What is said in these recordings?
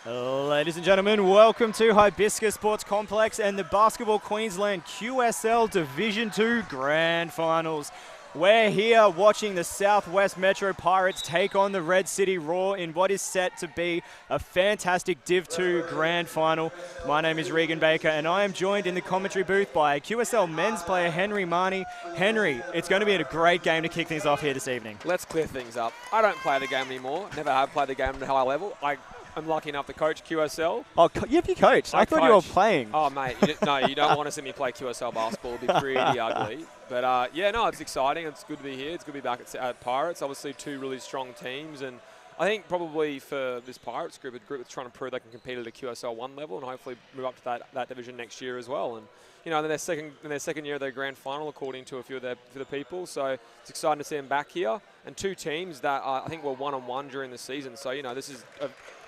Ladies and gentlemen, welcome to Hibiscus Sports Complex and the Basketball Queensland QSL Division 2 Grand Finals. We're here watching the Southwest Metro Pirates take on the Red City Roar in what is set to be a fantastic Div 2 Grand Final. My name is Regan Baker and I am joined in the commentary booth by QSL men's player Henry Marnie. Henry, it's going to be a great game to kick things off here this evening. Let's clear things up. I don't play the game anymore. Never have played the game at a high level. I'm lucky enough to coach QSL. Oh, you coached? I thought you were playing. Oh, mate. You don't want to see me play QSL basketball. It'd be pretty ugly. But, it's exciting. It's good to be here. It's good to be back at Pirates. Obviously, two really strong teams. And I think probably for this Pirates group, a group that's trying to prove they can compete at a QSL 1 level and hopefully move up to that division next year as well. And, in their second year of their grand final, according to a few of the people. So it's exciting to see them back here. And two teams that I think were 1-on-1 during the season. So, this is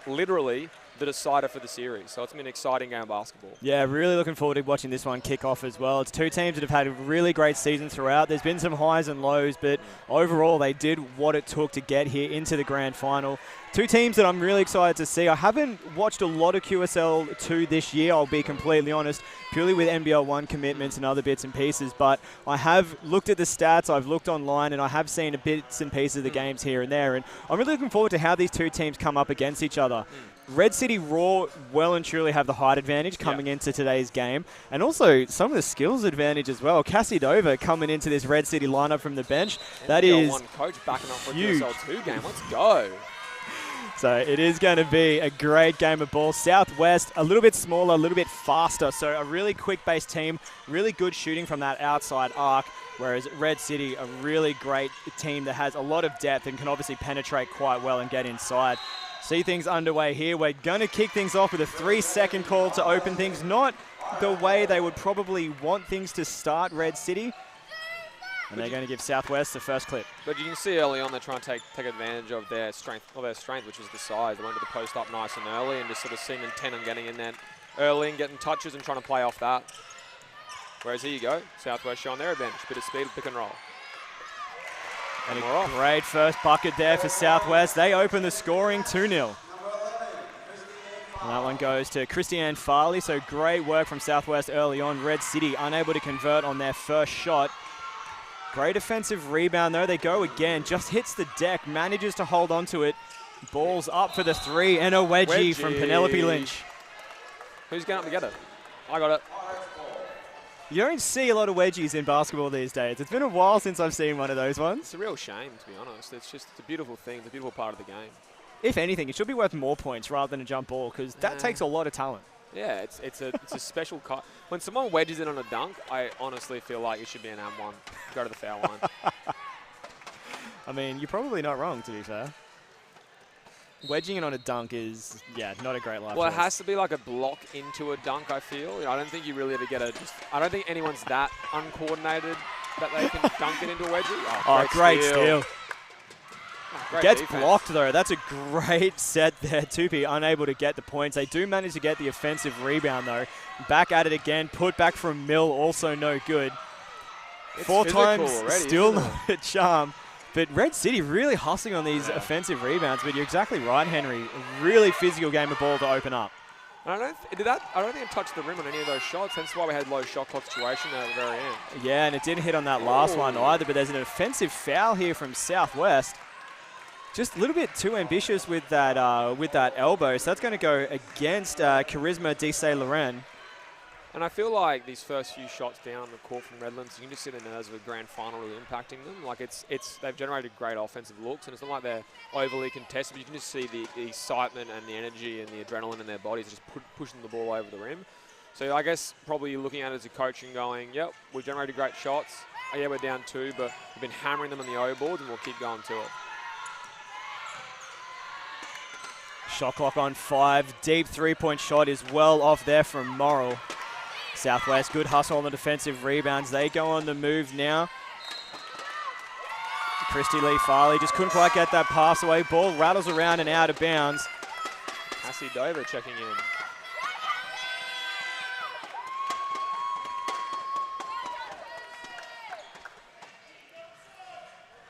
literally the decider for the series. So it's been an exciting game of basketball. Yeah, really looking forward to watching this one kick off as well. It's two teams that have had a really great season throughout. There's been some highs and lows, but overall they did what it took to get here into the grand final. Two teams that I'm really excited to see. I haven't watched a lot of QSL 2 this year, I'll be completely honest, purely with NBL 1 commitments and other bits and pieces, but I have looked at the stats, I've looked online, and I have seen bits and pieces of the games here and there, and I'm really looking forward to how these two teams come up against each other. Red City Roar well and truly have the height advantage coming into today's game, and also some of the skills advantage as well. Cassie Dover coming into this Red City lineup from the bench. That is one coach backing up for a QSL 2 game. Let's go. So it is going to be a great game of ball. Southwest, a little bit smaller, a little bit faster. So a really quick-based team, really good shooting from that outside arc, whereas Red City, a really great team that has a lot of depth and can obviously penetrate quite well and get inside. See things underway here. We're going to kick things off with a 3-second call to open things. Not the way they would probably want things to start, Red City. And they're going to give Southwest the first clip. But you can see early on they're trying to take advantage of their strength, which is the size. They went to the post up nice and early and just sort of seemed intent on getting in there early and getting touches and trying to play off that. Whereas here you go, Southwest showing their advantage. Bit of speed, pick and roll. And a great first bucket there for Southwest. They open the scoring 2-0. And that one goes to Christiane Farley. So great work from Southwest early on. Red City unable to convert on their first shot. Great offensive rebound, though. They go again. Just hits the deck. Manages to hold on to it. Balls up for the 3. And a wedgie from Penelope Lynch. Who's getting up together? I got it. You don't see a lot of wedgies in basketball these days. It's been a while since I've seen one of those ones. It's a real shame, to be honest. It's a beautiful thing. It's a beautiful part of the game. If anything, it should be worth more points rather than a jump ball because that takes a lot of talent. Yeah, it's a special cut. When someone wedges in on a dunk, I honestly feel like it should be an M1. Go to the foul line. I mean, you're probably not wrong, to be fair. Wedging it on a dunk is, not a great life. Well, it has to be like a block into a dunk, I feel. I don't think you really ever get I don't think anyone's that uncoordinated that they can dunk it into a wedgie. Oh, great steal. Gets defense. Blocked, though. That's a great set there. Tupi unable to get the points. They do manage to get the offensive rebound, though. Back at it again. Put back from Mill, also no good. It's 4 times, already, still not a charm. But Red City really hustling on these offensive rebounds. But you're exactly right, Henry. A really physical game of ball to open up. I don't think it touched the rim on any of those shots. That's why we had low shot clock situation at the very end. Yeah, and it didn't hit on that last one either. But there's an offensive foul here from Southwest. Just a little bit too ambitious with that elbow. So that's going to go against Charisma de Saint-Laurent. And I feel like these first few shots down the court from Redlands, you can just see the nerves of a grand final really impacting them. Like they've generated great offensive looks, and it's not like they're overly contested, but you can just see the excitement and the energy and the adrenaline in their bodies just pushing the ball over the rim. So I guess probably looking at it as a coach and going, yep, we've generated great shots. Oh, yeah, we're down 2, but we've been hammering them on the O boards, and we'll keep going to it. Shot clock on 5. Deep 3-point shot is well off there from Morrill. Southwest, good hustle on the defensive rebounds. They go on the move now. Christy Lee Farley just couldn't quite get that pass away. Ball rattles around and out of bounds. Cassie Dover checking in.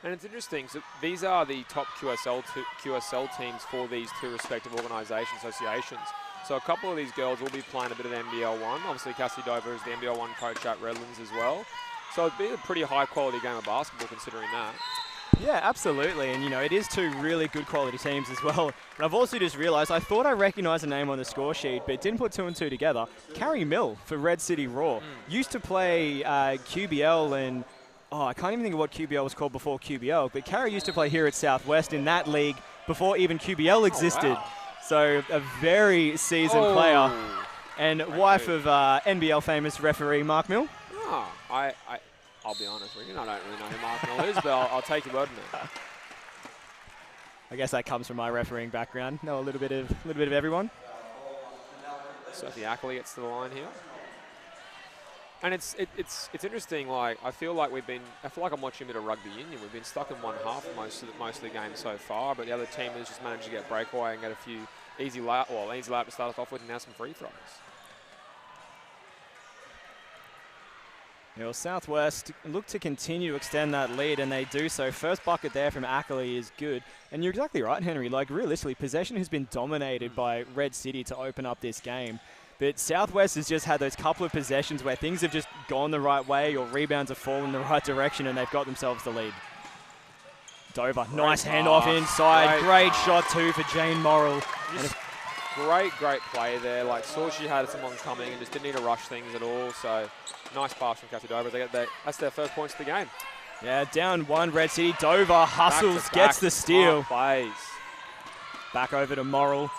And And it's interesting, so these are the top QSL teams for these two respective associations. So a couple of these girls will be playing a bit of NBL 1. Obviously, Cassie Dover is the NBL 1 coach at Redlands as well. So it'd be a pretty high-quality game of basketball considering that. Yeah, absolutely. And, you know, it is two really good quality teams as well. And I've also just realised, I thought I recognised a name on the score sheet, but didn't put 2 and 2 together. Carrie Mill for Red City Raw. Used to play QBL and... Oh, I can't even think of what QBL was called before QBL, but Carrie used to play here at Southwest in that league before even QBL existed. Oh, wow. So a very seasoned player and wife of NBL famous referee Mark Mill. Oh, I'll be honest with you, I don't really know who Mark Mill is, but I'll take your word on it. I guess that comes from my refereeing background. Know a little bit of everyone. Sophie Ackley gets to the line here. And it's interesting. Like I feel like I'm watching a bit of rugby union. We've been stuck in one half of most of the game so far, but the other team has just managed to get breakaway and get a few easy lap to start us off with, and now some free throws. You know, Southwest look to continue to extend that lead, and they do so. First bucket there from Ackley is good. And you're exactly right, Henry. Like, realistically, possession has been dominated by Red City to open up this game. But Southwest has just had those couple of possessions where things have just gone the right way or rebounds have fallen the right direction and they've got themselves the lead. Dover, nice handoff inside. Great shot too for Jane Morrill. Great play there. Like, saw she had someone coming and just didn't need to rush things at all. So, nice pass from Cassie Dover. That's their first points of the game. Yeah, down 1 Red City. Dover hustles, gets the steal. Plays. Back over to Morrill.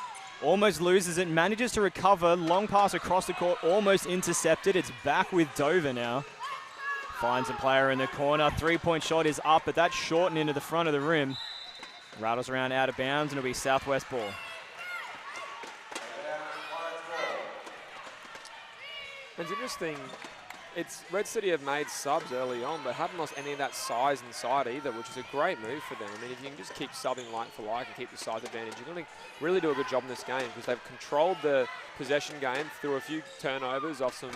Almost loses it, manages to recover. Long pass across the court, almost intercepted. It's back with Dover now. Finds a player in the corner. 3-point shot is up, but that's short and into the front of the rim. Rattles around out of bounds, and it'll be Southwest ball. It's interesting. Red City have made subs early on, but haven't lost any of that size inside either, which is a great move for them. I mean, if you can just keep subbing like for like and keep the size advantage, you're going to really do a good job in this game because they've controlled the possession game through a few turnovers off some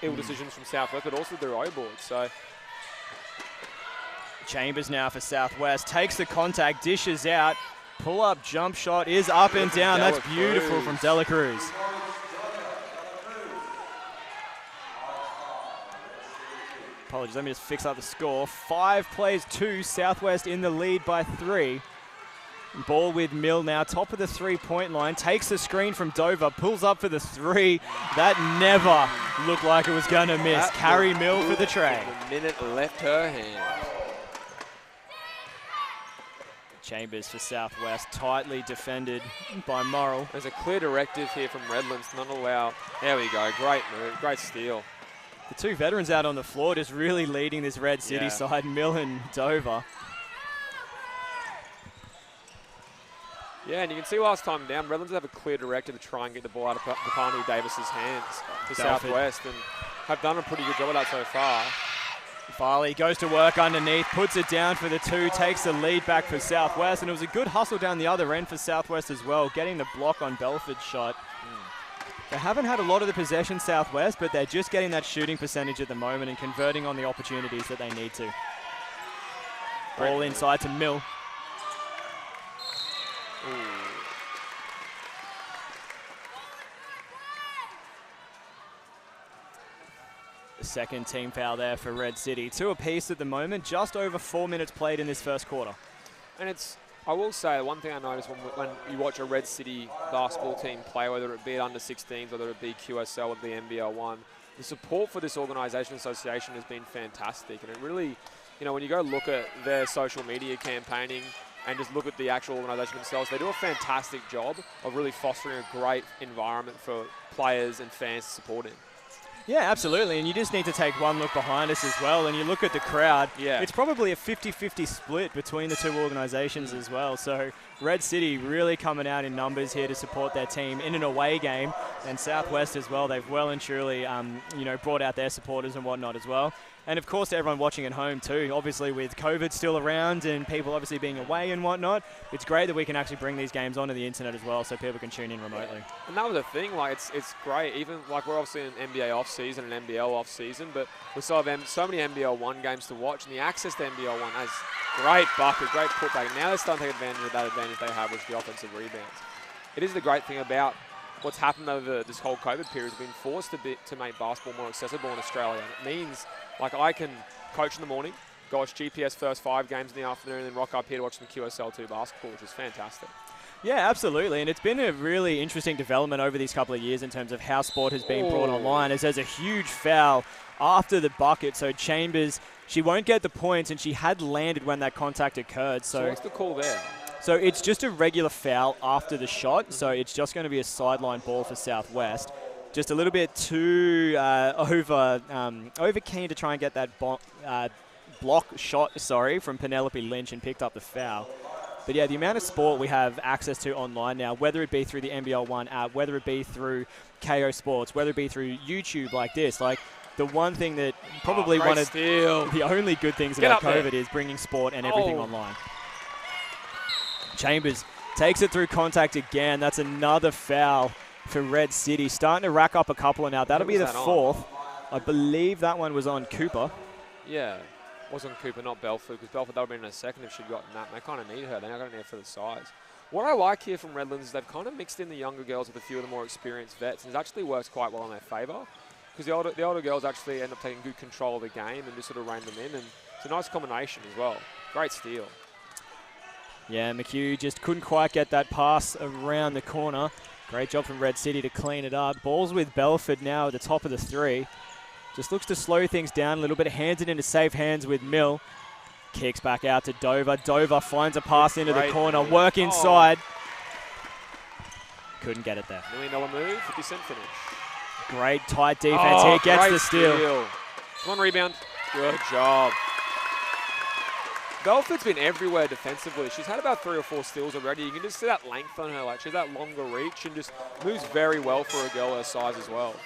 ill decisions from Southwest, but also their O board. So Chambers now for Southwest. Takes the contact, dishes out. Pull-up jump shot is up and down. That's beautiful from Dela Cruz. Apologies, let me just fix up the score. 5 plays 2, Southwest in the lead by 3. Ball with Mill now, top of the 3-point line. Takes the screen from Dover, pulls up for the 3. That never looked like it was going to miss. Carrie Mill for the tray. The minute left her hand. Chambers for Southwest, tightly defended by Morrill. There's a clear directive here from Redlands to not allow. There we go, great move, great steal. The 2 veterans out on the floor just really leading this Red City side, Mill and Dover. Yeah, and you can see last time down, Redlands have a clear directive to try and get the ball out of Papani Davis's hands to Southwest, and have done a pretty good job of that so far. Farley goes to work underneath, puts it down for the 2, takes the lead back for Southwest, and it was a good hustle down the other end for Southwest as well, getting the block on Belford's shot. They haven't had a lot of the possession, Southwest, but they're just getting that shooting percentage at the moment and converting on the opportunities that they need to. Ball inside to Mill. The second team foul there for Red City. 2 apiece at the moment, just over 4 minutes played in this first quarter. And I will say, one thing I noticed when you watch a Red City basketball team play, whether it be at under 16s, whether it be QSL or the NBL 1, the support for this organisation association has been fantastic. And it really, you know, when you go look at their social media campaigning and just look at the actual organisation themselves, they do a fantastic job of really fostering a great environment for players and fans to support in. Yeah, absolutely, and you just need to take one look behind us as well, and you look at the crowd, it's probably a 50-50 split between the 2 organisations as well, so Red City really coming out in numbers here to support their team in an away game, and Southwest as well, they've well and truly, you know, brought out their supporters and whatnot as well. And, of course, to everyone watching at home too, obviously with COVID still around and people obviously being away and whatnot, it's great that we can actually bring these games onto the internet as well so people can tune in remotely. And that was the thing, like, it's great. Even, like, we're obviously in NBA off-season and NBL off-season, but we still have so many NBL 1 games to watch, and the access to NBL 1 has great bucket, great putback. Now they're starting to take advantage of that advantage they have with the offensive rebounds. It is the great thing about what's happened over this whole COVID period has been forced to make basketball more accessible in Australia. And it means, like, I can coach in the morning, go watch GPS first 5 games in the afternoon, and then rock up here to watch some QSL 2 basketball, which is fantastic. Yeah, absolutely. And it's been a really interesting development over these couple of years in terms of how sport has been brought online, as there's a huge foul after the bucket. So Chambers, she won't get the points, and she had landed when that contact occurred. So what's the call there? So it's just a regular foul after the shot, so it's just going to be a sideline ball for Southwest. Just a little bit too over keen to try and get that block shot, from Penelope Lynch and picked up the foul. But yeah, the amount of sport we have access to online now, whether it be through the NBL 1 app, whether it be through KO Sports, whether it be through YouTube like this, like the one thing that probably one of the only good things about COVID is bringing sport and everything online. Chambers takes it through contact again. That's another foul for Red City. Starting to rack up a couple now. That'll be the 4th. I believe that one was on Cooper. Yeah, it was on Cooper, not Belford, because Belford, that would have been in a second if she'd gotten that. And they kind of need her. They're not going to need her for the size. What I like here from Redlands is they've kind of mixed in the younger girls with a few of the more experienced vets, and it actually works quite well in their favour, because the older girls actually end up taking good control of the game and just sort of rein them in. And it's a nice combination as well. Great steal. Yeah, McHugh just couldn't quite get that pass around the corner. Great job from Red City to clean it up. Ball's with Belford now at the top of the 3. Just looks to slow things down a little bit. Hands it into safe hands with Mill. Kicks back out to Dover. Dover finds a pass into the corner. Work inside. Couldn't get it there. $1 million move, 50-cent finish. Great tight defense here. Gets the steal. Come on, rebound. Good job. Belford's been everywhere defensively. She's had about 3 or 4 steals already. You can just see that length on her. Like, she's that longer reach and just moves very well for a girl her size as well.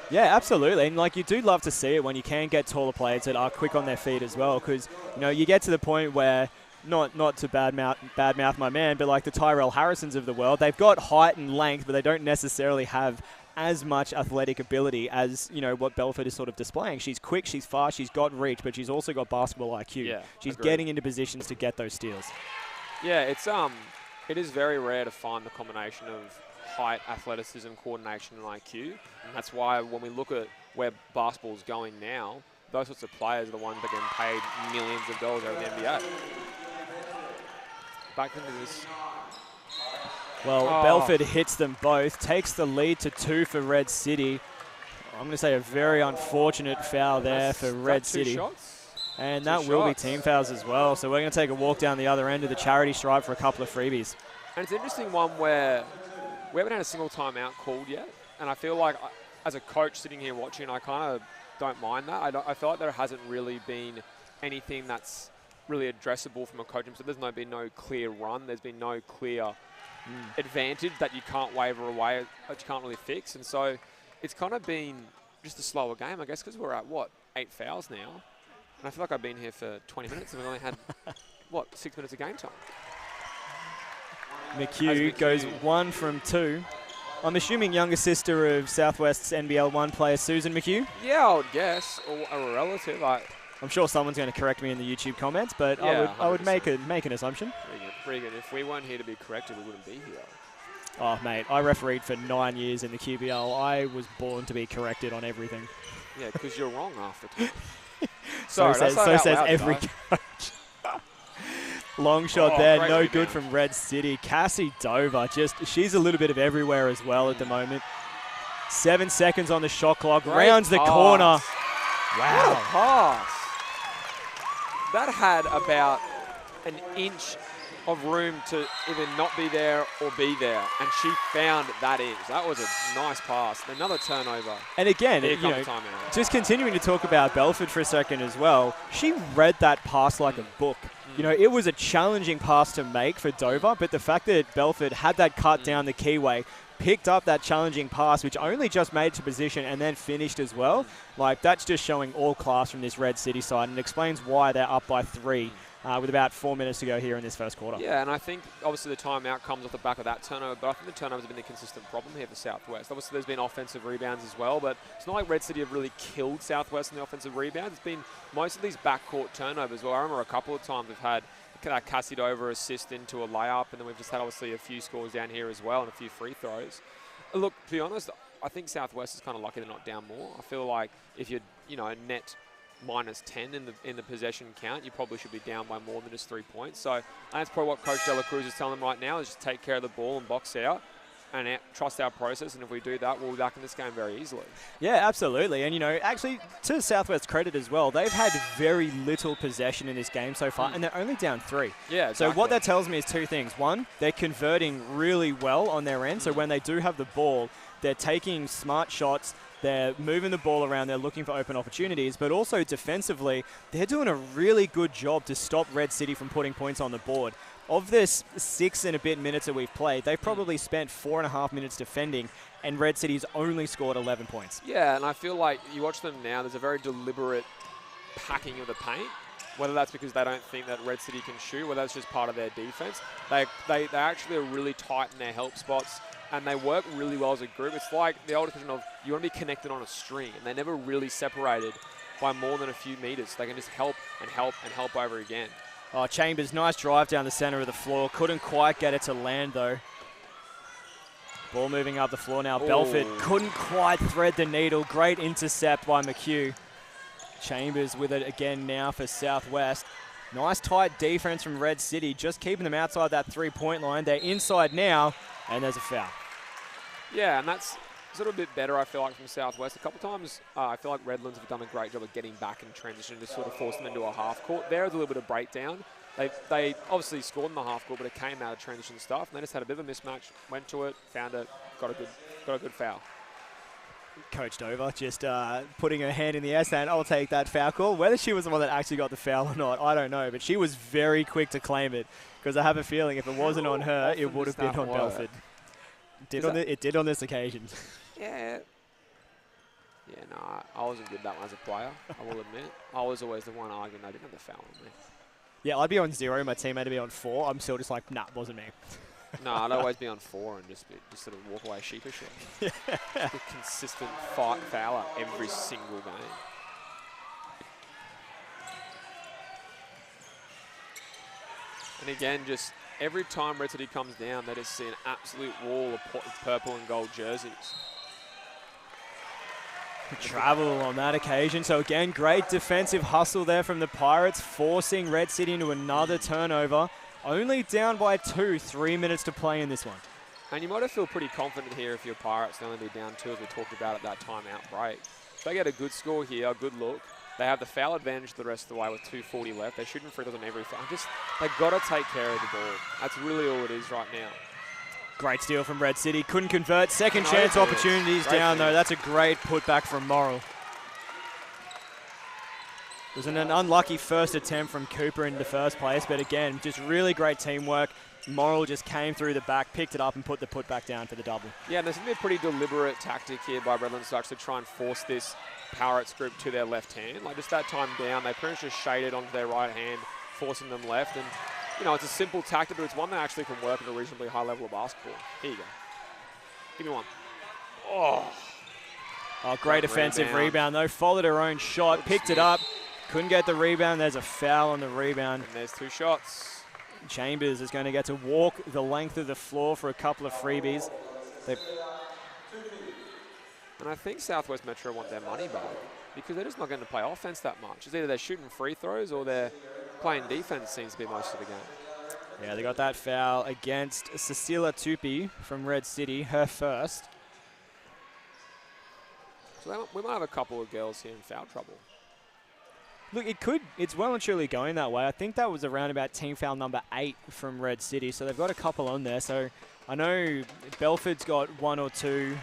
Yeah, absolutely. And, like, you do love to see it when you can get taller players that are quick on their feet as well, because, you know, you get to the point where, not to badmouth my man, but like the Tyrell Harrisons of the world, they've got height and length, but they don't necessarily have as much athletic ability as, you know, what Belford is sort of displaying. She's quick, she's fast, she's got reach, but she's also got basketball IQ. Yeah, she's getting into positions to get those steals. Yeah, it is very rare to find the combination of height, athleticism, coordination, and IQ. And that's why when we look at where basketball's going now, those sorts of players are the ones that get paid millions of dollars over the NBA. Back into this. Well, Belford hits them both, takes the lead to 2 for Red City. I'm going to say a very unfortunate foul there for Red City. Shots? And that will be team fouls as well. So we're going to take a walk down the other end of the charity stripe for a couple of freebies. And it's an interesting one where we haven't had a single timeout called yet. And I feel like as a coach sitting here watching, I kind of don't mind that. I feel like there hasn't really been anything that's really addressable from a coaching perspective. There's been no clear run. There's been no clear advantage that you can't waver away, that you can't really fix. And so it's kind of been just a slower game, I guess, because we're at, 8 fouls now. And I feel like I've been here for 20 minutes and we've only had, 6 minutes of game time. McHugh goes 1 from 2. I'm assuming younger sister of Southwest's NBL 1 player Susan McHugh? Yeah, I would guess, or a relative. I'm sure someone's going to correct me in the YouTube comments, but yeah, I would make an assumption. Regan, if we weren't here to be corrected, we wouldn't be here. Oh, mate, I refereed for 9 years in the QBL. I was born to be corrected on everything. Yeah, because you're wrong half the time. so says every coach. Long shot there, no good from Red City. Cassie Dover, she's a little bit of everywhere as well at the moment. 7 seconds on the shot clock, rounds the corner. Wow. What a pass. That had about an inch of room to either not be there or be there, and she found that inch. That was a nice pass. Another turnover. And again, just continuing to talk about Belford for a second as well, she read that pass like a book. You know, it was a challenging pass to make for Dover, but the fact that Belford had that cut down the keyway, picked up that challenging pass, which only just made to position and then finished as well, like that's just showing all class from this Red City side and explains why they're up by 3 with about 4 minutes to go here in this first quarter. Yeah, and I think obviously the timeout comes off the back of that turnover, but I think the turnovers have been a consistent problem here for Southwest. Obviously there's been offensive rebounds as well, but it's not like Red City have really killed Southwest in the offensive rebounds. It's been most of these backcourt turnovers. Well, I remember a couple of times we've had that Cassie Dover assist into a layup, and then we've just had obviously a few scores down here as well and a few free throws. Look, to be honest, I think Southwest is kind of lucky they're not down more. I feel like if you're, net minus 10 in the possession count, you probably should be down by more than just 3 points. So that's probably what Coach De La Cruz is telling them right now, is just take care of the ball and box out and trust our process. And if we do that, we'll be back in this game very easily. Yeah, absolutely. And, actually, to Southwest's credit as well, they've had very little possession in this game so far, and they're only down 3. Yeah, exactly. So what that tells me is 2 things. One, they're converting really well on their end. So when they do have the ball, they're taking smart shots. They're moving the ball around. They're looking for open opportunities. But also defensively, they're doing a really good job to stop Red City from putting points on the board. Of this 6 and a bit minutes that we've played, they've probably spent 4.5 minutes defending, and Red City's only scored 11 points. Yeah, and I feel like you watch them now, there's a very deliberate packing of the paint. Whether that's because they don't think that Red City can shoot, whether that's just part of their defense. They actually are really tight in their help spots, and they work really well as a group. It's like the old definition of you want to be connected on a string, and they're never really separated by more than a few meters. They can just help and help and help over again. Oh, Chambers, nice drive down the center of the floor. Couldn't quite get it to land, though. Ball moving up the floor now. Ooh. Belford couldn't quite thread the needle. Great intercept by McHugh. Chambers with it again now for Southwest. Nice tight defense from Red City, just keeping them outside that 3-point line. They're inside now, and there's a foul. Yeah, and that's sort of a bit better, I feel like, from Southwest. A couple times, I feel like Redlands have done a great job of getting back in transition to sort of force them into a half court. There was a little bit of breakdown. They obviously scored in the half court, but it came out of transition stuff, and they just had a bit of a mismatch, went to it, found it, got a good foul. Coach Dover just putting her hand in the air saying, I'll take that foul call. Whether she was the one that actually got the foul or not, I don't know, but she was very quick to claim it, because I have a feeling if it wasn't on her, it would have been on Belford. It did on this occasion. Yeah. Yeah, no, I wasn't good that one as a player, I will admit. I was always the one arguing they didn't have the foul on me. Yeah, I'd be on 0, my teammate would be on 4. I'm still just like, nah, wasn't me. No, I'd always be on 4 and just sort of walk away sheepishly. Just a consistent fouler every single game. And again, just every time Red City comes down, they just see an absolute wall of purple and gold jerseys. Travel on that occasion. So again, great defensive hustle there from the Pirates, forcing Red City into another turnover. Only down by 2, 3 minutes to play in this one. And you might have feel pretty confident here if you're Pirates. They'll only be down 2, as we talked about at that timeout break. If they get a good score here, a good look, they have the foul advantage the rest of the way with 2:40 left. They're shooting free throws on every foul. They've got to take care of the ball. That's really all it is right now. Great steal from Red City. Couldn't convert. Second chance opportunities down, though. That's a great putback from Morrill. It was an unlucky first attempt from Cooper in the first place, but again, just really great teamwork. Morrill just came through the back, picked it up, and put the putback down for the double. Yeah, and there's going to be a pretty deliberate tactic here by Redlands to actually try and force this Pirates group to their left hand. Like just that time down, they pretty much just shaded onto their right hand, forcing them left. And, it's a simple tactic, but it's one that actually can work at a reasonably high level of basketball. Here you go. Give me one. Oh, great offensive rebound, though. Followed her own shot, picked it up. Couldn't get the rebound. There's a foul on the rebound. And there's 2 shots. Chambers is going to get to walk the length of the floor for a couple of freebies. And I think Southwest Metro want their money back because they're just not going to play offense that much. It's either they're shooting free throws or they're playing defense, seems to be most of the game. Yeah, they got that foul against Cecilia Tupi from Red City, her first. So we might have a couple of girls here in foul trouble. Look, it's well and truly going that way. I think that was around about team foul number 8 from Red City, so they've got a couple on there. So I know Belford's got 1 or 2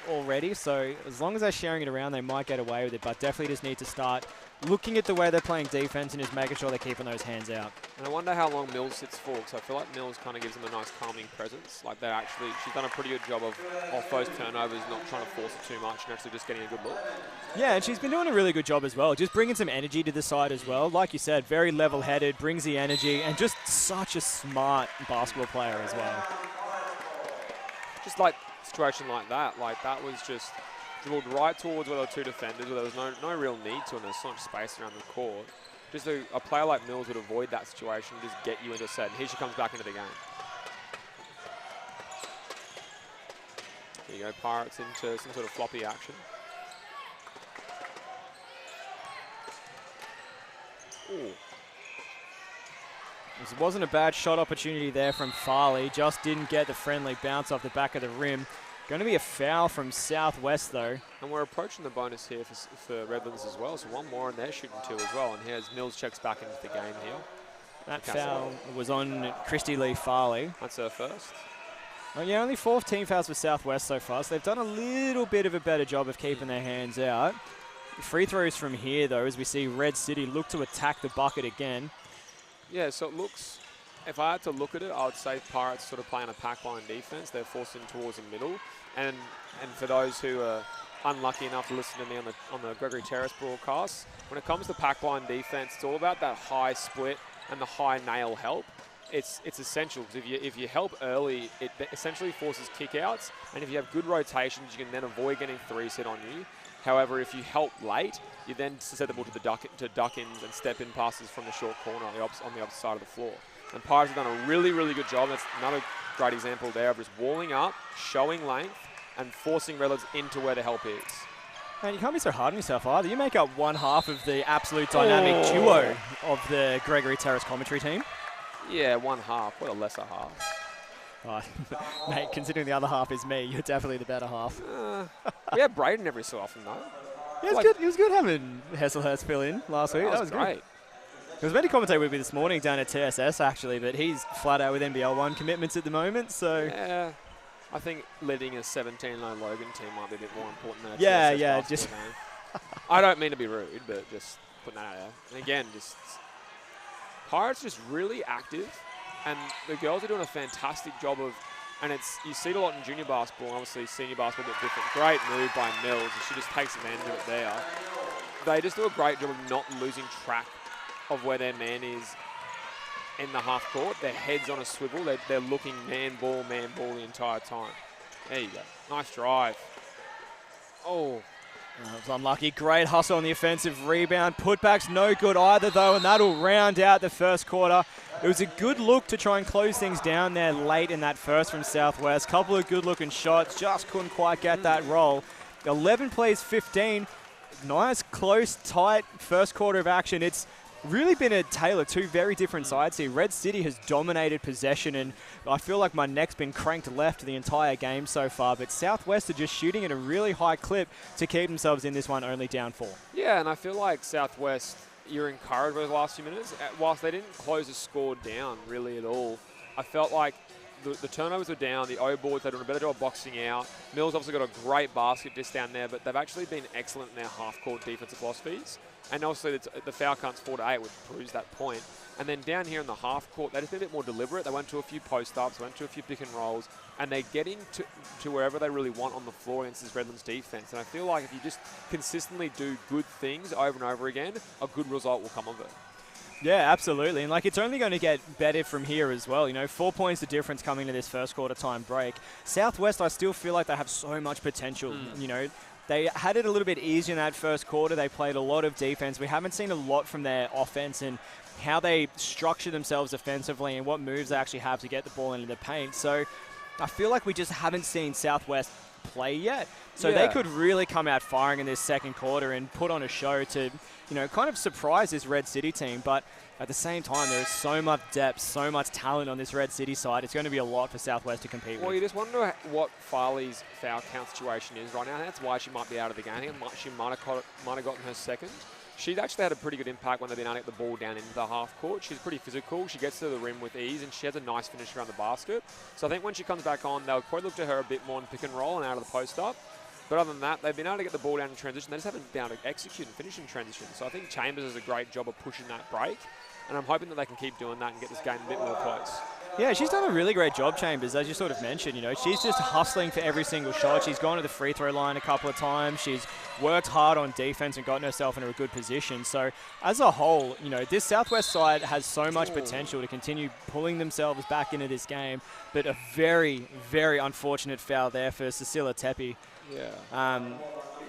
already, so as long as they're sharing it around, they might get away with it, but definitely just need to start looking at the way they're playing defense and just making sure they're keeping those hands out. And I wonder how long Mills sits for, because I feel like Mills kind of gives them a nice calming presence. Like she's done a pretty good job of off those turnovers, not trying to force it too much and actually just getting a good look. Yeah, and she's been doing a really good job as well, just bringing some energy to the side as well. Like you said, very level-headed, brings the energy, and just such a smart basketball player as well. Just like a situation like that was just dribbled right towards where there were two defenders, where there was no real need to, and there's so much space around the court. Just a player like Mills would avoid that situation, just get you into a set. And here she comes back into the game. Here you go, Pirates into some sort of floppy action. Ooh. It wasn't a bad shot opportunity there from Farley, just didn't get the friendly bounce off the back of the rim. Going to be a foul from Southwest though. And we're approaching the bonus here for Redlands as well, so one more and they're shooting two as well. And here's Mills checks back into the game here. That foul was on Christy Lee Farley. That's her first. Oh yeah, only 4 team fouls for Southwest so far, so they've done a little bit of a better job of keeping their hands out. Free throws from here though, as we see Red City look to attack the bucket again. Yeah, so it looks, if I had to look at it, I would say Pirates sort of playing a pack line defense. They're forcing towards the middle. And for those who are unlucky enough to listen to me on the Gregory Terrace broadcast, when it comes to pack line defense, it's all about that high split and the high nail help. It's essential, because if you help early, it essentially forces kickouts. And if you have good rotations, you can then avoid getting threes hit on you. However, if you help late, you're then susceptible to duck-ins and step-in passes from the short corner on the opposite side of the floor. And Pirates have done a really, really good job. That's another great example there of just walling up, showing length, and forcing Redlands into where the help is. Man, you can't be so hard on yourself either. You make up one half of the absolute dynamic duo of the Gregory Terrace commentary team. Yeah, one half. What a lesser half. Oh, mate, considering the other half is me, you're definitely the better half. We had Braden every so often, though. Yeah, it was good having Hesselhurst fill in last week. That was great. Good. He was meant to commentate with me this morning down at TSS, actually, but he's flat out with NBL 1 commitments at the moment, so... Yeah, I think leading a 17-0 Logan team might be a bit more important than a TSS just... I don't mean to be rude, but just putting that out there. And again, just... Pirates just really active. And the girls are doing a fantastic job of, and you see it a lot in junior basketball, and obviously senior basketball a bit different. Great move by Mills, and she just takes advantage of it there. They just do a great job of not losing track of where their man is in the half court. Their head's on a swivel. They're looking man ball the entire time. There you go. Nice drive. Oh. That was unlucky. Great hustle on the offensive rebound. Putback's no good either, though, and that'll round out the first quarter. It was a good look to try and close things down there late in that first from Southwest. Couple of good-looking shots. Just couldn't quite get that roll. 11 plays 15. Nice, close, tight first quarter of action. It's really been a tale of two very different sides here. Red City has dominated possession, and I feel like my neck's been cranked left the entire game so far, but Southwest are just shooting at a really high clip to keep themselves in this one, only down 4. Yeah, and I feel like Southwest, you're encouraged by the last few minutes. Whilst they didn't close the score down really at all, I felt like the turnovers were down, the O-boards, they're doing a better job boxing out. Mills obviously got a great basket just down there, but they've actually been excellent in their half-court defensive philosophies. And also the foul count's 4-8, which proves that point. And then down here in the half court, they just been a bit more deliberate. They went to a few post-ups, went to a few pick and rolls, and they're getting to wherever they really want on the floor against this Redlands defense. And I feel like if you just consistently do good things over and over again, a good result will come of it. Yeah, absolutely. And like, it's only going to get better from here as well. You know, 4 points the difference coming to this first quarter time break. Southwest, I still feel like they have so much potential. You know, they had it a little bit easier in that first quarter. They played a lot of defense. We haven't seen a lot from their offense and how they structure themselves offensively and what moves they actually have to get the ball into the paint. So I feel like we just haven't seen Southwest play yet. So they could really come out firing in this second quarter and put on a show to, you know, kind of surprise this Red City team. But at the same time, there is so much depth, so much talent on this Red City side. It's going to be a lot for Southwest to compete with. Well, you just wonder what Farley's foul count situation is right now. That's why she might be out of the game. I think she might have gotten her second. She's actually had a pretty good impact when they've been able to get the ball down into the half court. She's pretty physical. She gets to the rim with ease, and she has a nice finish around the basket. So I think when she comes back on, they'll probably look to her a bit more in pick and roll and out of the post up. But other than that, they've been able to get the ball down in transition. They just haven't been able to execute and finish in transition. So I think Chambers does a great job of pushing that break. And I'm hoping that they can keep doing that and get this game a bit more close. Yeah, she's done a really great job, Chambers, as you sort of mentioned. You know, she's just hustling for every single shot. She's gone to the free throw line a couple of times. She's worked hard on defense and gotten herself into a good position. So as a whole, you know, this Southwest side has so much potential to continue pulling themselves back into this game. But a very, very unfortunate foul there for Cecilia Tepe. Yeah.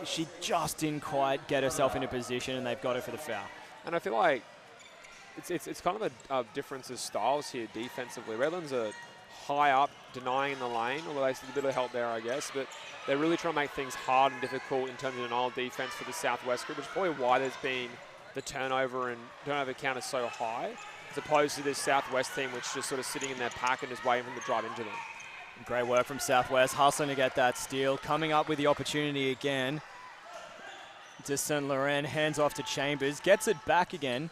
She just didn't quite get herself into position, and they've got her for the foul. And I feel like it's kind of a difference of styles here defensively. Redlands are high up, denying in the lane, although they need a bit of help there, I guess. But they're really trying to make things hard and difficult in terms of denial defense for the Southwest group, which is probably why there's been the turnover count is so high, as opposed to this Southwest team, which is just sort of sitting in their pack and just waiting for them to drive into them. Great work from Southwest, hustling to get that steal, coming up with the opportunity again. De Saint Laurent hands off to Chambers, gets it back again.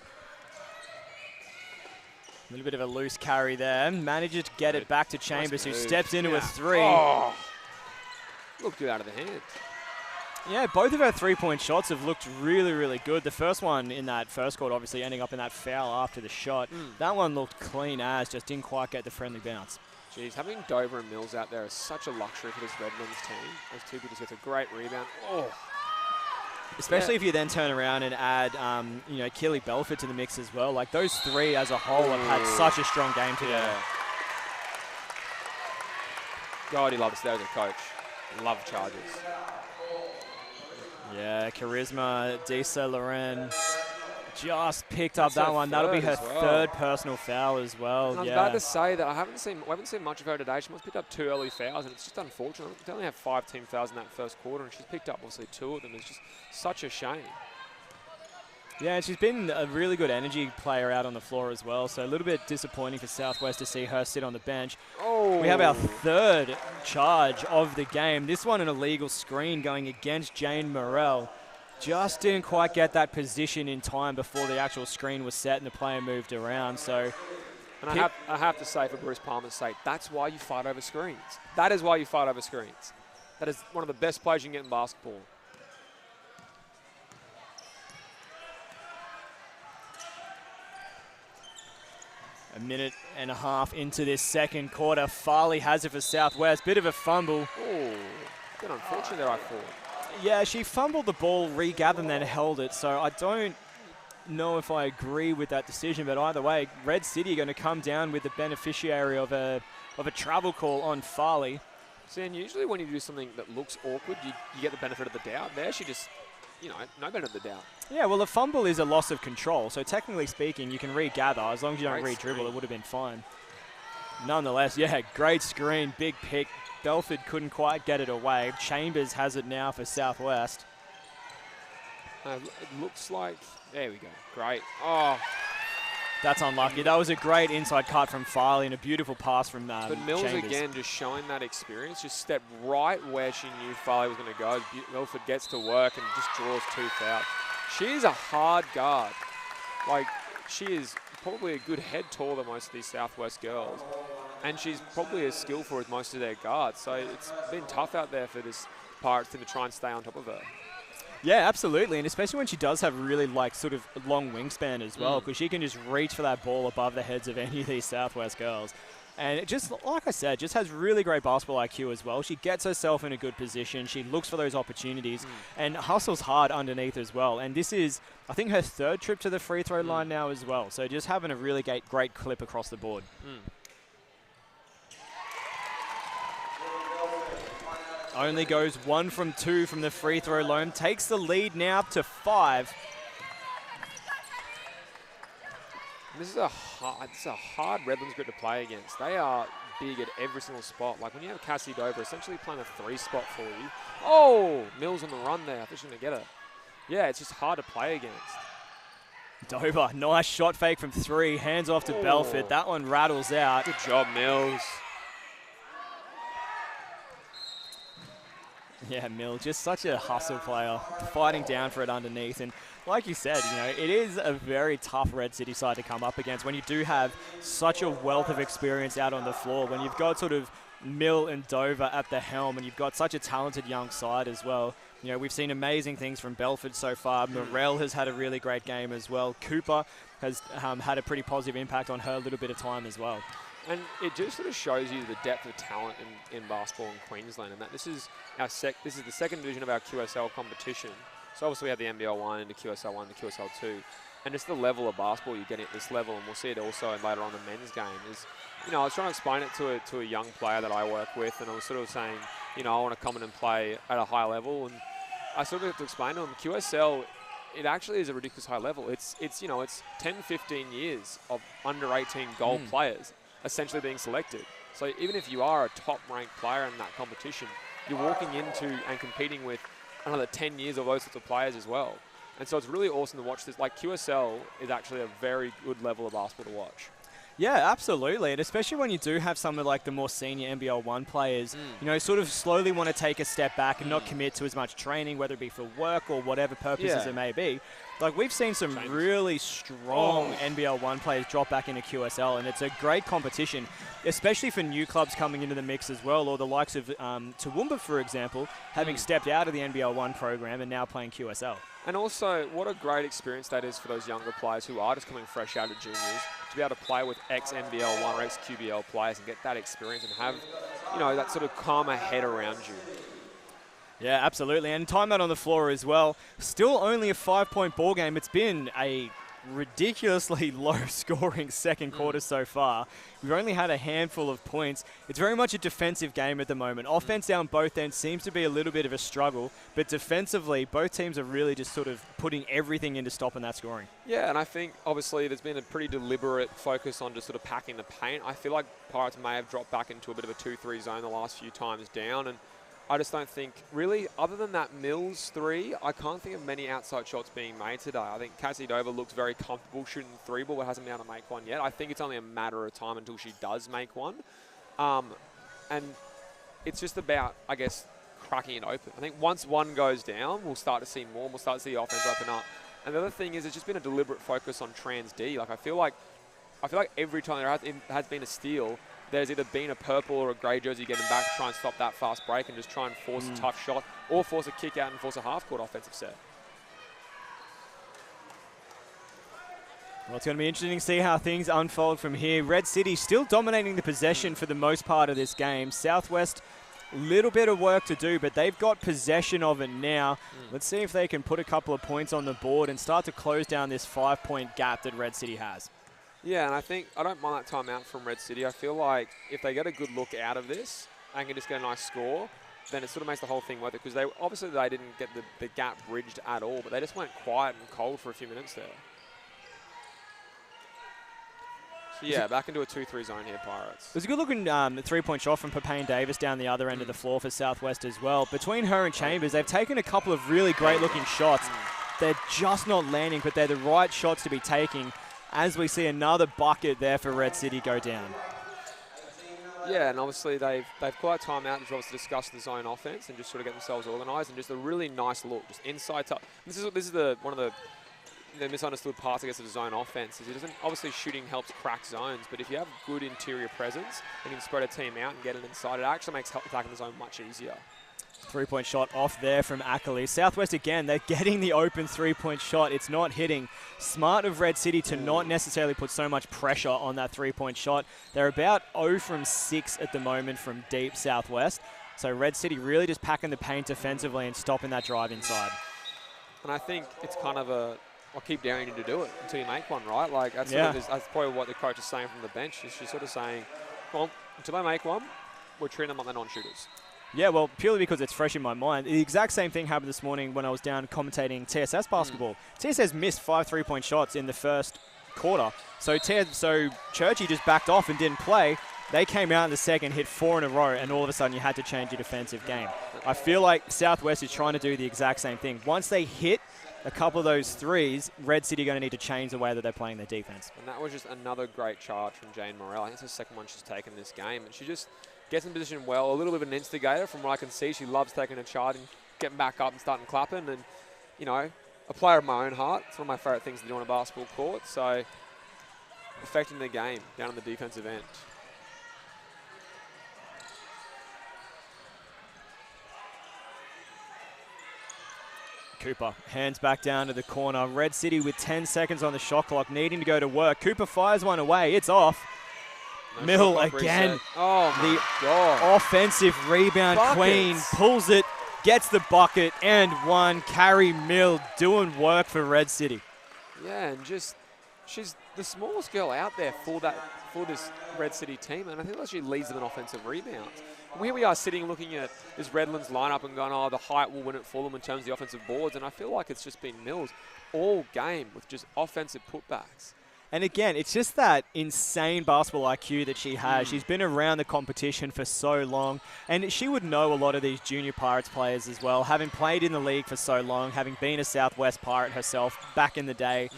A little bit of a loose carry there. Manages to get it back to Chambers, who steps into a three. Oh, looked good out of the hand. Yeah, both of her three-point shots have looked really, really good. The first one in that first quarter, obviously ending up in that foul after the shot. That one looked clean as, just didn't quite get the friendly bounce. Jeez, having Dover and Mills out there is such a luxury for this Redlands team. Those two people just get a great rebound. Oh. Especially if you then turn around and add, you know, Keely Belford to the mix as well. Like, those three as a whole have had such a strong game today. Yeah. God, he loves that as a coach. Love Chargers. Yeah, Charisma, De Saint Laurent just picked up that one. That'll be her third personal foul as well. And I was about to say that we haven't seen much of her today. She must have picked up 2 early fouls, and it's just unfortunate. They only have 5 team fouls in that first quarter, and she's picked up obviously 2 of them. It's just such a shame. Yeah, and she's been a really good energy player out on the floor as well, so a little bit disappointing for Southwest to see her sit on the bench. Oh. We have our third charge of the game. This one an illegal screen going against Jane Morrell. Just didn't quite get that position in time before the actual screen was set and the player moved around. So, and I have to say, for Bruce Palmer's sake, that's why you fight over screens. That is why you fight over screens. That is one of the best plays you can get in basketball. A minute and a half into this second quarter. Farley has it for Southwest. Bit of a fumble. Oh, bit unfortunate there, I thought. Yeah, she fumbled the ball, regathered, and then held it. So I don't know if I agree with that decision, but either way, Red City are going to come down with the beneficiary of a travel call on Farley. See, and usually when you do something that looks awkward, you get the benefit of the doubt. There, she just, you know, no benefit of the doubt. Yeah, well, a fumble is a loss of control. So technically speaking, you can regather. As long as you don't re-dribble, it would have been fine. Nonetheless, yeah, great screen, big pick. Belford couldn't quite get it away. Chambers has it now for Southwest. It looks like, there we go, great. Oh. That's unlucky. That was a great inside cut from Farley and a beautiful pass from But Mills Chambers. again just showing that experience, just stepped right where she knew Farley was going to go. Milford gets to work and just draws 2 fouls. She is a hard guard. Like, she is probably a good head taller than most of these Southwest girls. And she's probably as skillful as most of their guards. So it's been tough out there for this Pirates team to try and stay on top of her. Yeah, absolutely. And especially when she does have really, like, sort of long wingspan as well, because she can just reach for that ball above the heads of any of these Southwest girls. And it just, like I said, just has really great basketball IQ as well. She gets herself in a good position. She looks for those opportunities and hustles hard underneath as well. And this is, I think, her 3rd trip to the free throw line now as well. So just having a really great clip across the board. Only goes 1 from 2 from the free throw line. Takes the lead now up to 5. This is a hard Redlands group to play against. They are big at every single spot. Like when you have Cassie Dover essentially playing a 3 spot for you. Oh, Mills on the run there. I thought she was going to get it. Yeah, it's just hard to play against. Dover, nice shot fake from 3. Hands off to Belford. That one rattles out. Good job, Mills. Yeah, Mill, just such a hustle player, fighting down for it underneath. And like you said, it is a very tough Red City side to come up against when you do have such a wealth of experience out on the floor, when you've got sort of Mill and Dover at the helm, and you've got such a talented young side as well. We've seen amazing things from Belford so far. Morel has had a really great game as well. Cooper has had a pretty positive impact on her little bit of time as well. And it just sort of shows you the depth of talent in basketball in Queensland, and that this is the second division of our QSL competition. So obviously we have the NBL 1 and the QSL 1 and the QSL 2. And it's the level of basketball you're getting at this level, and we'll see it also later on in the men's game. I was trying to explain it to a young player that I work with, and I was sort of saying, I want to come in and play at a high level, and I sort of have to explain to him, QSL, it actually is a ridiculous high level. It's 10, 15 years of under 18 gold players essentially being selected. So even if you are a top-ranked player in that competition, you're walking into and competing with another 10 years of those sorts of players as well. And so it's really awesome to watch this. Like, QSL is actually a very good level of basketball to watch. Yeah, absolutely. And especially when you do have some of like the more senior NBL 1 players, sort of slowly want to take a step back and not commit to as much training, whether it be for work or whatever purposes it may be. Like, we've seen some really strong NBL 1 players drop back into QSL, and it's a great competition, especially for new clubs coming into the mix as well, or the likes of Toowoomba, for example, having stepped out of the NBL 1 program and now playing QSL. And also, what a great experience that is for those younger players who are just coming fresh out of juniors, to be able to play with ex-NBL 1 or ex-QBL players and get that experience and have, that sort of calmer head around you. Yeah, absolutely. And timeout on the floor as well. Still only a 5-point ball game. It's been a ridiculously low-scoring second quarter so far. We've only had a handful of points. It's very much a defensive game at the moment. Offense down both ends seems to be a little bit of a struggle, but defensively, both teams are really just sort of putting everything into stopping that scoring. Yeah, and I think, obviously, there's been a pretty deliberate focus on just sort of packing the paint. I feel like Pirates may have dropped back into a bit of a 2-3 zone the last few times down, and I just don't think, really, other than that Mills 3, I can't think of many outside shots being made today. I think Cassie Dover looks very comfortable shooting the 3 ball, but hasn't been able to make one yet. I think it's only a matter of time until she does make one. And it's just about, I guess, cracking it open. I think once one goes down, we'll start to see more, and we'll start to see the offense open up. And the other thing is, it's just been a deliberate focus on trans D. Like, I feel like every time there has been a steal, there's either been a purple or a grey jersey getting back to try and stop that fast break and just try and force a tough shot, or force a kick out and force a half-court offensive set. Well, it's going to be interesting to see how things unfold from here. Red City still dominating the possession for the most part of this game. Southwest, little bit of work to do, but they've got possession of it now. Let's see if they can put a couple of points on the board and start to close down this 5-point gap that Red City has. Yeah, and I don't mind that timeout from Red City. I feel like if they get a good look out of this and can just get a nice score, then it sort of makes the whole thing worth it, because they didn't get the gap bridged at all, but they just went quiet and cold for a few minutes there. So yeah, back into a 2-3 zone here, Pirates. There's a good-looking 3-point shot from Papane Davis down the other end of the floor for Southwest as well. Between her and Chambers, they've taken a couple of really great-looking shots. They're just not landing, but they're the right shots to be taking, as we see another bucket there for Red City go down. Yeah, and obviously they've called out timeout to obviously discuss the zone offense and just sort of get themselves organised, and just a really nice look, just inside top. This is one of the misunderstood parts, I guess, of the zone offense. Is it doesn't, obviously shooting helps crack zones, but if you have good interior presence and you can spread a team out and get it inside, it actually makes attacking the zone much easier. 3-point shot off there from Ackley. Southwest again, they're getting the open 3-point shot. It's not hitting. Smart of Red City to not necessarily put so much pressure on that 3-point shot. They're about 0 from 6 at the moment from deep Southwest. So Red City really just packing the paint defensively and stopping that drive inside. And I think it's kind of I'll keep daring you to do it until you make one, right? Like that's probably what the coach is saying from the bench. She's sort of saying, well, until they make one, we're treating them like they're non-shooters. Yeah, well, purely because it's fresh in my mind. The exact same thing happened this morning when I was down commentating TSS basketball. TSS missed 5 3-point shots in the first quarter. So Churchy just backed off and didn't play. They came out in the second, hit 4 in a row, and all of a sudden you had to change your defensive game. I feel like Southwest is trying to do the exact same thing. Once they hit a couple of those threes, Red City are going to need to change the way that they're playing their defense. And that was just another great charge from Jane Morel. I think it's the second one she's taken this game. And she just, gets in position well. A little bit of an instigator from what I can see. She loves taking a charge and getting back up and starting clapping. And, you know, a player of my own heart. It's one of my favourite things to do on a basketball court. So, affecting the game down on the defensive end. Cooper hands back down to the corner. Red City with 10 seconds on the shot clock, needing to go to work. Cooper fires one away. It's off. No Mill again. Oh, my God. Offensive rebound queen pulls it, gets the bucket, and one. Carrie Mill doing work for Red City. Yeah, and just she's the smallest girl out there for this Red City team, and I think that she leads them in offensive rebounds. And here we are sitting looking at this Redlands lineup and going, oh, the height will win it for them in terms of the offensive boards, and I feel like it's just been Mills all game with just offensive putbacks. And again, it's just that insane basketball IQ that she has. She's been around the competition for so long, and she would know a lot of these junior Pirates players as well, having played in the league for so long, having been a Southwest Pirate herself back in the day.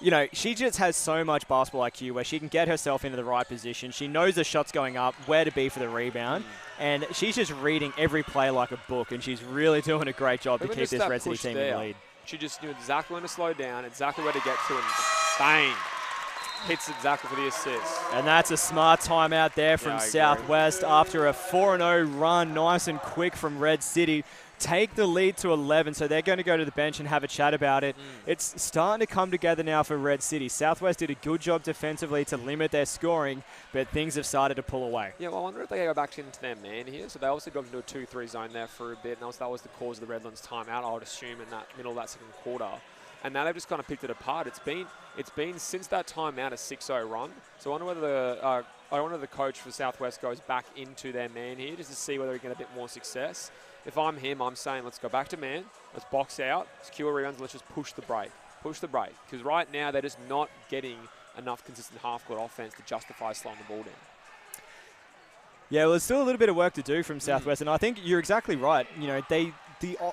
You know, she just has so much basketball IQ where she can get herself into the right position. She knows the shot's going up, where to be for the rebound, and she's just reading every play like a book, and she's really doing a great job to keep this Red City team in the lead. She just knew exactly when to slow down, exactly where to get to, and bang! Hits exactly for the assist. And that's a smart timeout there from Southwest after a 4-0 run, nice and quick from Red City. Take the lead to 11, so they're going to go to the bench and have a chat about it. It's starting to come together now for Red City. Southwest did a good job defensively to limit their scoring, but things have started to pull away. Yeah, well, I wonder if they go back into their man here. So they also got into a 2-3 zone there for a bit, and that was the cause of the Redlands timeout, I would assume, in that middle of that second quarter. And now they've just kind of picked it apart. It's been since that timeout a 6-0 run. So I wonder whether the coach for Southwest goes back into their man here just to see whether he can get a bit more success. If I'm him, I'm saying let's go back to man, let's box out, secure rebounds, let's just push the break. Push the break. Because right now they're just not getting enough consistent half-court offense to justify slowing the ball down. Yeah, well, there's still a little bit of work to do from Southwest, and I think you're exactly right. You know, the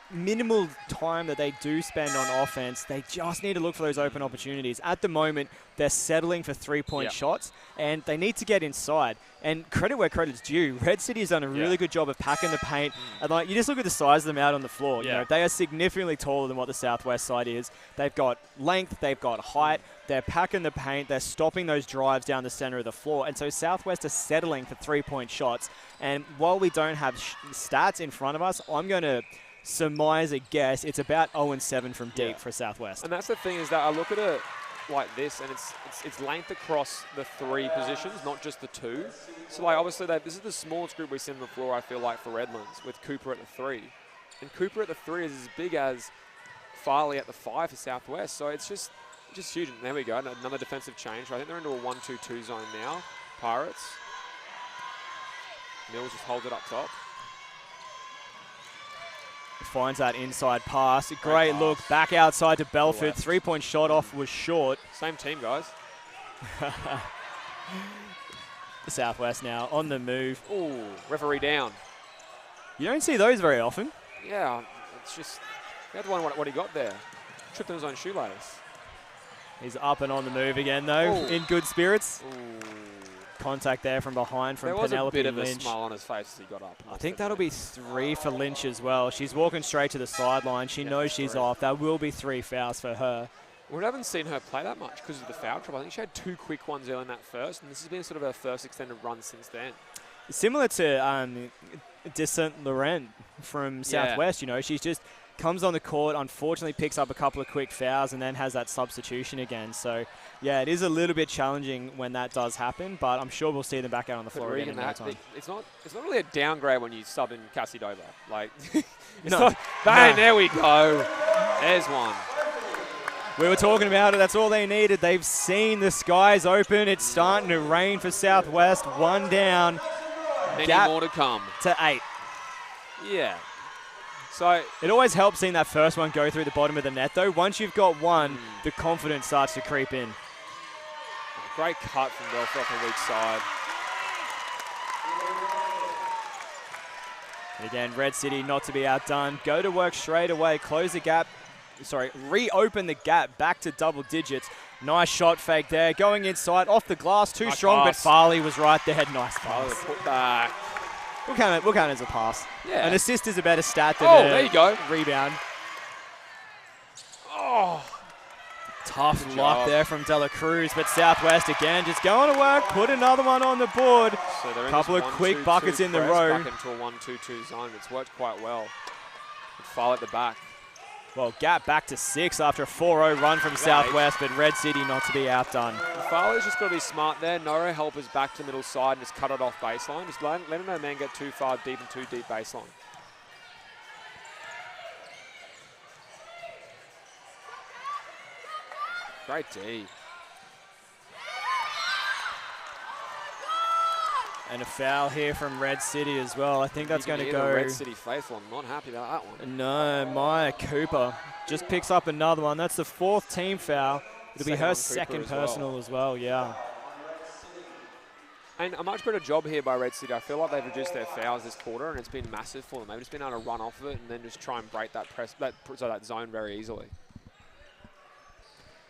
minimal time that they do spend on offense, they just need to look for those open opportunities. At the moment, they're settling for three-point shots, and they need to get inside. And credit where credit's due. Red City has done a really good job of packing the paint. And like, you just look at the size of them out on the floor. You know, they are significantly taller than what the Southwest side is. They've got length, they've got height, they're packing the paint, they're stopping those drives down the center of the floor. And so Southwest are settling for three-point shots. And while we don't have stats in front of us, I'm going to surmise a guess. It's about 0-7 from deep for Southwest. And that's the thing, is that I look at it like this, and it's length across the three positions, not just the two. So like obviously this is the smallest group we've seen on the floor, I feel like, for Redlands, with Cooper at the 3. And Cooper at the 3 is as big as Farley at the 5 for Southwest. So it's just huge. And there we go, another defensive change. I think they're into a 1-2-2 zone now, Pirates. Mills just holds it up top. Finds that inside pass. Great look. Back outside to Belford. Three-point shot off was short. Same team, guys. The Southwest now on the move. Ooh, referee down. You don't see those very often. Yeah, it's just, that's what he got there. Tripped on his own shoelace. He's up and on the move again, though, in good spirits. Ooh. Contact there from behind from Penelope Lynch. There was a bit of a smile on his face as he got up. I think that'll be 3 for Lynch as well. She's walking straight to the sideline. She knows she's off. That will be 3 fouls for her. We haven't seen her play that much because of the foul trouble. I think she had 2 quick ones early in that first, and this has been sort of her first extended run since then. Similar to Descent Laurent from Southwest, you know, she's just comes on the court, unfortunately picks up a couple of quick fouls and then has that substitution again. So, yeah, it is a little bit challenging when that does happen, but I'm sure we'll see them back out on the floor again in no time. It's not really a downgrade when you sub in Cassie Dover. Like, bang, there we go. There's one. We were talking about it. That's all they needed. They've seen the skies open. It's starting to rain for Southwest. 1 down. Many more to come. To 8. Yeah. So it always helps seeing that first one go through the bottom of the net, though. Once you've got one, the confidence starts to creep in. Great cut from Belfort off the weak side. And again, Red City not to be outdone. Go to work straight away. Close the gap. Sorry, reopen the gap back to double digits. Nice shot fake there. Going inside, off the glass, too strong, but Farley was right there. Nice pass. Put back. We'll count it as a pass. Yeah. An assist is a better stat than there you go. rebound. Oh, Tough good luck job. there from De La Cruz, but Southwest again just going to work, put another one on the board. So they're in Couple this of quick 1-2-2 buckets in the press row. Back into a 1-2-2 zone. It's worked quite well. Foul at the back. Well, gap back to 6 after a 4-0 run from Southwest, but Red City not to be outdone. Farley's just got to be smart there. No helpers back to middle side and just cut it off baseline. Just let no man get too far deep and too deep baseline. Great D. And a foul here from Red City as well. I think that's going to go. The Red City faithful. I'm not happy about that one. No, Maya Cooper just picks up another one. That's the 4th team foul. It'll be her second personal as well, yeah. And a much better job here by Red City. I feel like they've reduced their fouls this quarter, and it's been massive for them. They've just been able to run off of it and then just try and break that zone very easily.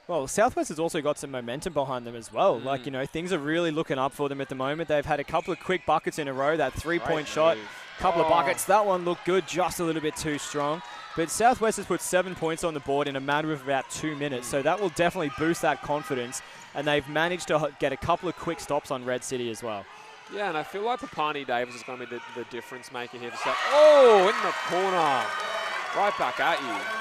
Well, Southwest has also got some momentum behind them as well. Like, you know, things are really looking up for them at the moment. They've had a couple of quick buckets in a row. That 3-point shot, couple of buckets. That one looked good, just a little bit too strong. But Southwest has put 7 points on the board in a matter of about 2 minutes. So that will definitely boost that confidence. And they've managed to get a couple of quick stops on Red City as well. Yeah, and I feel like Papani Davis is going to be the difference maker here. Oh, in the corner. Right back at you.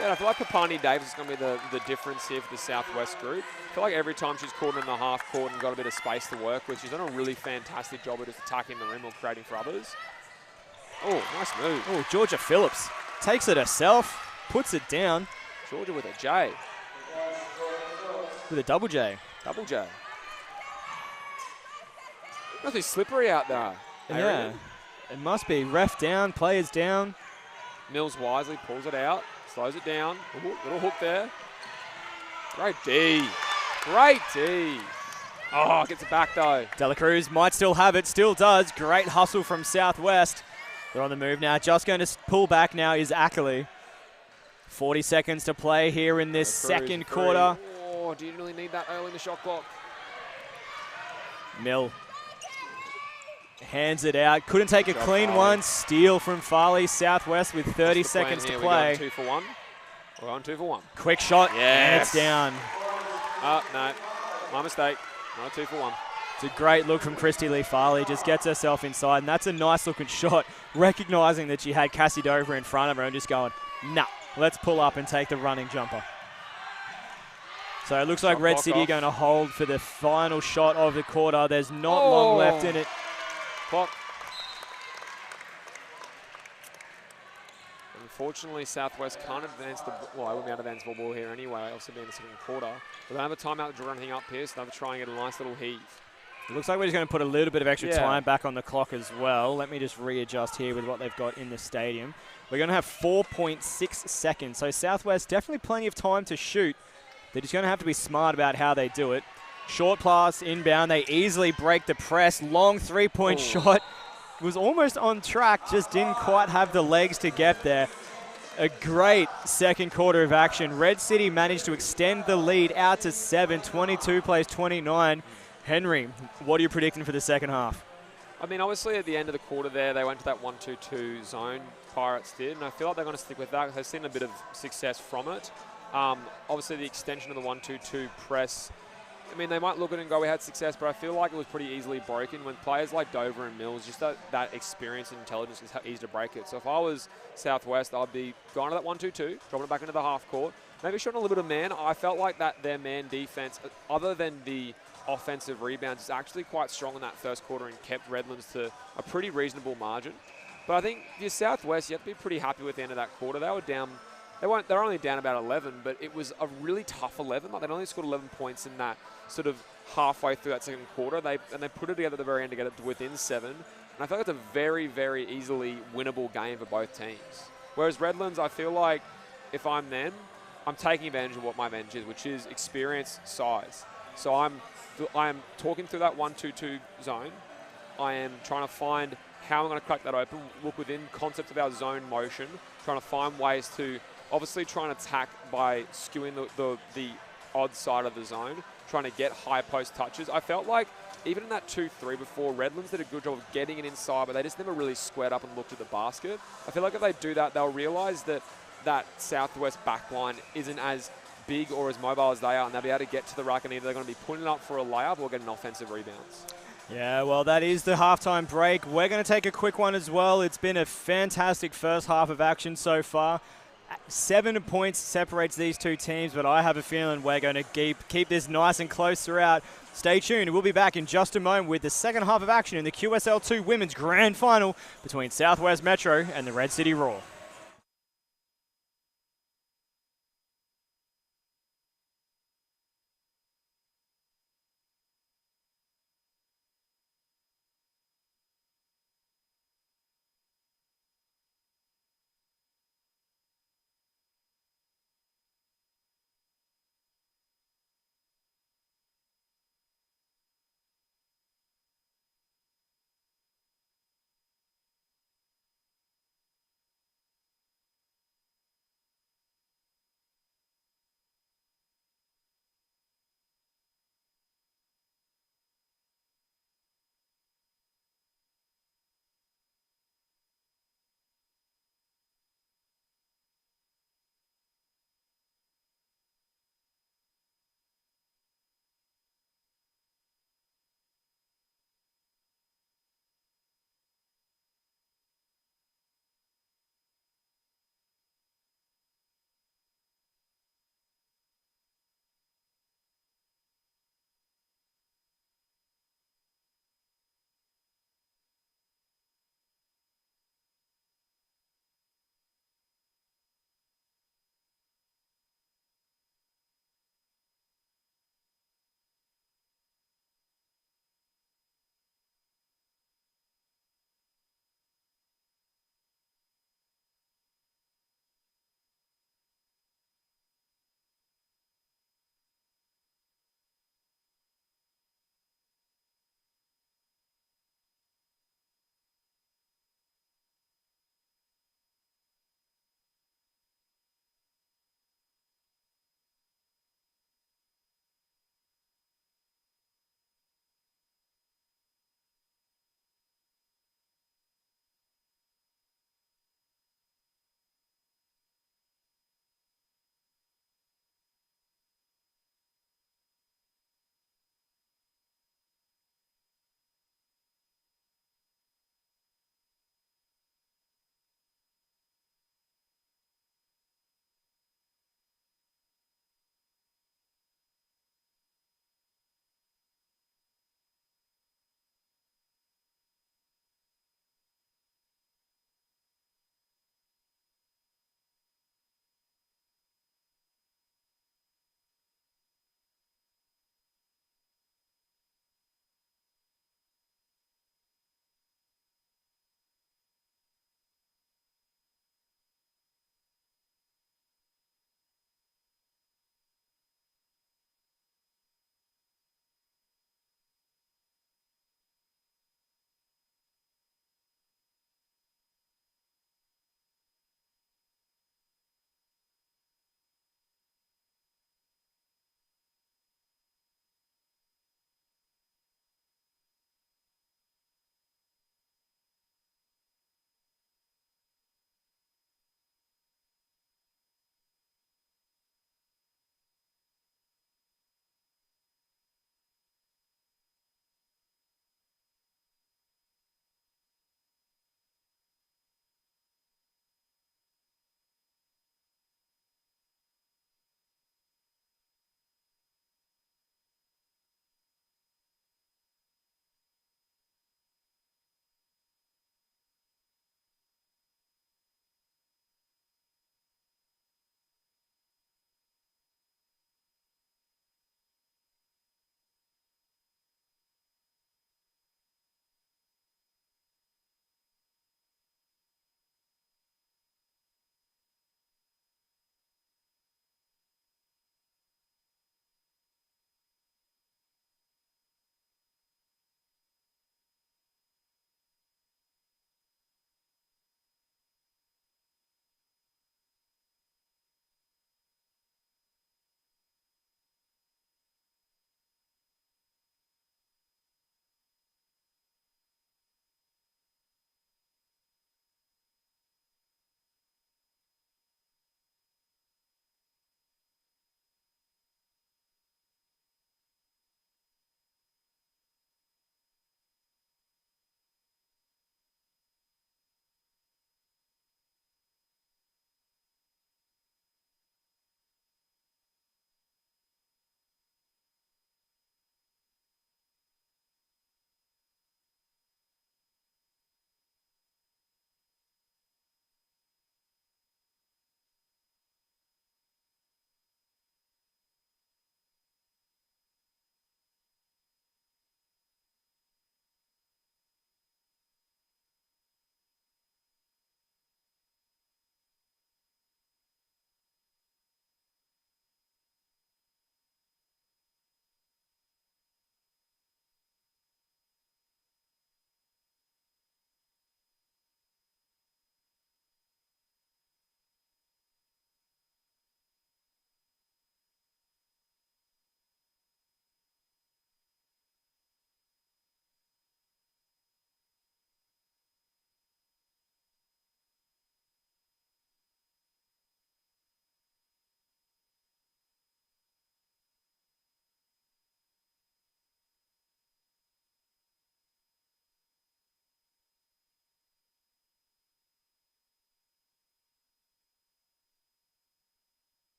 Yeah, I feel like Papani Davis is going to be the difference here for the Southwest group. I feel like every time she's caught in the half court and got a bit of space to work with, she's done a really fantastic job of just attacking the rim or creating for others. Oh, nice move. Oh, Georgia Phillips takes it herself, puts it down. Georgia with a J. With a double J. Double J. Must be slippery out there. Yeah, it must be. Ref down, players down. Mills wisely pulls it out, slows it down. Little hook there. Great D. Great D. Oh, gets it back though. De La Cruz might still have it, still does. Great hustle from Southwest. They're on the move now. Just going to pull back now is Ackley. 40 seconds to play here in this second quarter. Oh, do you really need that early in the shot clock? Mill hands it out. Couldn't take a clean one. Steal from Farley. Southwest with 30 seconds to play. We're going 2 for 1. We're going 2 for 1. Quick shot. Yes. And it's down. Oh, no. My mistake. Not 2 for 1. It's a great look from Christy Lee Farley. Just gets herself inside, and that's a nice looking shot, recognizing that she had Cassie Dover in front of her and just going, nah, let's pull up and take the running jumper. So it looks like Red City are going to hold for the final shot of the quarter. There's not long left in it. Clock. Unfortunately, Southwest can't advance the well, I wouldn't be able to advance the ball here anyway, obviously being the second quarter. But they have a timeout to draw anything up here, so they'll try and get a nice little heave. It looks like we're just going to put a little bit of extra time back on the clock as well. Let me just readjust here with what they've got in the stadium. We're going to have 4.6 seconds. So Southwest, definitely plenty of time to shoot. They're just going to have to be smart about how they do it. Short pass, inbound. They easily break the press. Long three-point shot. Was almost on track, just didn't quite have the legs to get there. A great second quarter of action. Red City managed to extend the lead out to 7. 22 plays 29. Henry, what are you predicting for the second half? I mean, obviously at the end of the quarter there, they went to that 1-2-2 zone, Pirates did, and I feel like they're going to stick with that because they've seen a bit of success from it. Obviously the extension of the 1-2-2 press, I mean, they might look at it and go, we had success, but I feel like it was pretty easily broken when players like Dover and Mills, just that experience and intelligence is how easy to break it. So if I was Southwest, I'd be going to that 1-2-2, dropping it back into the half court, maybe shooting a little bit of man. I felt like that their man defense, other than the offensive rebounds, is actually quite strong in that first quarter and kept Redlands to a pretty reasonable margin. But I think if you're Southwest, you have to be pretty happy with the end of that quarter. They were down. They're only down about 11, but it was a really tough 11. Like, they'd only scored 11 points in that sort of halfway through that second quarter. They put it together at the very end to get it to within 7. And I feel like it's a very, very easily winnable game for both teams. Whereas Redlands, I feel like if I'm them, I'm taking advantage of what my advantage is, which is experience, size. So I'm talking through that 1-2-2 zone. I am trying to find how I'm going to crack that open, look within concepts of our zone motion, trying to find ways to obviously trying to attack by skewing the odd side of the zone, trying to get high post touches. I felt like even in that 2-3 before, Redlands did a good job of getting it inside, but they just never really squared up and looked at the basket. I feel like if they do that, they'll realise that that Southwest backline isn't as big or as mobile as they are, and they'll be able to get to the rack, and either they're going to be putting it up for a layup or getting offensive rebounds. Yeah, well, that is the halftime break. We're going to take a quick one as well. It's been a fantastic first half of action so far. 7 points separates these two teams, but I have a feeling we're going to keep this nice and close throughout. Stay tuned. We'll be back in just a moment with the second half of action in the QSL 2 Women's Grand Final between Southwest Metro and the Red City Raw.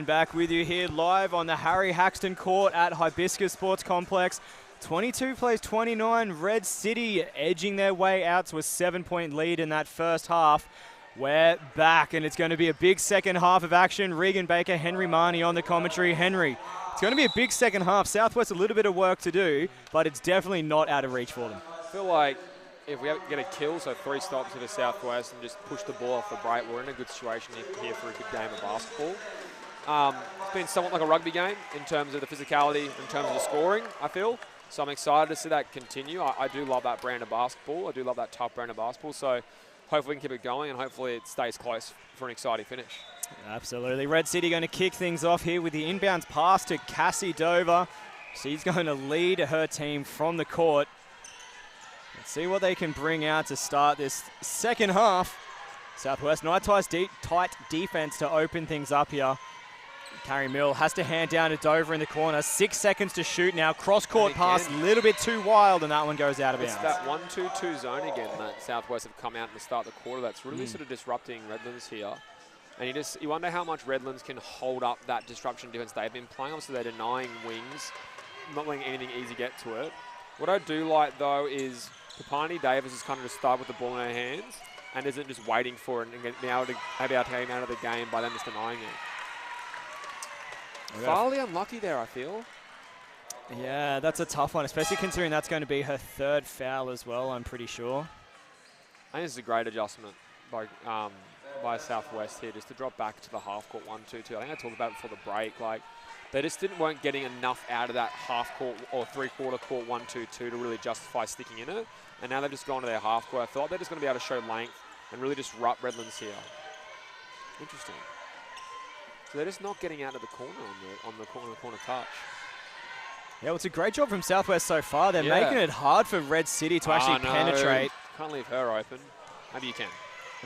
back with you here live on the Harry Haxton Court at Hibiscus Sports Complex. 22 plays 29. Red City edging their way out to a 7-point lead in that first half. We're back, and it's going to be a big second half of action. Regan Baker, Henry Marnie on the commentary. Henry, it's going to be a big second half. Southwest a little bit of work to do, but it's definitely not out of reach for them. I feel like if we get a kill, so 3 stops to the Southwest, and just push the ball off the break, we're in a good situation here for a good game of basketball. It's been somewhat like a rugby game in terms of the physicality, in terms of the scoring, I feel. So I'm excited to see that continue. I do love that brand of basketball. I do love that tough brand of basketball. So hopefully we can keep it going, and hopefully it stays close for an exciting finish. Absolutely. Red City going to kick things off here with the inbounds pass to Cassie Dover. She's going to lead her team from the court. Let's see what they can bring out to start this second half. Southwest, tight defense to open things up here. Carrie Mill has to hand down to Dover in the corner. 6 seconds to shoot now. Cross-court pass, a little bit too wild, and that one goes out of bounds. It's that 1-2-2 zone again that Southwest have come out to start the quarter. That's really sort of disrupting Redlands here. And you wonder how much Redlands can hold up that disruption defense they've been playing. Obviously, they're denying wings, not letting anything easy get to it. What I do like, though, is Papani Davis is kind of just start with the ball in her hands and isn't just waiting for it and being able to take him out of the game by them just denying it. Farley unlucky there, I feel. Yeah, that's a tough one, especially considering that's going to be her 3rd foul as well, I'm pretty sure. I think this is a great adjustment by Southwest here, just to drop back to the half-court 1-2-2. I think I talked about it before the break. Like, they just weren't getting enough out of that half-court or 3/4 court 1-2-2 to really justify sticking in it. And now they've just gone to their half-court. I feel like they're just going to be able to show length and really disrupt Redlands here. Interesting. So they're just not getting out of the corner on the corner touch. Yeah, well, it's a great job from Southwest so far. They're making it hard for Red City to actually penetrate. Can't leave her open. Maybe you can.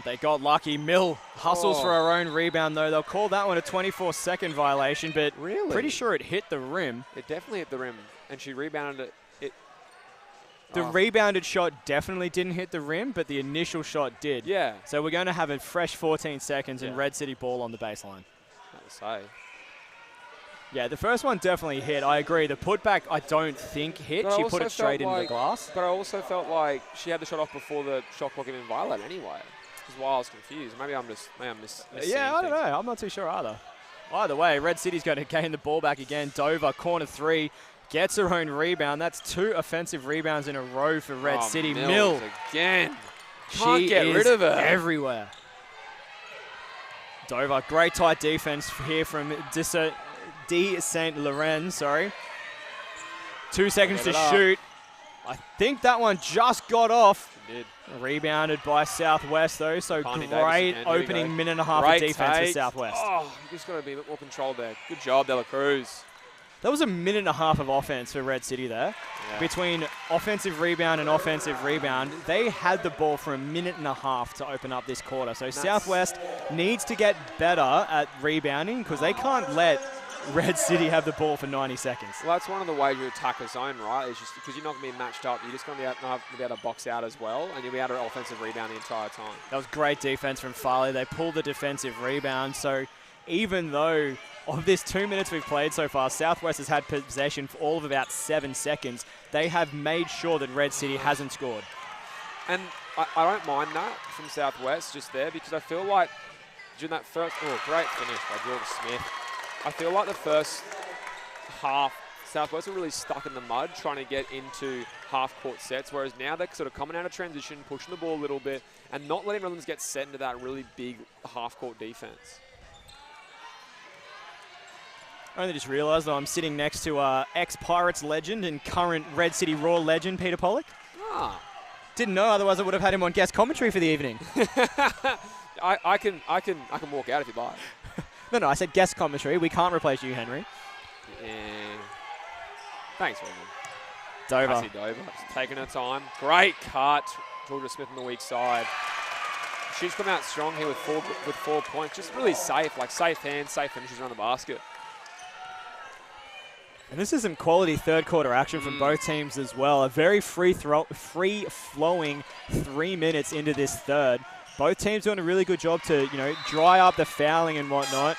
They got lucky. Mill hustles for her own rebound, though. They'll call that one a 24-second violation, but pretty sure it hit the rim. It definitely hit the rim, and she rebounded it. The rebounded shot definitely didn't hit the rim, but the initial shot did. Yeah. So we're going to have a fresh 14 seconds and Red City ball on the baseline. Say. Yeah, the first one definitely hit. I agree. The putback, I don't think hit. She put it straight into the glass. But I also felt like she had the shot off before the shot clock even violated anyway. Which is why I was confused. Maybe I'm missing yeah, I don't know. I'm not too sure either. Either way, Red City's going to gain the ball back again. Dover, corner 3, gets her own rebound. That's 2 offensive rebounds in a row for Red City. Mills again. Can't get rid of her. Everywhere. Dover, great tight defense here from D. St. Laurent, 2 seconds to shoot. I think that one just got off. It did. Rebounded by Southwest, though, so great opening minute and a half of defense for Southwest. Oh, you just got to be a bit more controlled there. Good job, De La Cruz. That was a minute and a half of offense for Red City there. Yeah. Between offensive rebound and offensive rebound, they had the ball for a minute and a half to open up this quarter. So Southwest needs to get better at rebounding because they can't let Red City have the ball for 90 seconds. Well, that's one of the ways you attack a zone, right? It's just because you're not going to be matched up. You're just going to be able to box out as well, and you'll be able to offensive rebound the entire time. That was great defense from Farley. They pulled the defensive rebound. So even though of this 2 minutes we've played so far, Southwest has had possession for all of about 7 seconds. They have made sure that Red City hasn't scored. And I don't mind that from Southwest just there because I feel like during that first, great finish by Jordan Smith. I feel like the first half, Southwest are really stuck in the mud trying to get into half-court sets, whereas now they're sort of coming out of transition, pushing the ball a little bit, and not letting Redlands get set into that really big half-court defense. I only just realised that I'm sitting next to ex-Pirates legend and current Red City Raw legend, Peter Pollock. Ah. Didn't know, otherwise I would have had him on guest commentary for the evening. I can walk out if you like. No, I said guest commentary. We can't replace you, Henry. Yeah. Thanks, William. Dover. Cassie Dover. Just taking her time. Great cut. Georgia Smith on the weak side. She's come out strong here with 4 points. Just really safe, like safe hands, safe finishes around the basket. And this is some quality third quarter action from both teams as well. A very free-flowing 3 minutes into this third. Both teams doing a really good job to, dry up the fouling and whatnot.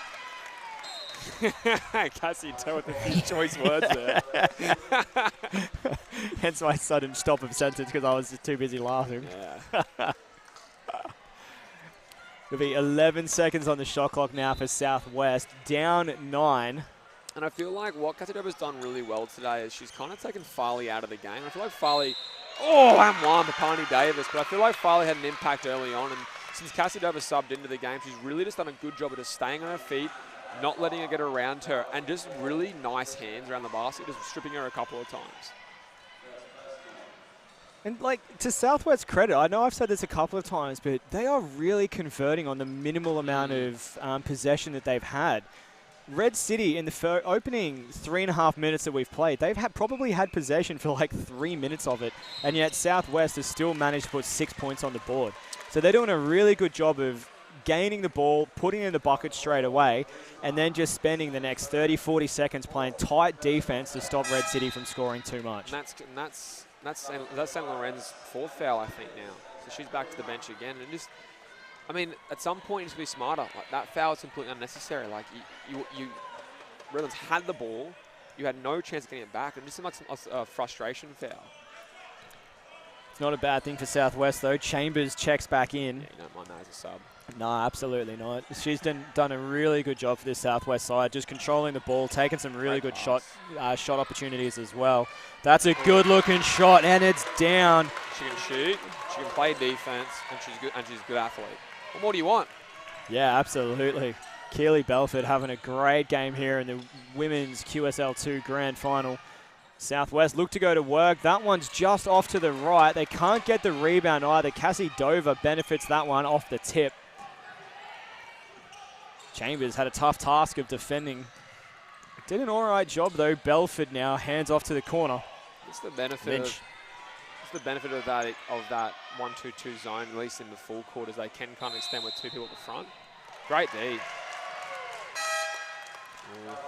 Cassie Toe with a few choice words there. Hence my sudden stop of sentence because I was just too busy laughing. Yeah. It'll be 11 seconds on the shot clock now for Southwest, down 9. And I feel like what Cassie Dover's done really well today is she's kind of taken Farley out of the game. I feel like Farley, and one to Pani Davis, but I feel like Farley had an impact early on. And since Cassie Dover subbed into the game, she's really just done a good job of just staying on her feet, not letting her get around her, and just really nice hands around the basket, just stripping her a couple of times. And, like, to Southwest's credit, I know I've said this a couple of times, but they are really converting on the minimal amount of possession that they've had. Red City, in the opening 3.5 minutes that we've played, they've probably had possession for like 3 minutes of it, and yet Southwest has still managed to put 6 points on the board. So they're doing a really good job of gaining the ball, putting it in the bucket straight away, and then just spending the next 30, 40 seconds playing tight defense to stop Red City from scoring too much. And that's St. Loren's 4th foul, I think, now. So she's back to the bench again. And just, I mean, at some point, you just be smarter. Like, that foul is completely unnecessary. Like, Redlands had the ball. You had no chance of getting it back. And it just seemed like a frustration foul. It's not a bad thing for Southwest, though. Chambers checks back in. Yeah, you don't mind that as a sub. No, absolutely not. She's done a really good job for this Southwest side, just controlling the ball, taking some really good shot opportunities as well. That's a good-looking shot, and it's down. She can shoot, she can play defense, and she's a good athlete. What more do you want? Yeah, absolutely. Keely Belford having a great game here in the women's QSL 2 Grand Final. Southwest look to go to work. That one's just off to the right. They can't get the rebound either. Cassie Dover benefits that one off the tip. Chambers had a tough task of defending. Did an all right job, though. Belford now hands off to the corner. It's the benefit of that 1-2-2 zone, at least in the full court, as they can kind of extend with 2 people at the front. Great D.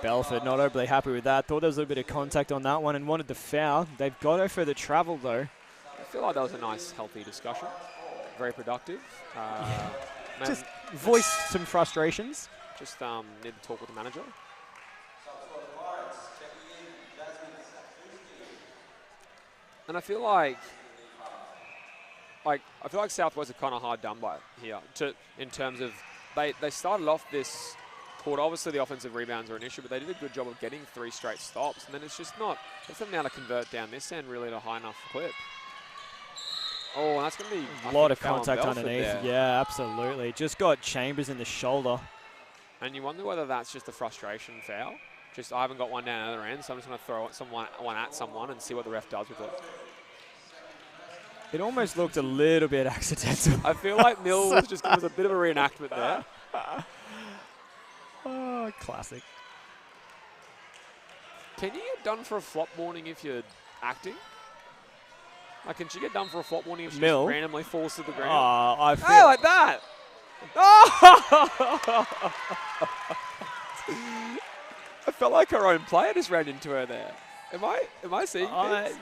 Belford not overly happy with that. Thought there was a little bit of contact on that one and wanted the foul. They've got her for the travel, though. I feel like that was a nice, healthy discussion. Very productive. Just voice some frustrations. Just need to talk with the manager. And I feel like Southwest are kind of hard done by here. In terms of they started off this quarter. Obviously, the offensive rebounds are an issue, but they did a good job of getting 3 straight stops. And then it's just not. It's not now to convert down this end really at a high enough clip. Oh, and that's going to be a lot of contact underneath. There. Yeah, absolutely. Just got Chambers in the shoulder. And you wonder whether that's just a frustration foul. Just, I haven't got one down the other end, so I'm just going to throw one at someone and see what the ref does with it. It almost looked a little bit accidental. I feel like Mill was a bit of a reenactment there. Oh, classic. Can you get done for a flop warning if you're acting? Like, can she get done for a flop warning if she just randomly falls to the ground? Oh, I feel like that. Oh! I felt like her own player just ran into her there. Am I seeing things?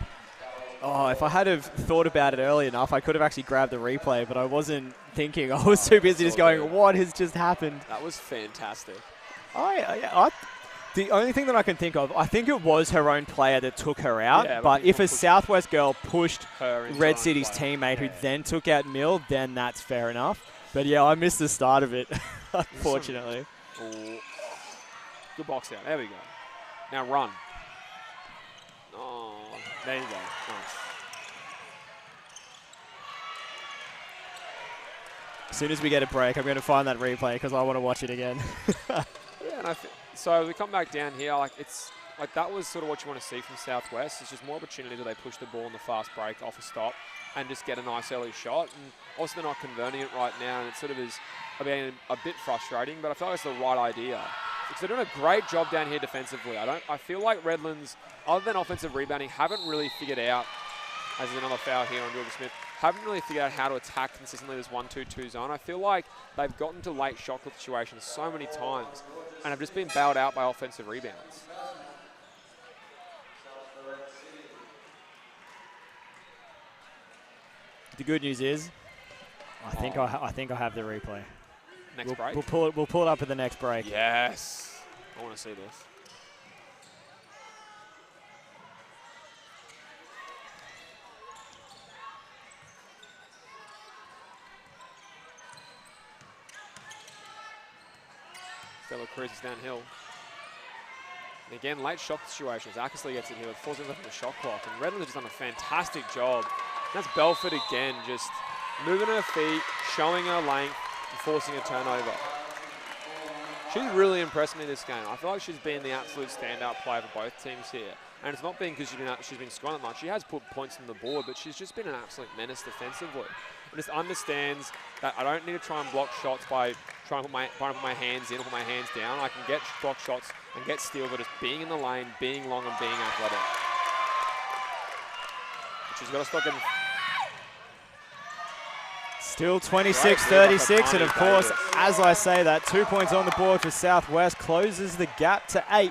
Oh, if I had have thought about it early enough, I could have actually grabbed the replay, but I wasn't thinking. I was too busy just going, what has just happened? That was fantastic. The only thing that I can think of, I think it was her own player that took her out, but if a Southwest girl pushed Red City's teammate who then took out Mill, then that's fair enough. But yeah, I missed the start of it, unfortunately. Good box out. There we go. Now run. Oh, there you go. Nice. As soon as we get a break, I'm going to find that replay because I want to watch it again. Yeah, and so we come back down here. It's like that was sort of what you want to see from Southwest. It's just more opportunity that they push the ball in the fast break off a stop and just get a nice early shot. And also they're not converting it right now, and it sort of is being a bit frustrating. But I feel like it's the right idea. Because they're doing a great job down here defensively. I feel like Redlands, other than offensive rebounding, haven't really figured out, as is another foul here on Georgia Smith, haven't really figured out how to attack consistently this 1-2-2 zone. I feel like they've gotten to late shot clock situations so many times and have just been bailed out by offensive rebounds. The good news is, I think I have the replay. Next break? We'll pull it up at the next break. Yes. I want to see this. Stella cruises downhill. And again, late shot situations. Ackersley gets it here with 4 seconds left on the shot clock. And Redlands has just done a fantastic job. That's Belford again, just moving her feet, showing her length, and forcing a turnover. She's really impressed me this game. I feel like she's been the absolute standout player for both teams here. And it's not been because she's been scoring that much. She has put points on the board, but she's just been an absolute menace defensively. And just understands that I don't need to try and block shots by trying to put my hands in or put my hands down. I can get block shots and get steals by just being in the lane, being long and being athletic. But she's got to stop getting... Still 26-36, and of course, as I say that, 2 points on the board for Southwest, closes the gap to 8.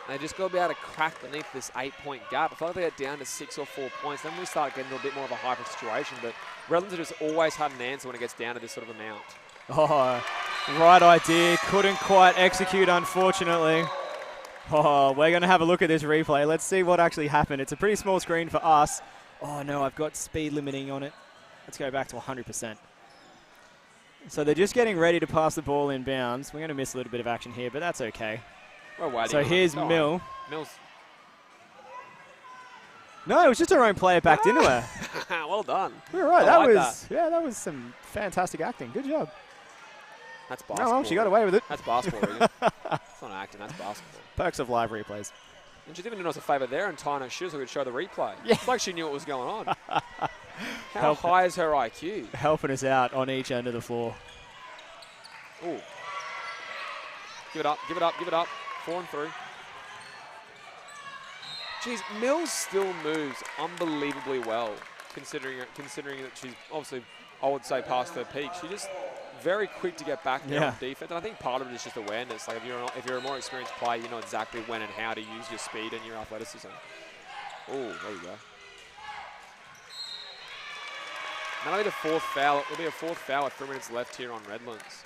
They just got to be able to crack beneath this 8-point gap. I feel like they get down to 6 or 4 points, then we start getting a bit more of a hyper situation. But Redlands have just always had an answer when it gets down to this sort of amount. Oh, right idea. Couldn't quite execute, unfortunately. Oh, we're going to have a look at this replay. Let's see what actually happened. It's a pretty small screen for us. Oh, no, I've got speed limiting on it. Let's go back to 100%. So they're just getting ready to pass the ball in bounds. We're going to miss a little bit of action here, but that's okay. So here's Mill. Mill's. No, it was just her own player backed into her. Well done. You're right. That was some fantastic acting. Good job. That's basketball. No, well, she got away with it. That's basketball, Regan. It's not acting, that's basketball. Perks of live replays. And she's even doing us a favour there and tying her shoes so we could show the replay. Yeah. It's like she knew what was going on. How high is her IQ? Helping us out on each end of the floor. Ooh. Give it up, give it up, give it up. 4 and 3. Geez, Mills still moves unbelievably well, considering that she's obviously, I would say, past her peak. She's just very quick to get back there on defense, and I think part of it is just awareness. Like if you're a more experienced player, you know exactly when and how to use your speed and your athleticism. Oh, there you go. That'll be the 4th foul. It'll be a 4th foul with 3 minutes left here on Redlands.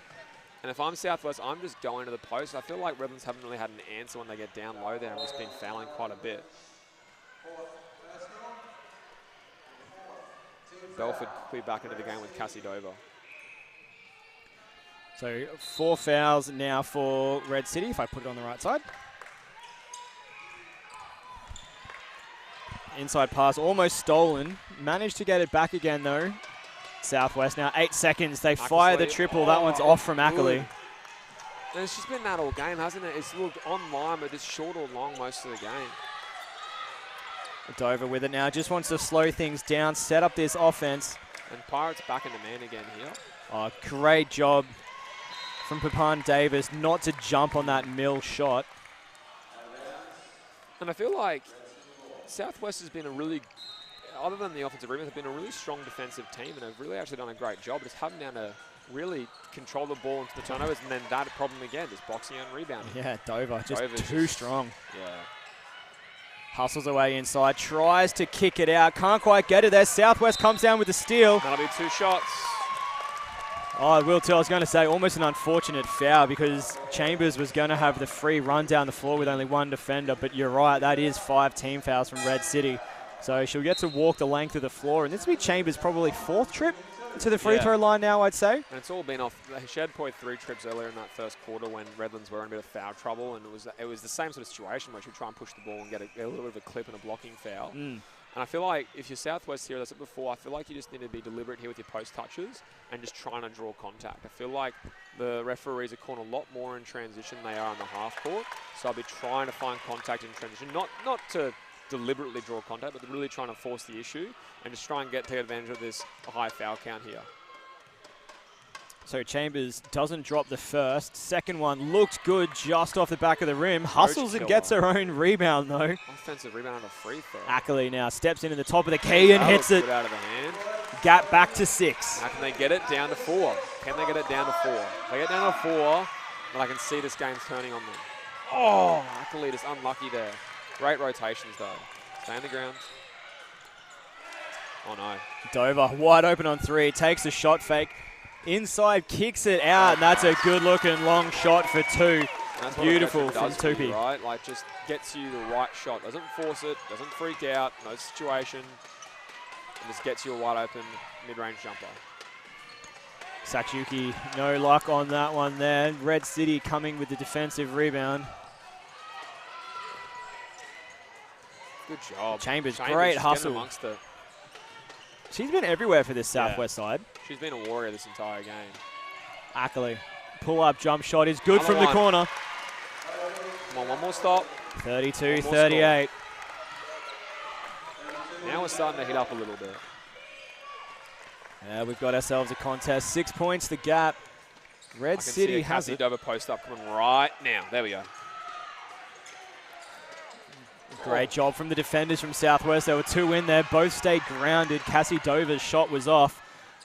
And if I'm Southwest, I'm just going to the post. I feel like Redlands haven't really had an answer when they get down low there and just been fouling quite a bit. Belford clear back into the game with Cassie Dover. So 4 fouls now for Red City, if I put it on the right side. Inside pass, almost stolen. Managed to get it back again, though. Southwest now 8 seconds. They fire the triple. That one's off from Ackerley. And it's just been that all game, hasn't it? It's looked online, but it's short or long most of the game. Dover with it now. Just wants to slow things down, set up this offense. And Pirates back into man again here. Oh, great job from Papan Davis not to jump on that Mill shot. And I feel like Southwest has been a really, other than the offensive rebound, have been a really strong defensive team and have really actually done a great job. Just having down to really control the ball into the turnovers, and then that problem again, just boxing and rebounding. Yeah, Dover just Dover's too strong. Yeah. Hustles away inside, tries to kick it out, can't quite get it there. Southwest comes down with the steal. That'll be 2 shots. Oh, I will too. I was going to say almost an unfortunate foul because Chambers was going to have the free run down the floor with only 1 defender, but you're right, that is 5 team fouls from Red City. So she'll get to walk the length of the floor, and this will be Chambers' probably 4th trip to the free throw line now, I'd say. And it's all been off. She had probably 3 trips earlier in that first quarter when Redlands were in a bit of foul trouble, and it was the same sort of situation where she would try and push the ball and get a little bit of a clip and a blocking foul. And I feel like if you're Southwest here, as I said before, I feel like you just need to be deliberate here with your post touches and just trying to draw contact. I feel like the referees are calling a lot more in transition than they are in the half court. So I'll be trying to find contact in transition, not to deliberately draw contact, but really trying to force the issue and just try and take advantage of this high foul count here. So Chambers doesn't drop the first. Second one looked good just off the back of the rim. Hustles and gets her own rebound, though. Offensive rebound on a free throw. Ackerley now steps into the top of the key and hits it. Out of the hand. Gap back to 6. How can they get it down to 4? Can they get it down to 4? If they get down to 4, then I can see this game's turning on them. Oh, Ackerley just unlucky there. Great rotations, though. Stay on the ground. Oh, no. Dover wide open on 3. Takes the shot fake. Inside, kicks it out, and that's a good-looking long shot for 2. That's what Beautiful a from does for you, Tupi. right? Like, just gets you the right shot. Doesn't force it, doesn't freak out, no situation. And just gets you a wide open mid-range jumper. Sakyuki, no luck on that one there. Red City coming with the defensive rebound. Good job. Chambers great hustle. Amongst it. She's been everywhere for this Southwest side. She's been a warrior this entire game. Ackley, pull-up jump shot is good from the corner. Come on, one more stop. 32-38. Now we're starting to hit up a little bit. Yeah, we've got ourselves a contest. 6 points the gap. Red City has it. Dover post up coming right now. There we go. Great job from the defenders from Southwest. There were 2 in there. Both stayed grounded. Cassie Dover's shot was off.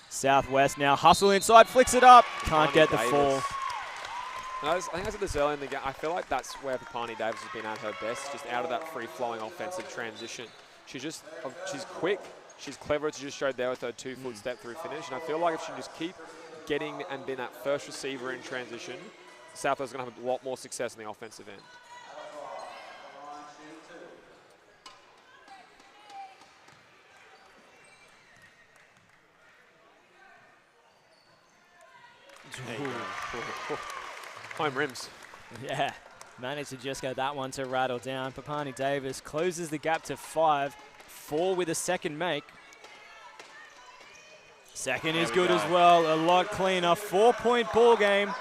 Southwest now hustle inside, flicks it up. Can't get the fall. I think I said this earlier in the game. I feel like that's where Papani Davis has been at her best, just out of that free-flowing offensive transition. She's quick. She's clever, as you just showed there with her 2-foot step through finish. And I feel like if she can just keep getting and being that first receiver in transition, Southwest is going to have a lot more success in the offensive end. Home rims. Yeah, managed to just get that one to rattle down. Papani Davis closes the gap to 5. 4 with a second make. Second is good as well, a lot cleaner. 4-point ball game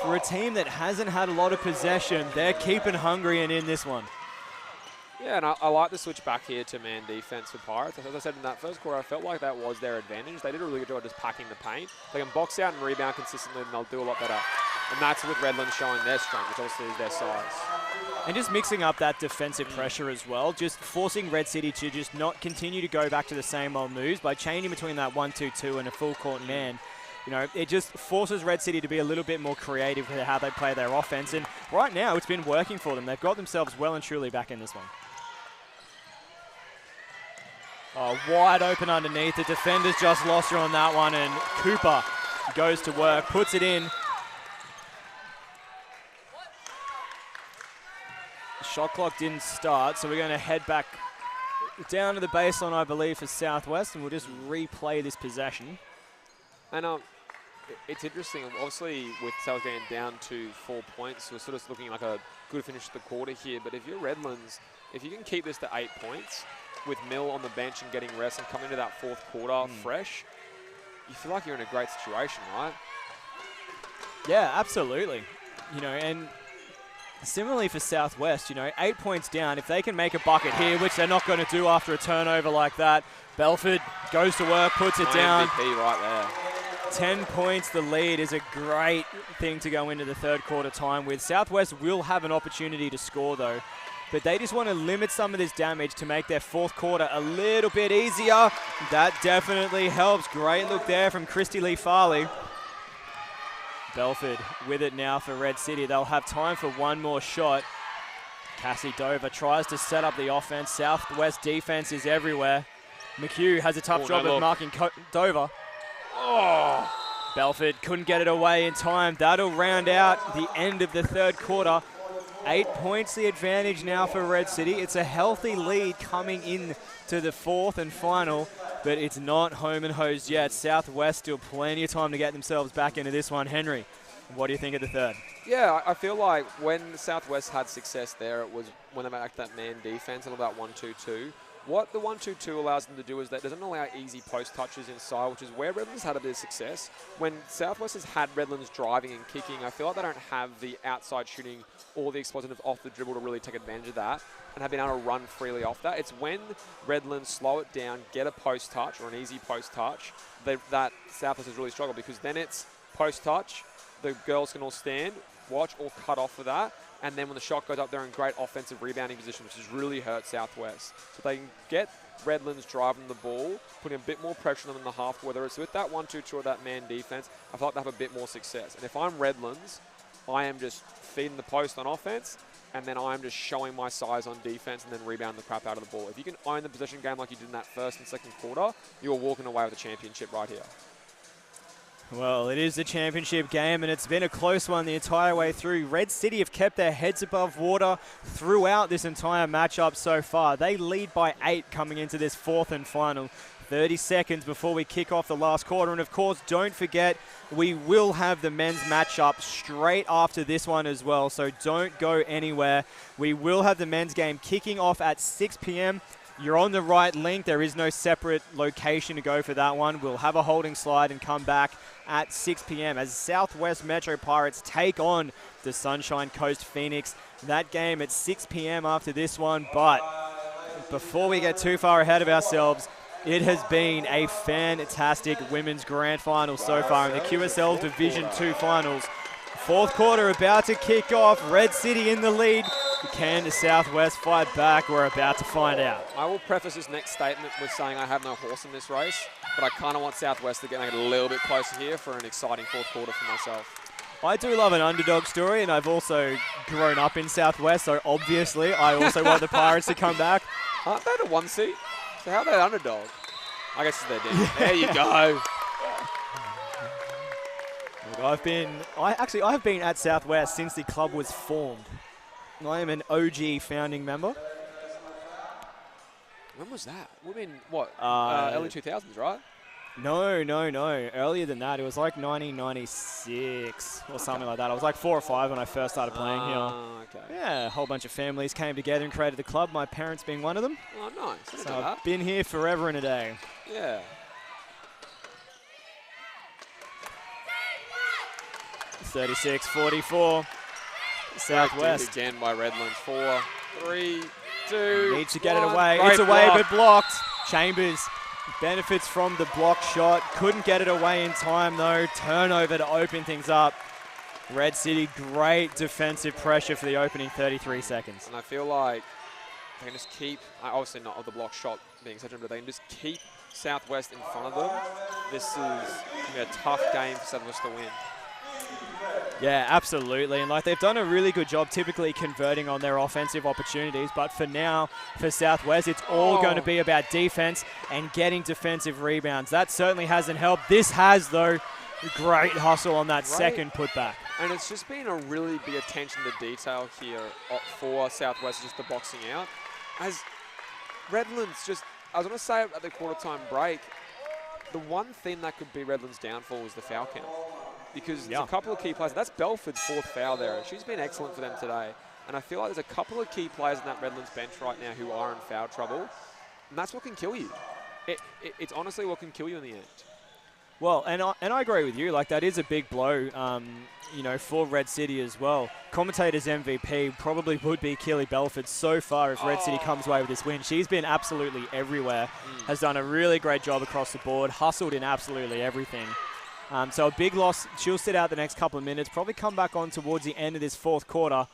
for a team that hasn't had a lot of possession. They're keeping hungry and in this one. Yeah, and I like the switch back here to man defense for Pirates. As I said in that first quarter, I felt like that was their advantage. They did a really good job just packing the paint. They can box out and rebound consistently, and they'll do a lot better. And that's with Redlands showing their strength, which obviously is their size. And just mixing up that defensive pressure as well, just forcing Red City to just not continue to go back to the same old moves by changing between that 1-2-2 and a full court man. You know, it just forces Red City to be a little bit more creative with how they play their offense. And right now, it's been working for them. They've got themselves well and truly back in this one. Oh, wide open underneath. The defenders just lost her on that one, and Cooper goes to work, puts it in. Shot clock didn't start, so we're going to head back down to the baseline, I believe, for Southwest, and we'll just replay this possession. And it's interesting, obviously, with South getting down to 4 points, we're sort of looking like a good finish to the quarter here, but if you're Redlands, if you can keep this to 8 points, with Mill on the bench and getting rest and coming into that fourth quarter fresh, you feel like you're in a great situation, right? Yeah, absolutely. You know, and similarly for Southwest, you know, 8 points down, if they can make a bucket here, which they're not going to do after a turnover like that, Belford goes to work, puts it down. MVP right there. 10 points, the lead is a great thing to go into the third quarter time with. Southwest will have an opportunity to score though, but they just want to limit some of this damage to make their fourth quarter a little bit easier. That definitely helps. Great look there from Christy Lee Farley. Belford with it now for Red City. They'll have time for one more shot. Cassie Dover tries to set up the offense. Southwest defense is everywhere. McHugh has a tough job of marking Dover. Oh! Belford couldn't get it away in time. That'll round out the end of the third quarter. 8 points the advantage now for Red City. It's a healthy lead coming in to the fourth and final, but it's not home and hosed yet. Southwest still plenty of time to get themselves back into this one. Henry, what do you think of the third? Yeah, I feel like when Southwest had success there, it was when they made that man defense and about 1-2-2. What the 1-2-2 allows them to do is that it doesn't allow easy post touches inside, which is where Redlands had a bit of success. When Southwest has had Redlands driving and kicking, I feel like they don't have the outside shooting or the explosive off the dribble to really take advantage of that and have been able to run freely off that. It's when Redlands slow it down, get a post touch or an easy post touch, that Southwest has really struggled, because then it's post touch, the girls can all stand, watch, or cut off for that. And then when the shot goes up, they're in great offensive rebounding position, which has really hurt Southwest. So they can get Redlands driving the ball, putting a bit more pressure on them in the half, whether it's with that 1-2-2 or that man defense, I feel like they have a bit more success. And if I'm Redlands, I am just feeding the post on offense, and then I'm just showing my size on defense and then rebounding the crap out of the ball. If you can own the possession game like you did in that first and second quarter, you're walking away with a championship right here. Well, it is the championship game, and it's been a close one the entire way through. Red City have kept their heads above water throughout this entire matchup so far. They lead by 8 coming into this fourth and final. 30 seconds before we kick off the last quarter. And, of course, don't forget, we will have the men's matchup straight after this one as well, so don't go anywhere. We will have the men's game kicking off at 6 p.m. You're on the right link. There is no separate location to go for that one. We'll have a holding slide and come back at 6 p.m. as Southwest Metro Pirates take on the Sunshine Coast Phoenix. That game at 6 p.m. after this one. But before we get too far ahead of ourselves, it has been a fantastic women's grand final so far in the QSL Division 2 finals. Fourth quarter about to kick off. Red City in the lead. Can the Southwest fight back? We're about to find out. I will preface this next statement with saying I have no horse in this race, but I kind of want Southwest to make it a little bit closer here for an exciting fourth quarter for myself. I do love an underdog story, and I've also grown up in Southwest, so obviously I also want the Pirates to come back. Aren't they the 1 seed? So how are they underdog? I guess it's their team. There you go. Look, I've been at Southwest since the club was formed. I am an OG founding member. When was that? We've been, what, early 2000s, right? No. Earlier than that. It was like 1996 or something like that. I was like 4 or 5 when I first started playing here. Okay. Yeah, a whole bunch of families came together and created the club, my parents being one of them. Oh, nice. So I've been here forever and a day. Yeah. 36-44. Southwest. Again by Redlands. 4, 3, 2. Needs to get it 1. away. Great It's away, block. but blocked. Chambers benefits from the block shot. Couldn't get it away in time, though. Turnover to open things up. Red City, great defensive pressure for the opening 33 seconds. And I feel like they can just keep, obviously not of the block shot being such a, but they can just keep Southwest in front of them. This is going to be a tough game for Southwest to win. Yeah, absolutely. And like they've done a really good job typically converting on their offensive opportunities. But for now, for Southwest, it's all going to be about defense and getting defensive rebounds. That certainly hasn't helped. This has, though. Great hustle on that second putback. And it's just been a really big attention to detail here for Southwest, just the boxing out. As Redlands just, I was going to say at the quarter-time break, the one thing that could be Redlands' downfall was the foul count. Because there's a couple of key players. That's Belford's 4th foul there. She's been excellent for them today. And I feel like there's a couple of key players in that Redlands bench right now who are in foul trouble. And that's what can kill you. It's honestly what can kill you in the end. Well, and I agree with you. Like, that is a big blow, you know, for Red City as well. Commentator's MVP probably would be Keely Belford so far if Red City comes away with this win. She's been absolutely everywhere, has done a really great job across the board, hustled in absolutely everything. So a big loss. She'll sit out the next couple of minutes, probably come back on towards the end of this fourth quarter.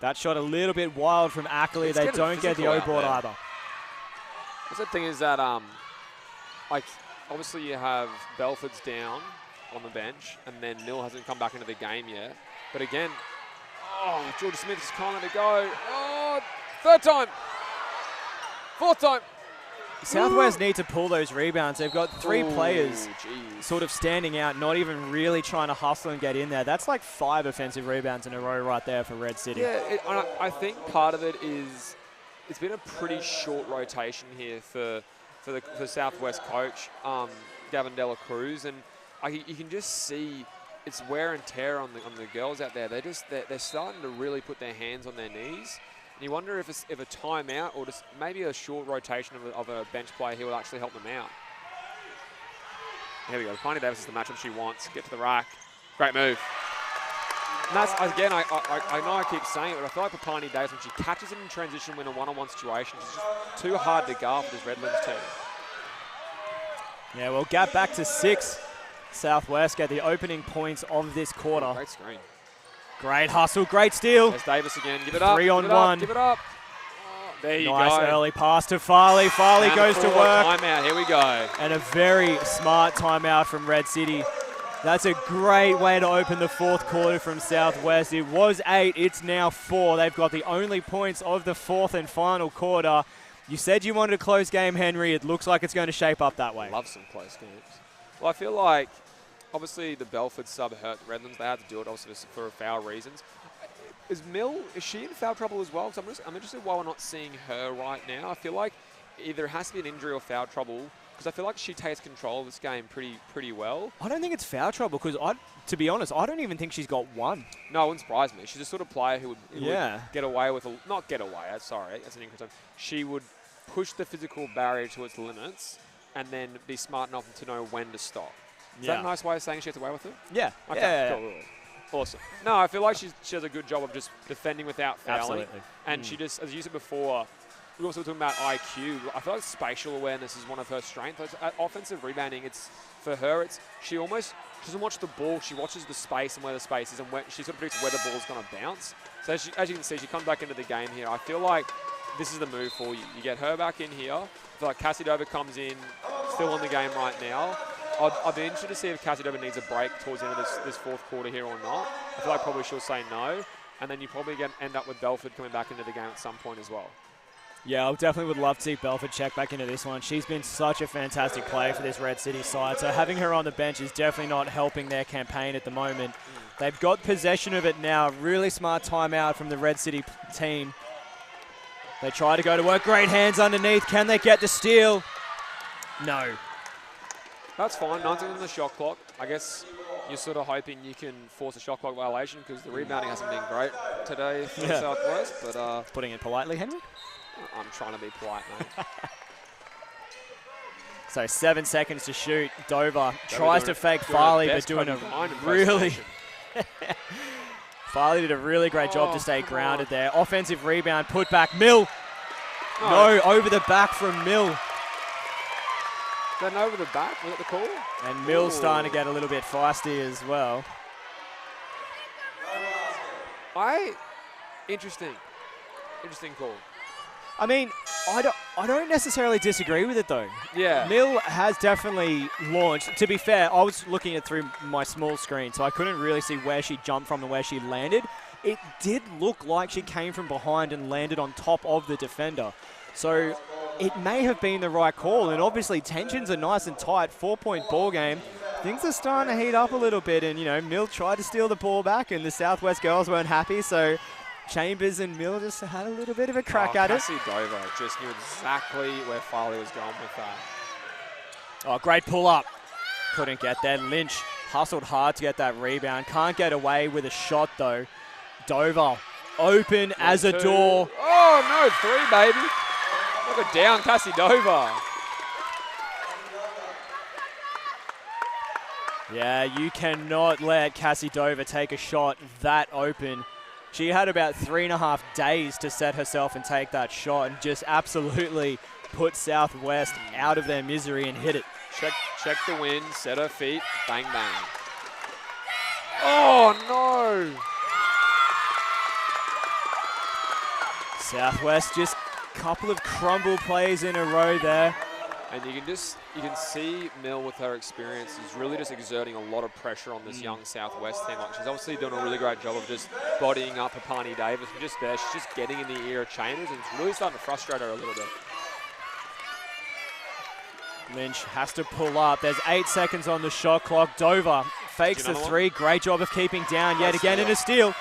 That shot a little bit wild from Ackley. They don't get the O-board either. The thing is that, like, obviously you have Belford's down on the bench, and then Mill hasn't come back into the game yet. But again, Georgia Smith is calling to go. Third time. Fourth time. Southwest need to pull those rebounds. They've got 3 players sort of standing out, not even really trying to hustle and get in there. That's like 5 offensive rebounds in a row right there for Red City. Yeah, I think part of it is it's been a pretty short rotation here for Southwest coach, Gavin Dela Cruz, and you can just see it's wear and tear on the girls out there. They're starting to really put their hands on their knees. And you wonder if a timeout or just maybe a short rotation of a bench player here will actually help them out. Here we go. Piney Davis is the matchup she wants. Get to the rack. Great move. And that's, again, I know I keep saying it, but I feel like for Piney Davis, when she catches it in transition when a one-on-one situation, it's just too hard to guard for this Redlands team. Yeah, well, gap back to 6. Southwest get the opening points of this quarter. Great screen. Great hustle, great steal. There's Davis again. Give it up. 3 on 1. Give it up. There you go. Nice early pass to Farley. Farley goes to work. Timeout. Here we go. And a very smart timeout from Red City. That's a great way to open the fourth quarter from Southwest. It was 8. It's now 4. They've got the only points of the fourth and final quarter. You said you wanted a close game, Henry. It looks like it's going to shape up that way. Love some close games. Well, I feel like obviously the Belford sub hurt the Redlands. They had to do it obviously for foul reasons. Is she in foul trouble as well? So I'm interested why we're not seeing her right now. I feel like either it has to be an injury or foul trouble, because I feel like she takes control of this game pretty well. I don't think it's foul trouble, because to be honest, I don't even think she's got one. No, it wouldn't surprise me. She's the sort of player who would get away with not get away. Sorry, that's an incorrect term. She would push the physical barrier to its limits, and then be smart enough to know when to stop. Is that a nice way of saying she gets away with it? Yeah. Okay, yeah. cool. Awesome. No, I feel like she does a good job of just defending without fouling. Absolutely. And she just, as you said before, we also talking about IQ. I feel like spatial awareness is one of her strengths. Offensive rebounding, for her, she doesn't watch the ball. She watches the space and where the space is, and she sort of predicts where the ball's going to bounce. So as you can see, she comes back into the game here. I feel like this is the move for you. You get her back in here. I feel like Cassie Dover comes in, still in the game right now. I'd be interested to see if Cassie Dover needs a break towards the end of this fourth quarter here or not. I feel like probably she'll say no. And then you probably end up with Belford coming back into the game at some point as well. Yeah, I definitely would love to see Belford check back into this one. She's been such a fantastic player for this Red City side, so having her on the bench is definitely not helping their campaign at the moment. They've got possession of it now. Really smart timeout from the Red City team. They try to go to work. Great hands underneath. Can they get the steal? No. That's fine. 19 on the shot clock. I guess you're sort of hoping you can force a shot clock violation, because the rebounding hasn't been great today for Southwest. But putting it politely, Henry? I'm trying to be polite, mate. So 7 seconds to shoot. Dover tries to fake Farley, but doing a really... Farley did a really great job to stay grounded there. Offensive rebound, put back. Mill. No, over the back from Mill. Then over the back, was that the call? And Mill's starting to get a little bit feisty as well. Interesting call. I mean, I don't necessarily disagree with it though. Yeah. Mill has definitely launched. To be fair, I was looking at through my small screen, so I couldn't really see where she jumped from and where she landed. It did look like she came from behind and landed on top of the defender. So it may have been the right call, and obviously tensions are nice and tight. 4-point ball game. Things are starting to heat up a little bit, and Mill tried to steal the ball back, and the Southwest girls weren't happy, so Chambers and Mill just had a little bit of a crack at it. Cassie Dover just knew exactly where Farley was going with that. Oh, great pull up. Couldn't get there. Lynch hustled hard to get that rebound. Can't get away with a shot though. Dover open as a door. Oh no, 3 baby. Look it down, Cassie Dover. Yeah, you cannot let Cassie Dover take a shot that open. She had about 3.5 days to set herself and take that shot, and just absolutely put Southwest out of their misery and hit it. Check the wind, set her feet, bang, bang. Oh, no. Southwest just a couple of crumble plays in a row there. And you can see Mill with her experience is really just exerting a lot of pressure on this young Southwest team. Like, she's obviously doing a really great job of just bodying up Papani Davis. And just there, she's just getting in the ear of Chambers, and it's really starting to frustrate her a little bit. Lynch has to pull up. There's 8 seconds on the shot clock. Dover fakes the 3. Great job of keeping down yet again in a steal.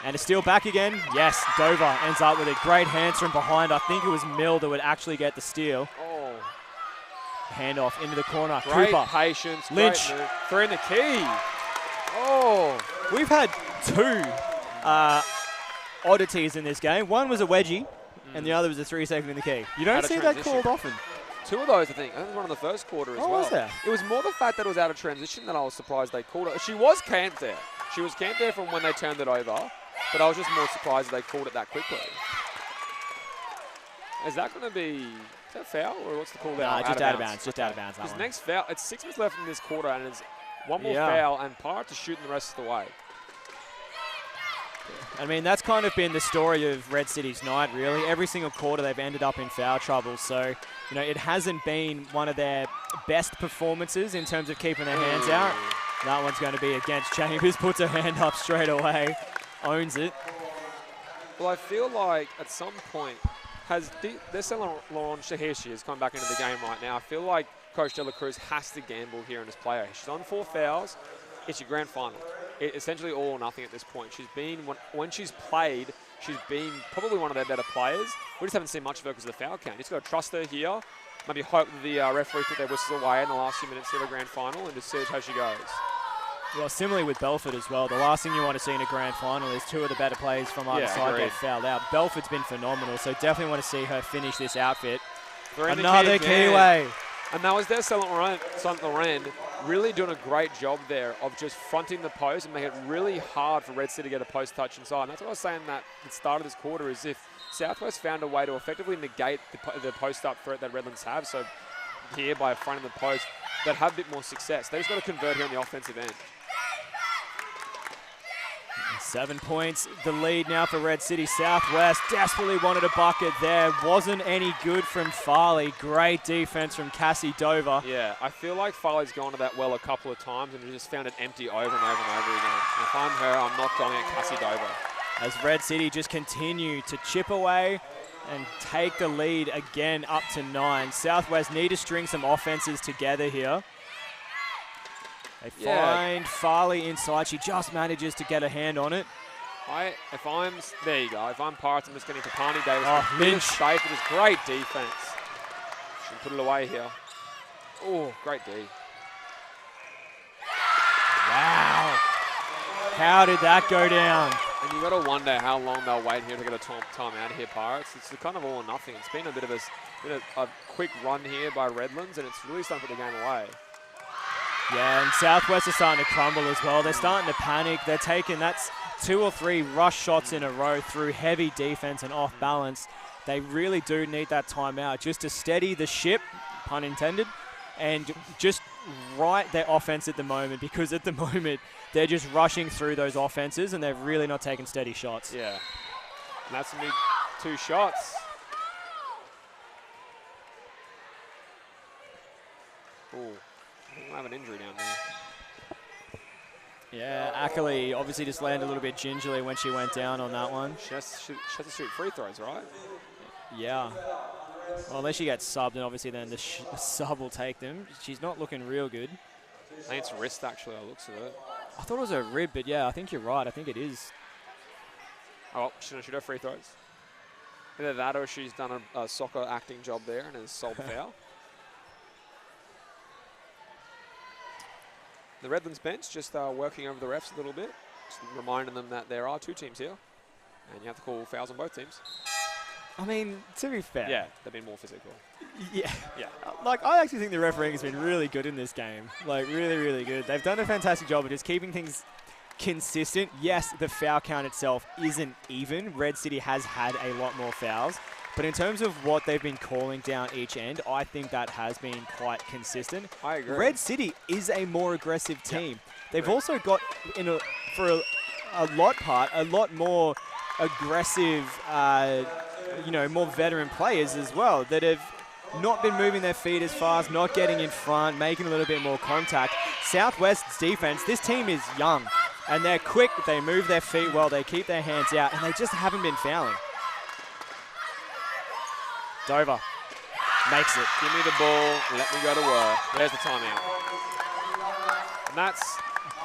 And a steal back again. Yes, Dover ends up with a great hands from behind. I think it was Mill that would actually get the steal. Handoff into the corner. Great Cooper. Patience. Lynch. Great move. Through in the key. Oh. We've had 2 oddities in this game. One was a wedgie, and the other was a 3-second in the key. You don't see that called often. 2 of those, I think. I think it was one in the first quarter as well. Was there? It was more the fact that it was out of transition that I was surprised they called it. She was camped there. She was camped there from when they turned it over, but I was just more surprised that they called it that quickly. Is that going to be... Is that foul, or what's the call there? Nah, just out of bounds. Just out of bounds. Because next foul, it's 6 minutes left in this quarter, and it's one more foul, and Pirate to shoot the rest of the way. I mean, that's kind of been the story of Red City's night, really. Every single quarter they've ended up in foul trouble. So, it hasn't been one of their best performances in terms of keeping their hands out. That one's going to be against Chambers. Puts her hand up straight away. Owns it. Well, I feel like at some point, there's Laurent Shahir, she is coming back into the game right now. I feel like, Coach De La Cruz has to gamble here on his player. She's on 4 fouls. It's your grand final. Essentially all or nothing at this point. She's been, when she's played, she's been probably one of their better players. We just haven't seen much of her because of the foul count. You just got to trust her here. Maybe hope that the referees put their whistles away in the last few minutes of the grand final and just see how she goes. Well, similarly with Belfort as well. The last thing you want to see in a grand final is 2 of the better players from either side get fouled out. Belfort's been phenomenal, so definitely want to see her finish this outfit. Another keyway. And that was their Saint Laurent really doing a great job there of just fronting the post and making it really hard for Red City to get a post touch inside. And that's what I was saying at the start of this quarter is if Southwest found a way to effectively negate the post-up threat that Redlands have, so here by fronting the post, they'd have a bit more success. They just got to convert here on the offensive end. 7 points, the lead now for Red City. Southwest desperately wanted a bucket there. Wasn't any good from Farley. Great defense from Cassie Dover. Yeah, I feel like Farley's gone to that well a couple of times and just found it empty over and over and over again. And if I'm her, I'm not going at Cassie Dover. As Red City just continue to chip away and take the lead again up to 9. Southwest need to string some offenses together here. They find Farley inside. She just manages to get a hand on it. There you go. If I'm Pirates, I'm just getting Tapani Davis. Oh, Lynch. Safe. It is great defense. She can put it away here. Oh, great D. Wow. How did that go down? And you've got to wonder how long they'll wait here to get a time out here, Pirates. It's kind of all or nothing. It's been a bit of a quick run here by Redlands, and it's really starting to put the game away. Yeah, and Southwest are starting to crumble as well. They're starting to panic. They're taking, that's 2 or 3 rush shots in a row through heavy defense and off balance. They really do need that timeout just to steady the ship, pun intended, and just right their offense at the moment, because at the moment they're just rushing through those offenses and they're really not taking steady shots. Yeah, and that's going to be 2 shots. Ooh. I have an injury down there. Yeah, Ackley obviously just landed a little bit gingerly when she went down on that one. She has to shoot free throws, right? Yeah. Well, unless she gets subbed, and obviously then the sub will take them. She's not looking real good. I think it's wrist, actually, by the looks of it. I thought it was a rib, but yeah, I think you're right. I think it is. Oh, well, she's going to shoot her free throws. Either that or she's done a soccer acting job there and has sold foul. The Redlands bench just working over the refs a little bit, just reminding them that there are 2 teams here, and you have to call fouls on both teams. I mean, to be fair. Yeah, they've been more physical. Yeah. Yeah. Like, I actually think the refereeing has been really good in this game. Like, really, really good. They've done a fantastic job of just keeping things consistent. Yes, the foul count itself isn't even. Red City has had a lot more fouls. But in terms of what they've been calling down each end, I think that has been quite consistent. I agree. Red City is a more aggressive team. Yeah. They've also got, for a lot more aggressive, more veteran players as well that have not been moving their feet as fast, not getting in front, making a little bit more contact. Southwest's defense, this team is young and they're quick. They move their feet well, they keep their hands out, and they just haven't been fouling. Dover makes it. Give me the ball, let me go to work. There's the timeout. And that's,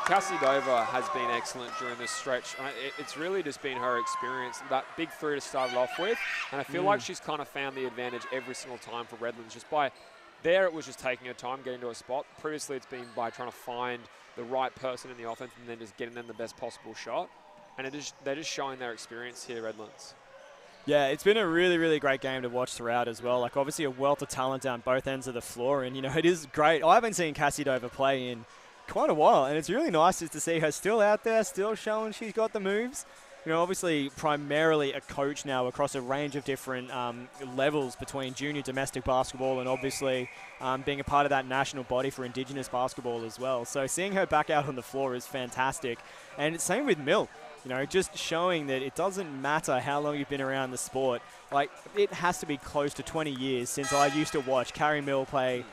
Cassie Dover has been excellent during this stretch. It's really just been her experience. That big 3 to start it off with, and I feel like she's kind of found the advantage every single time for Redlands. Just by there, it was just taking her time getting to a spot. Previously, it's been by trying to find the right person in the offense and then just getting them the best possible shot. And they're just showing their experience here, Redlands. Yeah, it's been a really, really great game to watch throughout as well. Like, obviously a wealth of talent down both ends of the floor, and, it is great. I haven't seen Cassie Dover play in quite a while, and it's really nice just to see her still out there, still showing she's got the moves. Obviously primarily a coach now across a range of different levels between junior domestic basketball and obviously being a part of that national body for Indigenous basketball as well. So seeing her back out on the floor is fantastic. And it's same with Mill. Just showing that it doesn't matter how long you've been around the sport. Like, it has to be close to 20 years since I used to watch Carrie Mill play,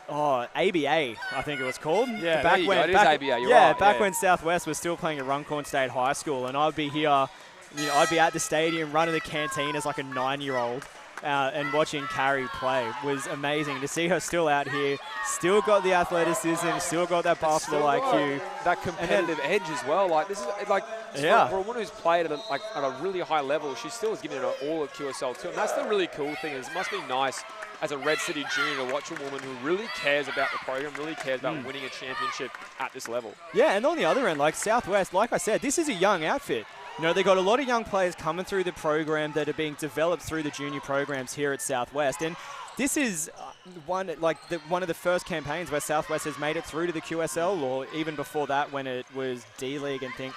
ABA, I think it was called. Yeah, it is ABA, you're right. Back when Southwest was still playing at Runcorn State High School, and I'd be here, I'd be at the stadium running the canteen as like a 9-year-old. and watching Carrie play was amazing. To see her still out here, still got the athleticism, still got that basketball IQ. That competitive edge as well. Like, this is like, for a woman who's played at a really high level, she still is giving it all at QSL too. And that's the really cool thing, is it must be nice as a Red City junior to watch a woman who really cares about the program, really cares about winning a championship at this level. Yeah, and on the other end, like Southwest, like I said, this is a young outfit. You know, they got a lot of young players coming through the program that are being developed through the junior programs here at Southwest. And this is one of the first campaigns where Southwest has made it through to the QSL, or even before that when it was D-League and things.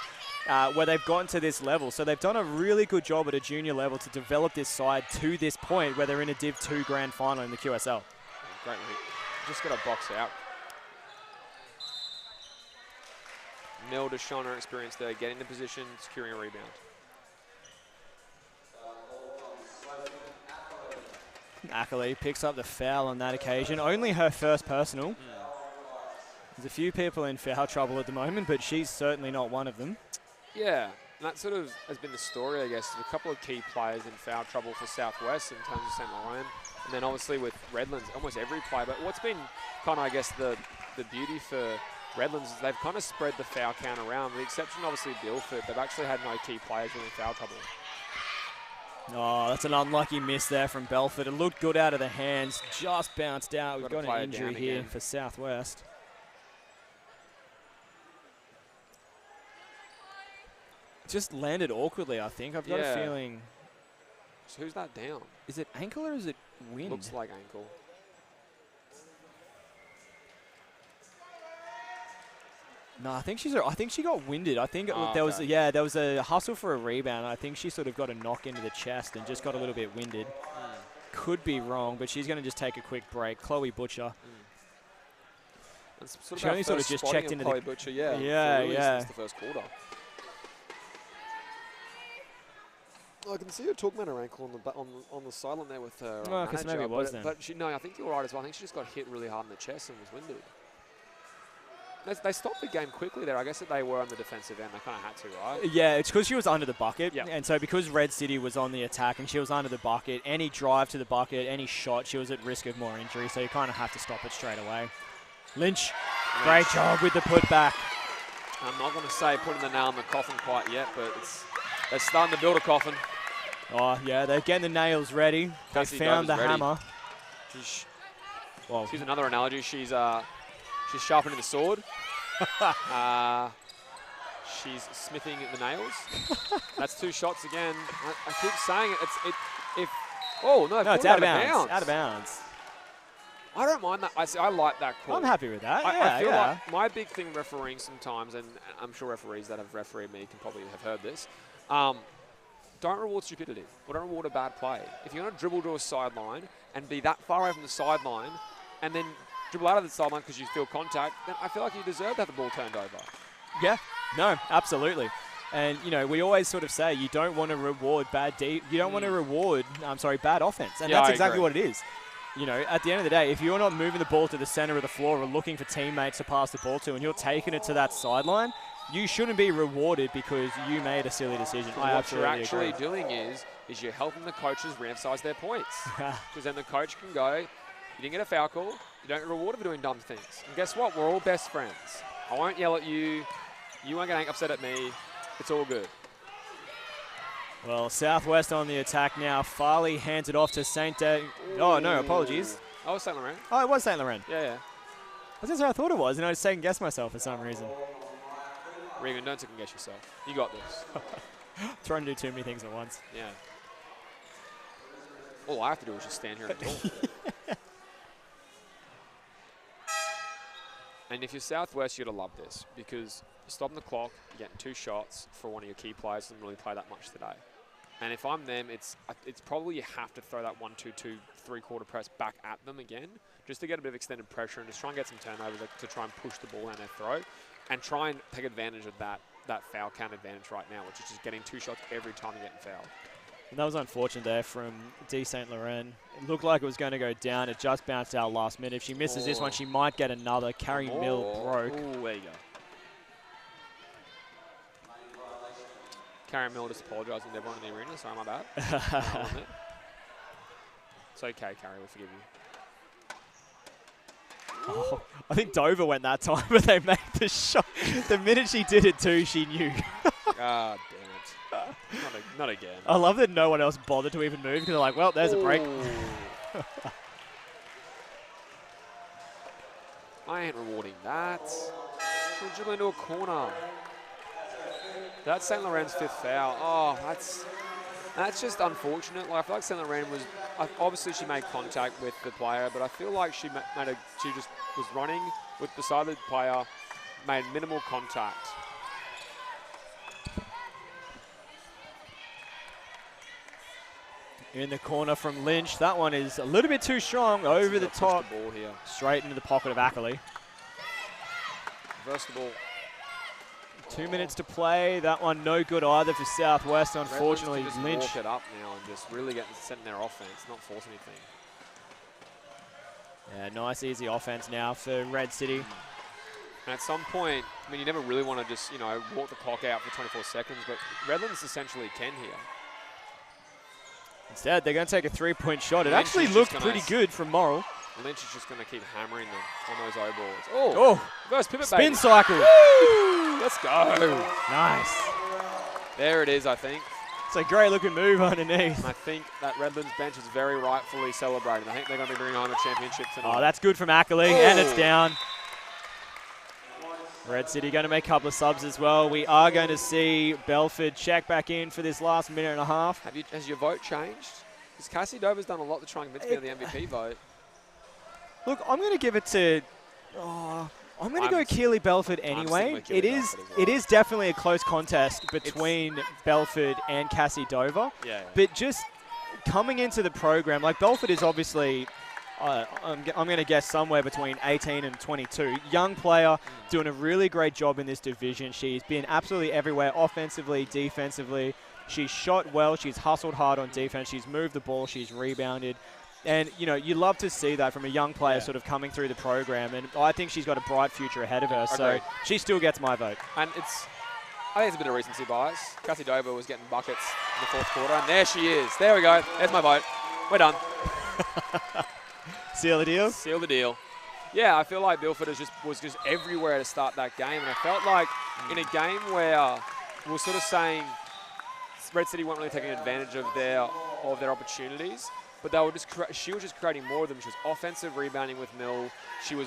Where they've gotten to this level. So they've done a really good job at a junior level to develop this side to this point where they're in a Div 2 grand final in the QSL. Great read. Just got to box out. Melda shown her experience there, getting the position, securing a rebound. Ackley picks up the foul on that occasion. Only her first personal. There's a few people in foul trouble at the moment, but she's certainly not one of them. Yeah, and that sort of has been the story, I guess. There's a couple of key players in foul trouble for Southwest in terms of St. Laurent. And then obviously with Redlands, almost every player. But what's been kind of, I guess, the beauty for Redlands is they've kind of spread the foul count around. With the exception, obviously, of Guildford, they've actually had no key players really in foul trouble. Oh, that's an unlucky miss there from Belford. It looked good out of the hands, just bounced out. We've got an injury here for Southwest. Just landed awkwardly, I think. I've got a feeling. So who's that down? Is it ankle or is it wind? Looks like ankle. No, I think she got winded. I think there was a hustle for a rebound. I think she sort of got a knock into the chest and just got a little bit winded. Could be wrong, but she's going to just take a quick break. Chloe Butcher. She only sort of just checked into Chloe Butcher, since the first quarter. I can see her talking about her ankle on the sideline there with her manager. Maybe it was then. But I think you're right as well. I think she just got hit really hard in the chest and was winded. They stopped the game quickly there. I guess that they were on the defensive end. They kind of had to, right? Yeah, it's because she was under the bucket. Yep. And so because Red City was on the attack and she was under the bucket, any drive to the bucket, any shot, she was at risk of more injury. So you kind of have to stop it straight away. Lynch, great job with the putback. I'm not going to say putting the nail in the coffin quite yet, but they're starting to build a coffin. Oh, yeah, they're getting the nails ready. They found the hammer. Well, here's another analogy. She's sharpening the sword. She's smithing the nails. That's 2 shots again. I keep saying it. It's out of bounds. Out of bounds. I don't mind that. I like that call. I'm happy with that. I feel like my big thing refereeing sometimes, and I'm sure referees that have refereed me can probably have heard this, don't reward stupidity or don't reward a bad play. If you're going to dribble to a sideline and be that far away from the sideline and then dribble out of the sideline because you feel contact, then I feel like you deserve to have the ball turned over. Yeah, no, absolutely. And, you know, we always sort of say you don't want to reward bad bad offense. And that's exactly what it is. You know, at the end of the day, if you're not moving the ball to the center of the floor or looking for teammates to pass the ball to and you're taking it to that sideline, you shouldn't be rewarded because you made a silly decision. What you're actually doing is you're helping the coaches re-emphasize their points. Because then the coach can go, you didn't get a foul call, you don't get rewarded for doing dumb things. And guess what? We're all best friends. I won't yell at you. You won't get upset at me. It's all good. Well, Southwest on the attack now. Farley hands it off to St. Oh, no, apologies. Oh, it was St. Laurent. Oh, it was St. Laurent. Yeah. That's just how I thought it was, and I was second-guessed myself for some reason. Regan, don't second-guess yourself. You got this. Trying to do too many things at once. Yeah. All I have to do is just stand here and talk. And if you're Southwest, you're going to love this because you're stopping the clock, you're getting 2 shots for one of your key players who didn't really play that much today. And if I'm them, it's probably you have to throw that 1-2-2 3-quarter press back at them again just to get a bit of extended pressure and just try and get some turnovers to try and push the ball down their throat and try and take advantage of that foul count advantage right now, which is just getting 2 shots every time you're getting fouled. And that was unfortunate there from D. St. Laurent. It looked like it was going to go down. It just bounced out last minute. If she misses this one, she might get another. Carrie Mill broke. Oh, there you go. Carrie Mill just apologising to everyone in the arena. Sorry, my bad. It's okay, Carrie. We'll forgive you. Oh, I think Dover went that time, but they made the shot. The minute she did it too, she knew. Ah, damn it. Not again. I love that no one else bothered to even move because they're like, well, there's a break. I ain't rewarding that. She'll dribble into a corner. That's St. Laurent's 5th foul. Oh, that's just unfortunate. Like, I feel like St. Laurent was, obviously she made contact with the player, but I feel like she just was running with beside the player, made minimal contact. In the corner from Lynch. That one is a little bit too strong. Over the top. The ball here. Straight into the pocket of Ackley. Reverse the ball. 2 minutes to play. That one no good either for Southwest. Unfortunately, just Lynch. Walk it up now and just really get setting their offense, not force anything. Yeah, nice easy offense now for Red City. And at some point, I mean, you never really want to just, walk the clock out for 24 seconds, but Redlands essentially can here. Instead, they're going to take a 3-point shot. It Lynch actually looked pretty good from Morrill. Lynch is just going to keep hammering them on those O balls. Oh, reverse pivot, spin baby. cycle. Woo! Let's go. Nice. There it is, I think. It's a great looking move underneath. And I think that Redlands bench is very rightfully celebrating. I think they're going to be bringing home a championship tonight. Oh, that's good from Ackley, and it's down. Red City going to make a couple of subs as well. We are going to see Belford check back in for this last minute and a half. Has your vote changed? Because Cassie Dover's done a lot to try and convince me of the MVP vote. Look, I'm going to give it to... I'm going to go Keely Belford anyway. It is definitely a close contest between Belford and Cassie Dover. Yeah. But just coming into the program, like Belford is obviously... I'm going to guess somewhere between 18 and 22. Young player, doing a really great job in this division. She's been absolutely everywhere, offensively, defensively. She's shot well. She's hustled hard on defense. She's moved the ball. She's rebounded. And, you love to see that from a young player sort of coming through the program. And I think she's got a bright future ahead of her. So she still gets my vote. And I think it's a bit of recency bias. Cassie Dover was getting buckets in the 4th quarter. And there she is. There we go. There's my vote. We're done. Seal the deal? Seal the deal. Yeah, I feel like Belford was just everywhere to start that game. And I felt like in a game where we were sort of saying Red City weren't really taking advantage of their opportunities, but she was just creating more of them. She was offensive rebounding with Mill. I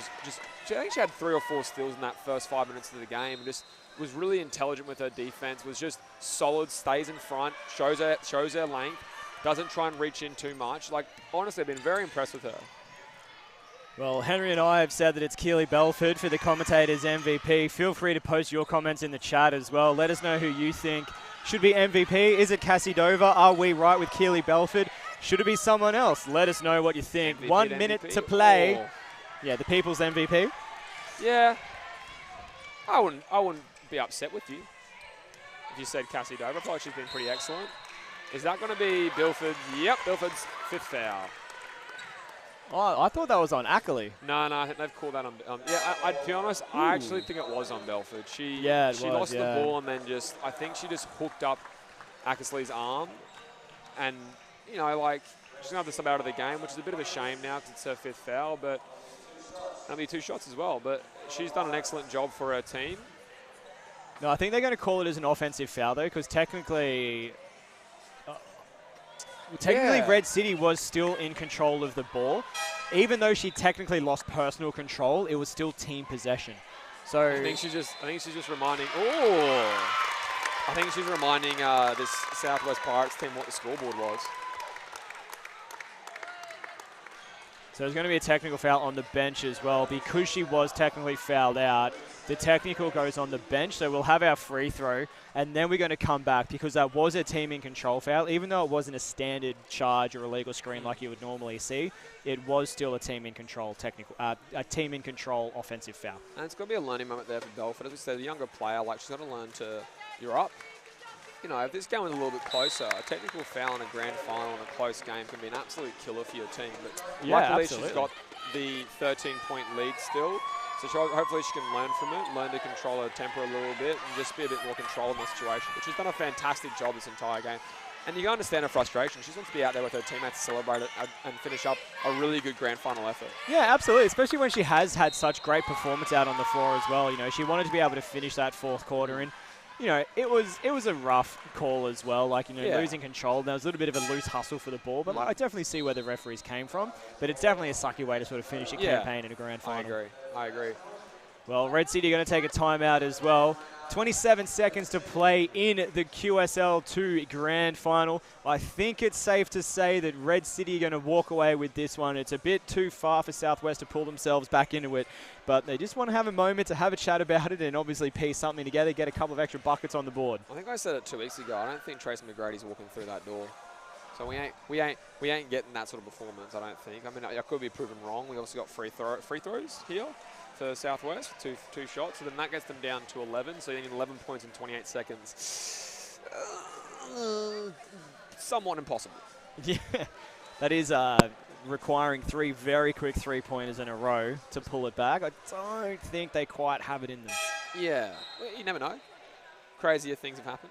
think she had 3 or 4 steals in that first 5 minutes of the game. And just was really intelligent with her defense, was just solid, stays in front, shows her length, doesn't try and reach in too much. Like, honestly, I've been very impressed with her. Well, Henry and I have said that it's Keely Belford for the commentators MVP. Feel free to post your comments in the chat as well. Let us know who you think should be MVP. Is it Cassie Dover? Are we right with Keely Belford? Should it be someone else? Let us know what you think. MVP 1 minute MVP? to play. Yeah, the people's MVP. Yeah. I wouldn't be upset with you if you said Cassie Dover. I feel like she's been pretty excellent. Is that going to be Belford? Yep, Belford's 5th foul. Oh, I thought that was on Ackley. No, I think they've called that on. I'd be honest, I actually think it was on Belford. She lost the ball and then I think she just hooked up Ackersley's arm. And, she's going to have to sub out of the game, which is a bit of a shame now because it's her 5th foul, but that'll be 2 shots as well. But she's done an excellent job for her team. No, I think they're going to call it as an offensive foul, though, because technically Red City was still in control of the ball. Even though she technically lost personal control, it was still team possession. So I think she's just reminding. I think she's reminding this Southwest Pirates team what the scoreboard was. So there's going to be a technical foul on the bench as well. Because she was technically fouled out, the technical goes on the bench. So we'll have our free throw, and then we're going to come back because that was a team in control foul. Even though it wasn't a standard charge or a legal screen like you would normally see, it was still a team in control offensive foul. And it's going to be a learning moment there for Belford. As we said, a younger player, she's got to learn to, you're up. If this game was a little bit closer, a technical foul in a grand final in a close game can be an absolute killer for your team. But luckily she's got the 13-point lead still. So hopefully she can learn from it, learn to control her temper a little bit and just be a bit more controlled in the situation. But she's done a fantastic job this entire game. And you can understand her frustration. She just wants to be out there with her teammates to celebrate it and finish up a really good grand final effort. Yeah, absolutely, especially when she has had such great performance out on the floor as well. You know, she wanted to be able to finish that fourth quarter, and you know, it was a rough call as well. Like, you know, losing control. There was a little bit of a loose hustle for the ball, but like, I definitely see where the referees came from. But it's definitely a sucky way to sort of finish a campaign in a grand final. I agree. Well, Red City are going to take a timeout as well. 27 seconds to play in the QSL 2 Grand Final. I think it's safe to say that Red City are going to walk away with this one. It's a bit too far for Southwest to pull themselves back into it, but they just want to have a moment to have a chat about it and obviously piece something together, get a couple of extra buckets on the board. I think I said it 2 weeks ago. I don't think Tracy McGrady's walking through that door. So we ain't getting that sort of performance, I don't think. I mean, I could be proven wrong. We also got free throws here for Southwest, two shots. So then that gets them down to 11. So you need 11 points in 28 seconds. Somewhat impossible. Yeah, that is requiring 3 very quick three-pointers in a row to pull it back. I don't think they quite have it in them. Yeah, well, you never know. Crazier things have happened.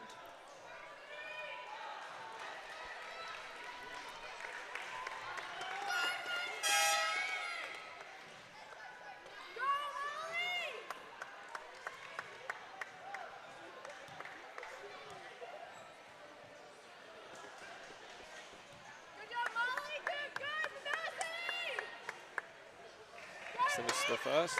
So this is the first.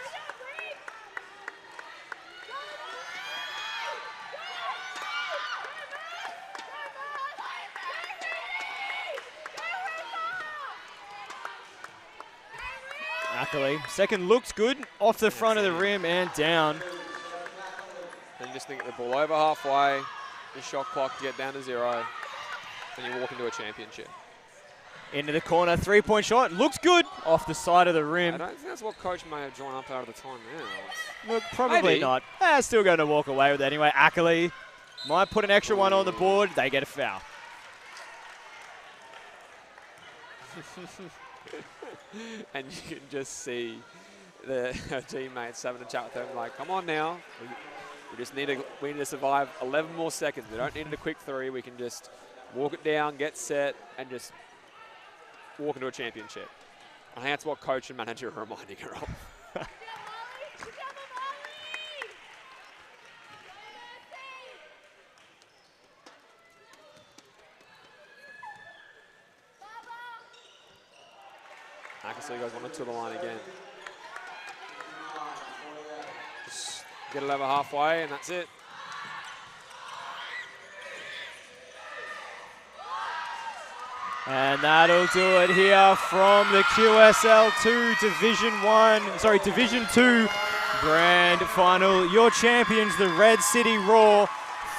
Ackley. Second looks good, off the front of the rim and down. And you just think the ball over halfway, the shot clock to get down to 0, and you walk into a championship. Into the corner, three-point shot, looks good, off the side of the rim. I don't think that's what coach may have drawn up out of the time now. Look, probably Maybe. not. Still going to walk away with it anyway. Ackley might put an extra one on the board. They get a foul. And you can just see her teammates having a chat with them like, come on now. We just need to survive 11 more seconds. We don't need a quick 3. We can just walk it down, get set, and just walk into a championship. I think that's what coach and manager are reminding her of. Akasui goes 1 or 2 to the line again. Just get it over halfway, and that's it. And that'll do it here from the QSL 2 Division 2 Grand Final. Your champions, the Red City Raw,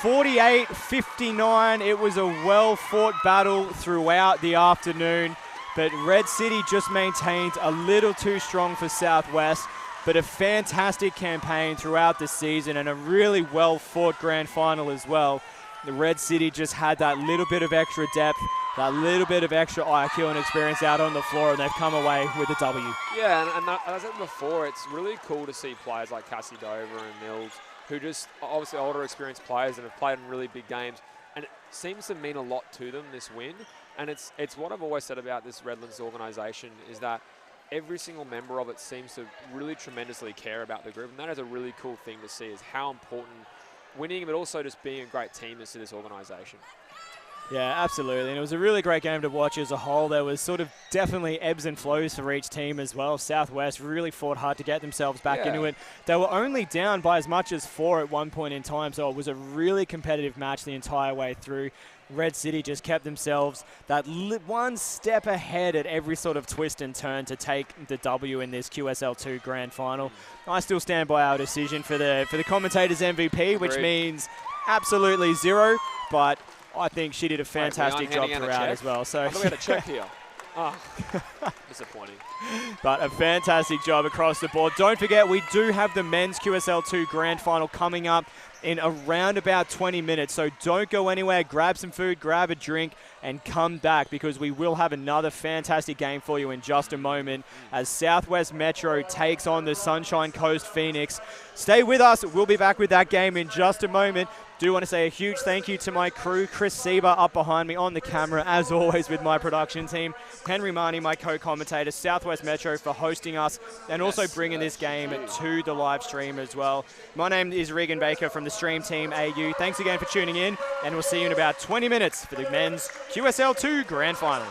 48-59. It was a well-fought battle throughout the afternoon, but Red City just maintained a little too strong for Southwest, but a fantastic campaign throughout the season and a really well-fought Grand Final as well. The Red City just had that little bit of extra depth, that little bit of extra IQ and experience out on the floor, and they've come away with a W. Yeah, and as I said before, it's really cool to see players like Cassie Dover and Mills, who just obviously older experienced players and have played in really big games, and it seems to mean a lot to them, this win. And it's what I've always said about this Redlands organisation is that every single member of it seems to really tremendously care about the group, and that is a really cool thing to see, is how important winning, but also just being a great team is to this organisation. Yeah, absolutely. And it was a really great game to watch as a whole. There was sort of definitely ebbs and flows for each team as well. Southwest really fought hard to get themselves back into it. They were only down by as much as 4 at one point in time, so it was a really competitive match the entire way through. Red City just kept themselves that one step ahead at every sort of twist and turn to take the W in this QSL 2 Grand Final. I still stand by our decision for the commentators MVP, which means absolutely 0, but I think she did a fantastic job throughout as well. So we had a check here. Oh, disappointing. But a fantastic job across the board. Don't forget, we do have the men's QSL 2 Grand Final coming up in around about 20 minutes. So don't go anywhere. Grab some food, grab a drink, and come back, because we will have another fantastic game for you in just a moment as Southwest Metro takes on the Sunshine Coast Phoenix. Stay with us. We'll be back with that game in just a moment. Do want to say a huge thank you to my crew, Chris Sieber up behind me on the camera, as always with my production team, Henry Marnie, my co-commentator, Southwest Metro for hosting us and also bringing this game to the live stream as well. My name is Regan Baker from the Stream Team AU. Thanks again for tuning in, and we'll see you in about 20 minutes for the men's QSL 2 Grand Final.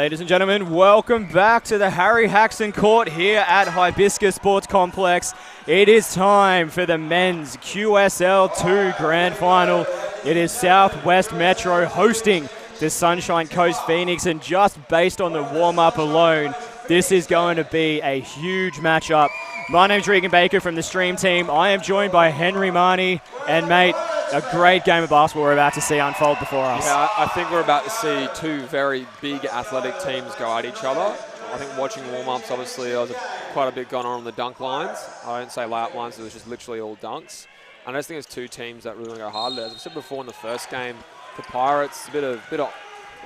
Ladies and gentlemen, welcome back to the Harry Haxton Court here at Hibiscus Sports Complex. It is time for the men's QSL 2 Grand Final. It is Southwest Metro hosting the Sunshine Coast Phoenix, and just based on the warm-up alone, this is going to be a huge matchup. My name's Regan Baker from the Stream team. I am joined by Henry Marnie, and mate, a great game of basketball we're about to see unfold before us. Yeah, I think we're about to see two very big athletic teams go at each other. I think watching warm-ups, obviously, there was quite a bit going on the dunk lines. I don't say layup lines, it was just literally all dunks. And I just think there's two teams that really want to go hard. As I said before in the first game, the Pirates, a bit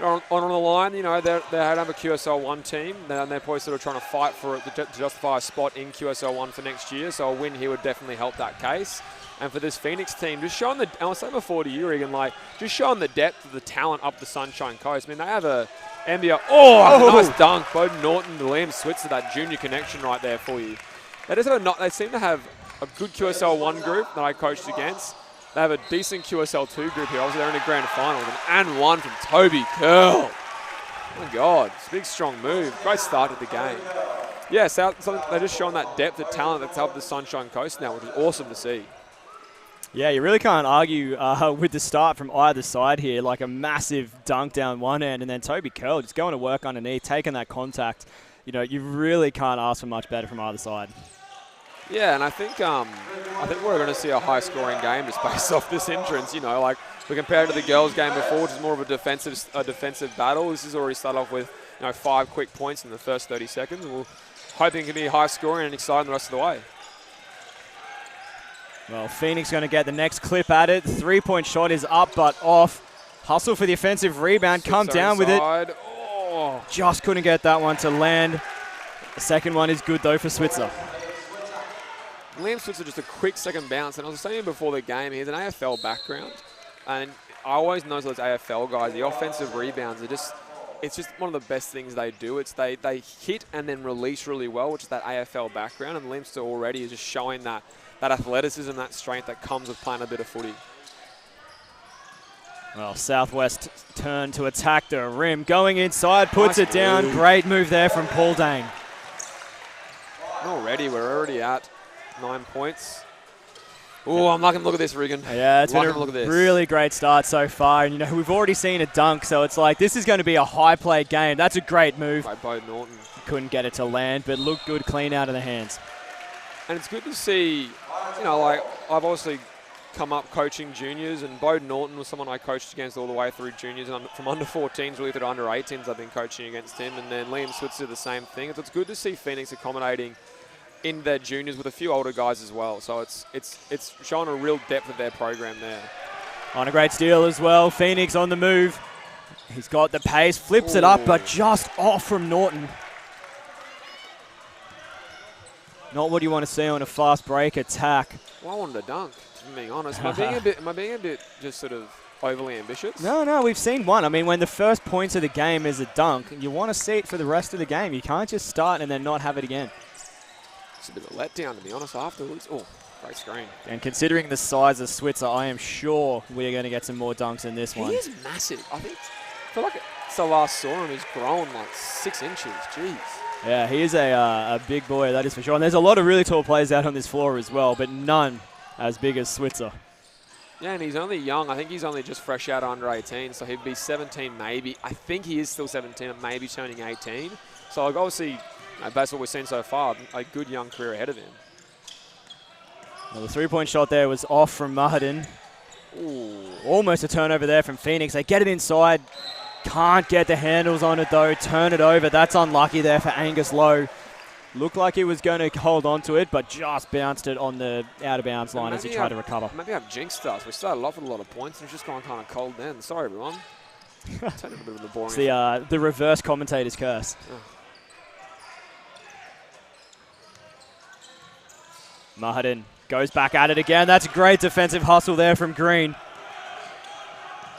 on the line. You know, they have a QSL 1 team, and they're probably sort of trying to fight for it to justify a spot in QSL 1 for next year. So a win here would definitely help that case. And for this Phoenix team, just showing and I was saying before to you, Regan, like, just showing the depth of the talent up the Sunshine Coast. I mean, they have a NBA. Nice dunk. Bowden Norton, Liam Switzer, that junior connection right there for you. They seem to have a good QSL 1 group that I coached against. They have a decent QSL 2 group here. Obviously, they're in a grand final. And one from Toby Curl. Oh, my God. It's a big, strong move. Great start to the game. Yeah, so they're just showing that depth of talent that's helped the Sunshine Coast now, which is awesome to see. Yeah, you really can't argue with the start from either side here. Like a massive dunk down one end, and then Toby Curl just going to work underneath, taking that contact. You know, you really can't ask for much better from either side. Yeah, and I think we're going to see a high-scoring game just based off this entrance. You know, like we compared to the girls' game before, which is more of a defensive battle. This has already started off with 5 quick points in the first 30 seconds. We're hoping it can be high-scoring and exciting the rest of the way. Well, Phoenix going to get the next clip at it. 3-point shot is up but off. Hustle for the offensive rebound. Come down with it. Oh. Just couldn't get that one to land. The second one is good, though, for Switzer. Liam Switzer, just a quick second bounce. And I was saying before the game, he has an AFL background. And I always know those AFL guys, the offensive rebounds are just, it's just one of the best things they do. It's they hit and then release really well, which is that AFL background. And Liam Switzer already is just showing that athleticism, that strength that comes with playing a bit of footy. Well, Southwest turn to attack the rim. Going inside, puts Nice it down. move. Great move there from Paul Dang. We're already at 9 points. Oh, I'm liking the look at this, Regan. Yeah, it's been a look at this. really great start so far. And, we've already seen a dunk, so it's like this is going to be a high-played game. That's a great move. By Bowden Norton. Couldn't get it to land, but looked good, clean out of the hands. And it's good to see, like I've obviously come up coaching juniors, and Bowden Norton was someone I coached against all the way through juniors, and from under 14s really through to under 18s I've been coaching against him, and then Liam Switzer the same thing. So it's good to see Phoenix accommodating in their juniors with a few older guys as well. So it's showing a real depth of their program there. On a great steal as well. Phoenix on the move. He's got the pace, flips it up, but just off from Norton. Not what you want to see on a fast break attack. Well, I wanted a dunk, to be being honest. Am I being a bit just sort of overly ambitious? No, we've seen one. I mean, when the first point of the game is a dunk, you want to see it for the rest of the game. You can't just start and then not have it again. It's a bit of a letdown, to be honest, afterwards. Oh, great screen. And considering the size of Switzer, I am sure we're going to get some more dunks in this one. He is massive. I feel like it's the last saw him, he's grown like 6 inches. Jeez. Yeah, he is a big boy, that is for sure. And there's a lot of really tall players out on this floor as well, but none as big as Switzer. Yeah, and he's only young. I think he's only just fresh out of under 18, so he'd be 17 maybe. I think he is still 17, maybe turning 18. So like, obviously, based on what we've seen so far, a good young career ahead of him. Well, the 3-point shot there was off from Mahadin. Ooh. Almost a turnover there from Phoenix. They get it inside. Can't get the handles on it, though. Turn it over. That's unlucky there for Angus Lowe. Looked like he was going to hold on to it, but just bounced it on the out-of-bounds line as he tried to recover. Maybe I've jinxed us. We started off with a lot of points, and it's just gone kind of cold then. Sorry, everyone. Turned a bit of the boring. It's the reverse commentator's curse. Oh. Mahadin goes back at it again. That's a great defensive hustle there from Green.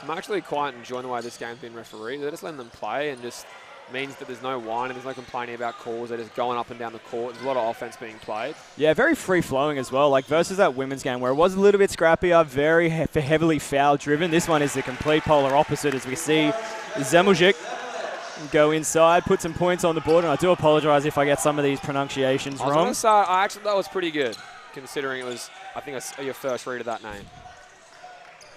I'm actually quite enjoying the way this game's been refereed. They're just letting them play and just means that there's no whining, there's no complaining about calls. They're just going up and down the court. There's a lot of offense being played. Yeah, very free-flowing as well, like versus that women's game where it was a little bit scrappier, very heavily foul-driven. This one is the complete polar opposite as we see Zemuljic go inside, put some points on the board, and I do apologise if I get some of these pronunciations wrong. I was going to say, I actually that was pretty good, considering it was, I think, your first read of that name.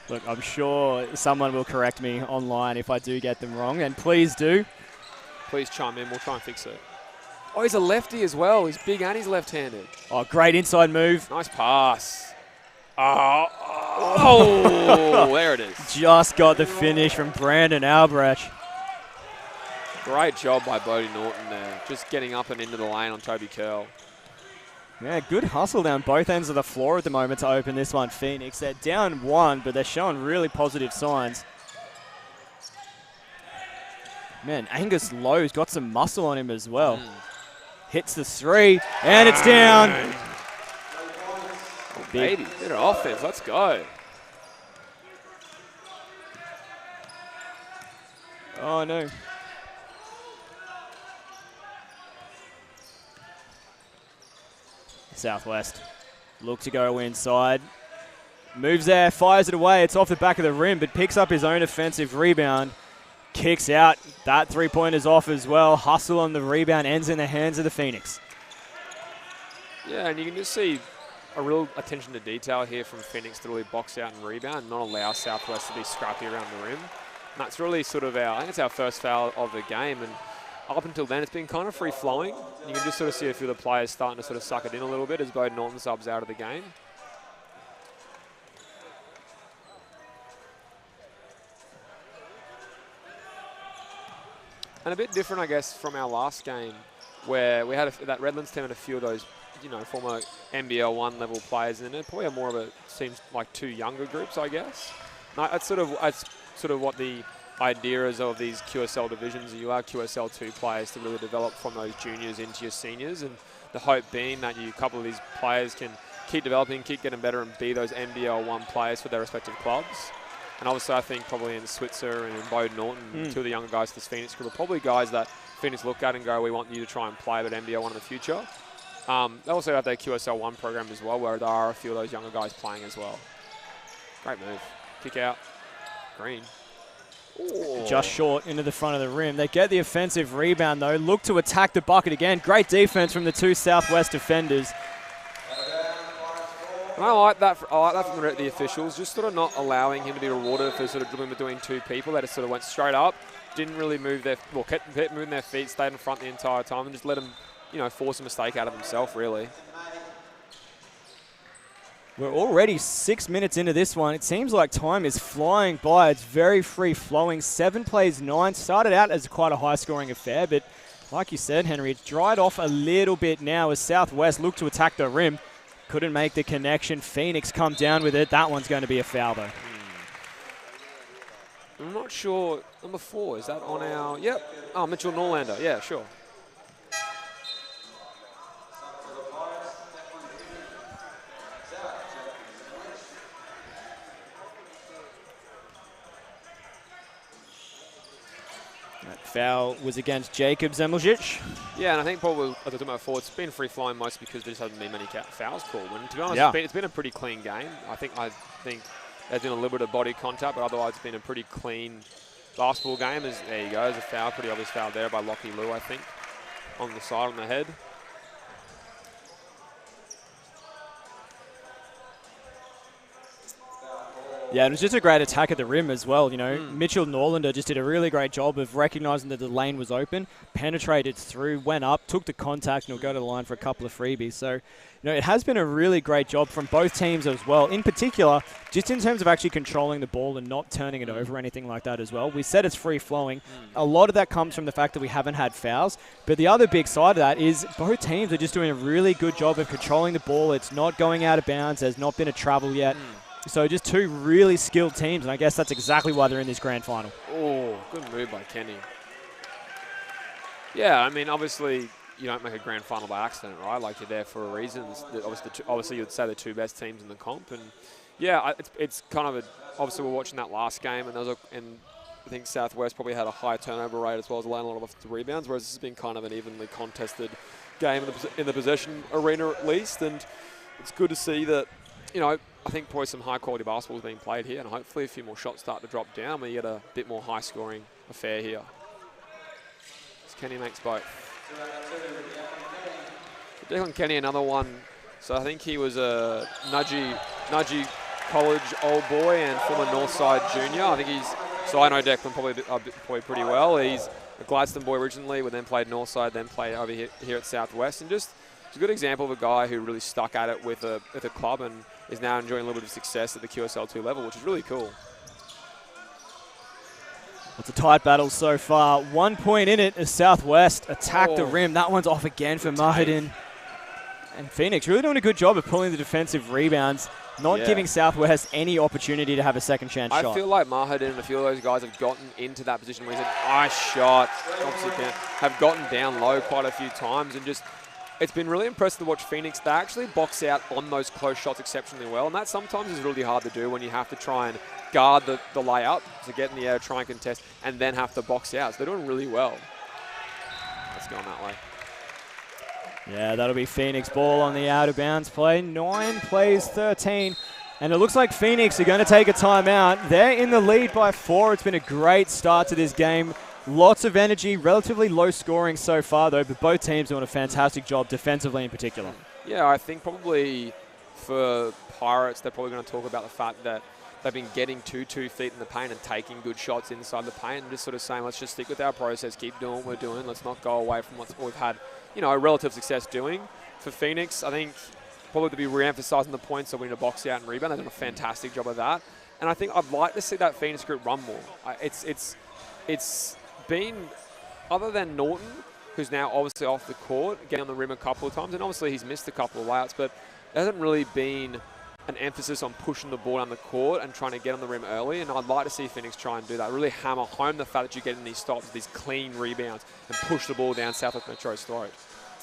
Look, I'm sure someone will correct me online if I do get them wrong, and please do. Please chime in. We'll try and fix it. Oh, he's a lefty as well. He's big and he's left-handed. Oh, great inside move. Nice pass. Oh, there it is. Just got the finish from Brandon Albrecht. Great job by Bodie Norton there. Just getting up and into the lane on Toby Curl. Yeah, good hustle down both ends of the floor at the moment to open this one, Phoenix. They're down 1, but they're showing really positive signs. Man, Angus Lowe's got some muscle on him as well. Hits the 3, and it's down. Oh, baby, bit of offense. Let's go. Oh, no. Southwest look to go inside. Moves there, fires it away. It's off the back of the rim, but picks up his own offensive rebound. Kicks out. That three-pointer's off as well. Hustle on the rebound ends in the hands of the Phoenix. Yeah, and you can just see a real attention to detail here from Phoenix to really box out and rebound and not allow Southwest to be scrappy around the rim. And that's really sort of I think it's our first foul of the game. And up until then, it's been kind of free-flowing. You can just sort of see a few of the players starting to sort of suck it in a little bit as Bodie Norton subs out of the game. And a bit different, I guess, from our last game where we had that Redlands team and a few of those, former NBL 1 level players in it. Probably more of seems like 2 younger groups, I guess. No, that's sort of what the idea is of these QSL divisions. You are QSL 2 players to really develop from those juniors into your seniors, and the hope being that a couple of these players can keep developing, keep getting better, and be those NBL 1 players for their respective clubs. And obviously, I think probably in Switzer and in Bodie Norton, 2 of the younger guys to this Phoenix group are probably guys that Phoenix look at and go, we want you to try and play at NBL 1 in the future. They also have their QSL 1 program as well, where there are a few of those younger guys playing as well. Great move. Kick out. Green. Ooh. Just short into the front of the rim. They get the offensive rebound, though. Look to attack the bucket again. Great defense from the 2 Southwest defenders. And I like that from the officials, just sort of not allowing him to be rewarded for sort of dribbling between 2 people. They just sort of went straight up, didn't really kept moving their feet, stayed in front the entire time, and just let him, force a mistake out of himself, really. We're already 6 minutes into this one. It seems like time is flying by. It's very free-flowing. 7 plays 9. Started out as quite a high-scoring affair, but like you said, Henry, it's dried off a little bit now as Southwest look to attack the rim. Couldn't make the connection. Phoenix come down with it. That one's going to be a foul, though. I'm not sure. Number 4, is that on our... Yep. Oh, Mitchell Norlander. Yeah, sure. Foul was against Jacob Zemljic. Yeah, and I think probably, as I was talking about before, it's been free-flowing mostly because there just hasn't been many fouls called. And to be honest, it's been a pretty clean game. I think there's been a little bit of body contact, but otherwise it's been a pretty clean basketball game. There you go, there's a foul, pretty obvious foul there by Lockie Lou, I think, on the side, on the head. Yeah, it was just a great attack at the rim as well. Mitchell Norlander just did a really great job of recognising that the lane was open, penetrated through, went up, took the contact, and will go to the line for a couple of freebies. So, it has been a really great job from both teams as well. In particular, just in terms of actually controlling the ball and not turning it over or anything like that as well. We said it's free-flowing. A lot of that comes from the fact that we haven't had fouls. But the other big side of that is both teams are just doing a really good job of controlling the ball. It's not going out of bounds. There's not been a travel yet. So just 2 really skilled teams, and I guess that's exactly why they're in this grand final. Oh, good move by Kenny. Yeah, I mean, obviously, you don't make a grand final by accident, right? Like, you're there for a reason. Obviously, you'd say the 2 best teams in the comp. And, yeah, it's kind of obviously, we're watching that last game, and I think Southwest probably had a high turnover rate as well as allowing a lot of offensive rebounds, whereas this has been kind of an evenly contested game in the possession arena at least. And it's good to see that, I think probably some high-quality basketball is being played here, and hopefully a few more shots start to drop down where you get a bit more high-scoring affair here. Kenny makes both. Declan Kenny, another one. So I think he was a Nudgee College old boy and former Northside junior. I think so I know Declan probably pretty well. He's a Gladstone boy originally, but then played Northside, then played over here at Southwest. And just it's a good example of a guy who really stuck at it with a club and is now enjoying a little bit of success at the QSL 2 level, which is really cool. It's a tight battle so far. 1 point in it as Southwest attack the rim. That one's off again for Mahadin. And Phoenix really doing a good job of pulling the defensive rebounds, not giving Southwest any opportunity to have a second chance shot. I feel like Mahadin and a few of those guys have gotten into that position where he's a nice shot, have gotten down low quite a few times, and just it's been really impressive to watch Phoenix. They actually box out on those close shots exceptionally well, and that sometimes is really hard to do when you have to try and guard the layup to get in the air, try and contest, and then have to box out. So they're doing really well. Let's go on that way. Yeah, that'll be Phoenix ball on the out-of-bounds play. 9 plays 13. And it looks like Phoenix are going to take a timeout. They're in the lead by 4. It's been a great start to this game. Lots of energy, relatively low scoring so far, though, but both teams doing a fantastic job defensively in particular. Yeah, I think probably for Pirates, they're probably going to talk about the fact that they've been getting 2 feet in the paint and taking good shots inside the paint and just sort of saying, let's just stick with our process, keep doing what we're doing. Let's not go away from what we've had, relative success doing. For Phoenix, I think probably to be re-emphasising the points, so we need to box out and rebound. They've done a fantastic job of that. And I think I'd like to see that Phoenix group run more. It's been, other than Norton, who's now obviously off the court, getting on the rim a couple of times, and obviously he's missed a couple of layouts, but there hasn't really been an emphasis on pushing the ball down the court and trying to get on the rim early, and I'd like to see Phoenix try and do that. Really hammer home the fact that you get in these stops, these clean rebounds, and push the ball down Southwest Metro's throat.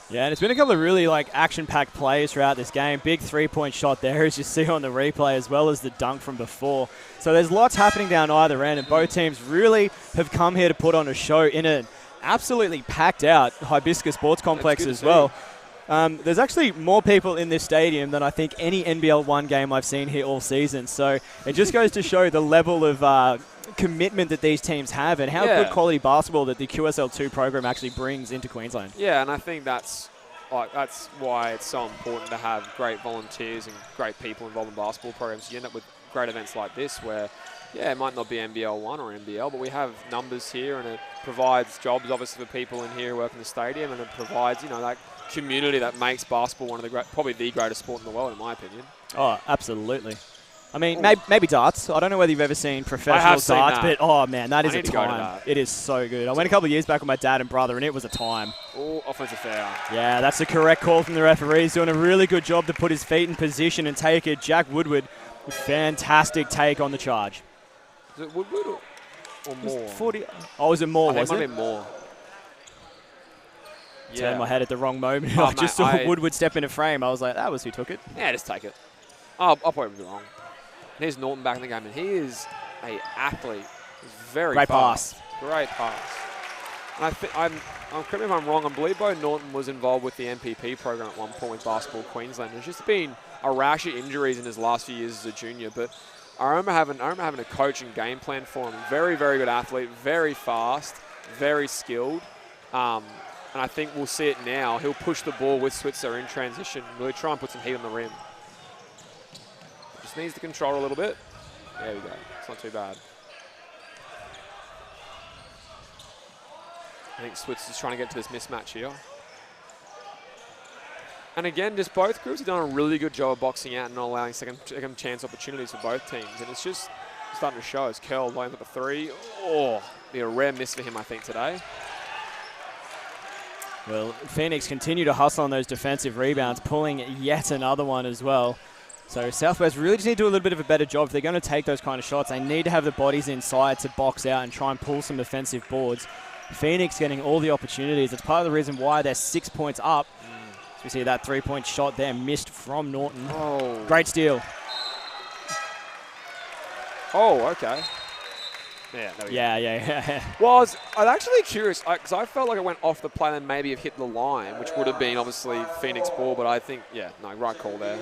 Yeah, and it's been a couple of really action-packed plays throughout this game. Big three-point shot there, as you see on the replay, as well as the dunk from before. So there's lots happening down either end, and both teams really have come here to put on a show in an absolutely packed-out Hibiscus Sports Complex as well. There's actually more people in this stadium than I think any NBL 1 game I've seen here all season. So it just goes to show the level of commitment that these teams have and how good quality basketball that the QSL 2 program actually brings into Queensland. Yeah, and I think that's why it's so important to have great volunteers and great people involved in basketball programs. You end up with great events like this where, it might not be NBL 1 or NBL, but we have numbers here, and it provides jobs, obviously, for people in here who work in the stadium, and it provides, that community that makes basketball one of the probably the greatest sport in the world, in my opinion. Oh, absolutely. I mean, maybe darts. I don't know whether you've ever seen professional darts, but oh man, that is a time. It is so good. I went a couple of years back with my dad and brother, and it was a time. Oh, offensive foul. Yeah, that's the correct call from the referee. He's doing a really good job to put his feet in position and take it. Jack Woodward, fantastic take on the charge. Is it Woodward or Moore? 40. Oh, was it Moore? I think was it might it? be Moore. Turned my head at the wrong moment. I just saw Woodward step into frame. I was like, that was who took it. Yeah, just take it. I'll probably be wrong. Here's Norton back in the game, and he is an athlete. He's very fast. Great pass. And correct me if I'm wrong, I believe Bo Norton was involved with the MPP program at one point with Basketball Queensland. There's just been a rash of injuries in his last few years as a junior, but I remember having a coach and game plan for him. Very, very good athlete, very fast, very skilled. And I think we'll see it now. He'll push the ball with Switzer in transition, really try and put some heat on the rim. Just needs to control a little bit. There we go. It's not too bad. I think Switzer's trying to get to this mismatch here. And again, just both groups have done a really good job of boxing out and not allowing second chance opportunities for both teams. And it's just starting to show as Curl lines up a 3. Oh, be a rare miss for him, I think, today. Well, Phoenix continue to hustle on those defensive rebounds, pulling yet another one as well. So Southwest really just need to do a little bit of a better job. If they're going to take those kind of shots, they need to have the bodies inside to box out and try and pull some offensive boards. Phoenix getting all the opportunities. It's part of the reason why they're 6 points up. So we see that 3-point shot there missed from Norton. Oh. Great steal. Oh, okay. Yeah, there we go. Yeah. Well, I was actually curious because I felt like it went off the plane and maybe have hit the line, which would have been obviously Phoenix ball, but I think, right call there.